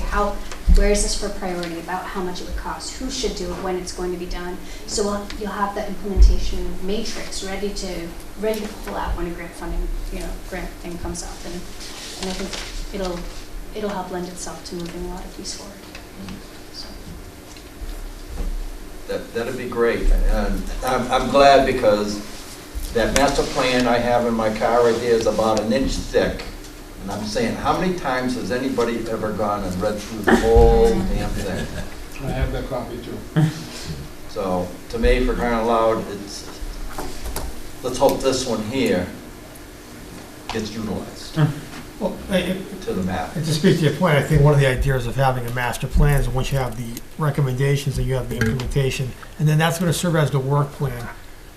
where is this for priority, about how much it would cost, who should do it, when it's going to be done. So you'll have that implementation matrix ready to pull out when a grant funding, grant thing comes up, and I think it'll help lend itself to moving a lot of these forward. So. That'd be great, and I'm glad because that master plan I have in my car right there is about 1 inch thick. And I'm saying, how many times has anybody ever gone and read through the whole damn thing? I have that copy too. So, to me, for crying out loud, let's hope this one here gets utilized Well, to the map. and to speak to your point, I think one of the ideas of having a master plan is once you have the recommendations, then you have the implementation, and then that's going to serve as the work plan.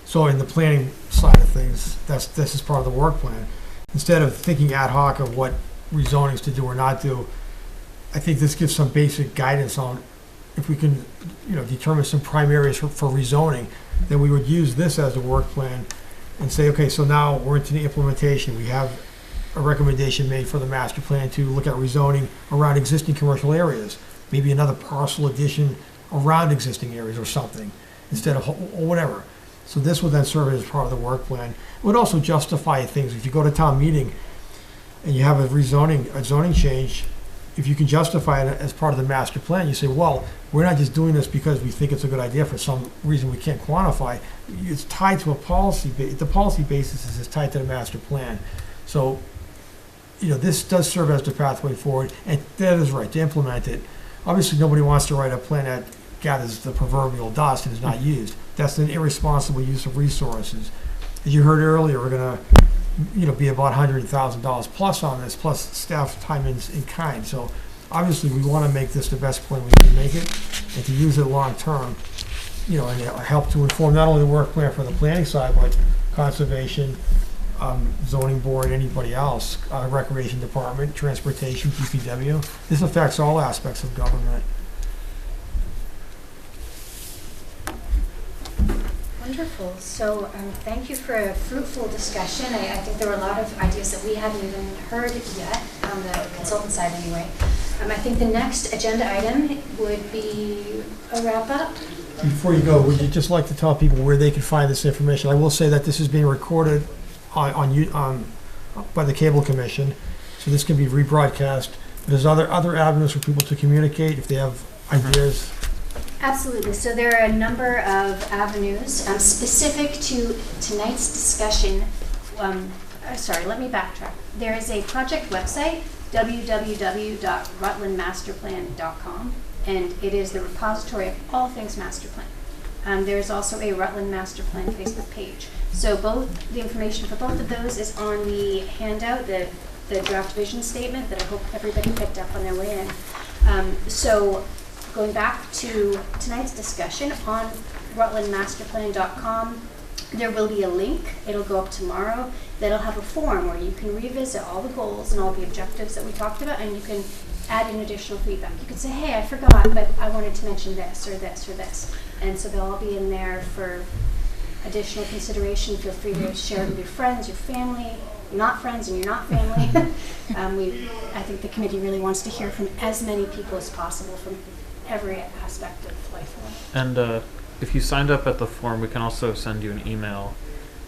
So in the planning side of things, this is part of the work plan. Instead of thinking ad hoc of what rezonings to do or not do, I think this gives some basic guidance on if we can, determine some prime areas for rezoning, then we would use this as a work plan and say, okay, so now we're into the implementation. We have a recommendation made for the master plan to look at rezoning around existing commercial areas, maybe another parcel addition around existing areas or something, instead of, or whatever. So this would then serve as part of the work plan. It would also justify things. If you go to town meeting and you have a zoning change, if you can justify it as part of the master plan, you say, well, we're not just doing this because we think it's a good idea for some reason we can't quantify. It's tied to a policy. The policy basis is tied to the master plan. So, this does serve as the pathway forward, and that is right, to implement it. Obviously, nobody wants to write a plan that gathers the proverbial dust and is not used. That's an irresponsible use of resources. As you heard earlier, we're going to, be about $100,000 plus on this, plus staff time in kind. So obviously, we want to make this the best plan we can make it, and to use it long term, and help to inform not only the work plan for the planning side, but conservation, zoning board, anybody else, recreation department, transportation, DPW. This affects all aspects of government. Wonderful. So thank you for a fruitful discussion. I think there were a lot of ideas that we hadn't even heard yet, on the consultant side anyway. I think the next agenda item would be a wrap-up. Before you go, would you just like to tell people where they can find this information? I will say that this is being recorded by the Cable Commission, so this can be rebroadcast. There's other avenues for people to communicate if they have ideas. Absolutely. So there are a number of avenues specific to tonight's discussion. Let me backtrack. There is a project website, www.rutlandmasterplan.com, and it is the repository of all things master plan. There's also a Rutland Master Plan Facebook page. So the information for both of those is on the handout, the draft vision statement that I hope everybody picked up on their way in. So going back to tonight's discussion, on rutlandmasterplan.com, there will be a link. It'll go up tomorrow. That'll have a form where you can revisit all the goals and all the objectives that we talked about, and you can add in additional feedback. You can say, hey, I forgot, but I wanted to mention this or this or this. And so they'll all be in there for additional consideration. Feel free to share it with your friends, your family. You're not friends and you're not family. I think the committee really wants to hear from as many people as possible from every aspect of life. And if you signed up at the form, we can also send you an email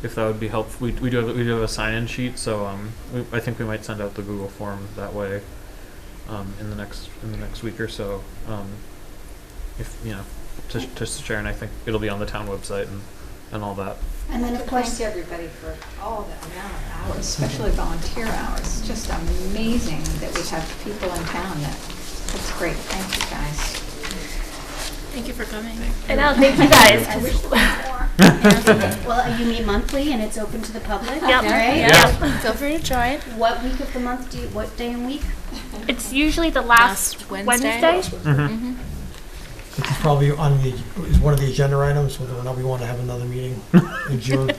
if that would be helpful. We do have a sign-in sheet, so I think we might send out the Google form that way in the next week or so. To share, and I think it'll be on the town website and all that. And then of course, thank everybody for all the amount of hours, especially volunteer hours. It's just amazing that we have people in town that's great. Thank you guys. Thank you for coming. I know, thank you guys. I wish there was more. well, you meet monthly and it's open to the public. Yep. Right? Yeah. Feel free to join. What week of the month what day and week? It's usually the last Wednesday. Mm-hmm. Which is probably on the, is one of the agenda items, whether or not we want to have another meeting in June. Or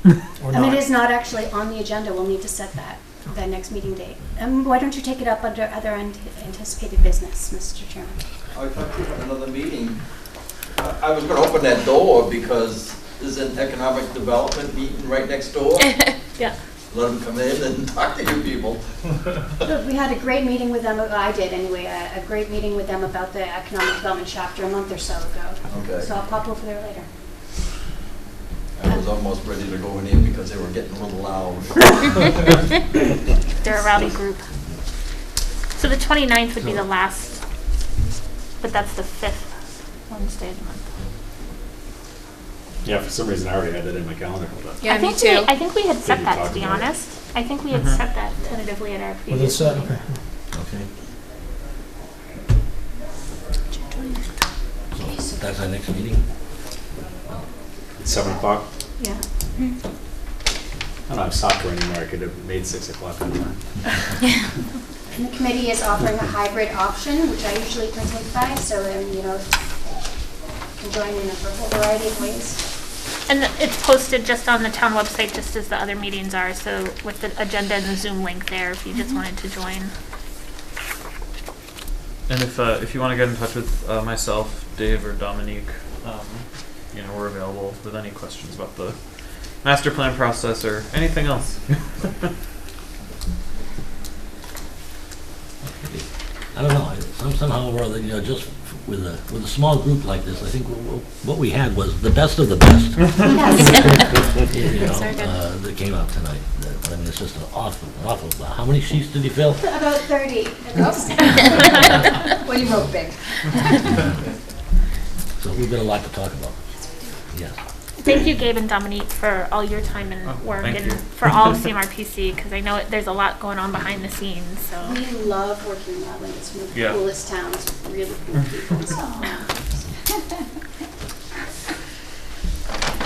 I mean, not. it is not actually on the agenda. We'll need to set that next meeting date. Why don't you take it up under other anticipated business, Mr. Chairman? I thought you had another meeting. I was gonna open that door because there's an economic development meeting right next door. Yeah. Let them come in and talk to you people. Look, we had a great meeting with them, I did anyway, a great meeting with them about the economic development chapter a month or so ago. Okay. So I'll pop over there later. I was almost ready to go in here because they were getting a little loud. They're a rowdy group. So the 29th would be the last, but that's the 5th Wednesday of the month. Yeah, for some reason I already had that in my calendar. Hold on. Yeah, me I too. think we had set Didn't that, talk to be about it. honest. I think we had set that tentatively at our Was it previous set? meeting. Okay. Okay. So that's our next meeting? It's 7 o'clock. Yeah. I don't have soccer anymore. I could have made 6 o'clock on time. And the committee is offering a hybrid option, which I usually partake by, so, you know, can join in a whole variety of ways. And it's posted just on the town website, just as the other meetings are, so with the agenda and the Zoom link there, if you just wanted to join. And if you want to get in touch with myself, Dave, or Dominique, we're available with any questions about the master plan process or anything else. I don't know, somehow or other, just with a small group like this, I think what we had was the best of the best. That came out tonight. I mean, it's just awful. How many sheets did you fill? About 30. Well, you wrote big. So we've got a lot to talk about. Yes. Thank you, Gabe and Dominique, for all your time and work, thank and you. for all of CMRPC, because I know there's a lot going on behind the scenes, so. We love working in Rutland. It's one of the Yeah. coolest towns, really cool people. So.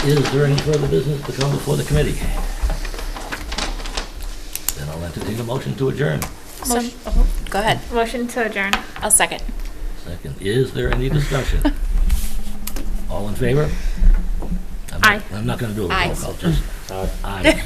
Is there any further business to come before the committee? Then I'll entertain a motion to adjourn. Go ahead. Motion to adjourn. I'll second. Second, is there any discussion? All in favor? Aye. I'm not going to do a Aye. roll call, just aye.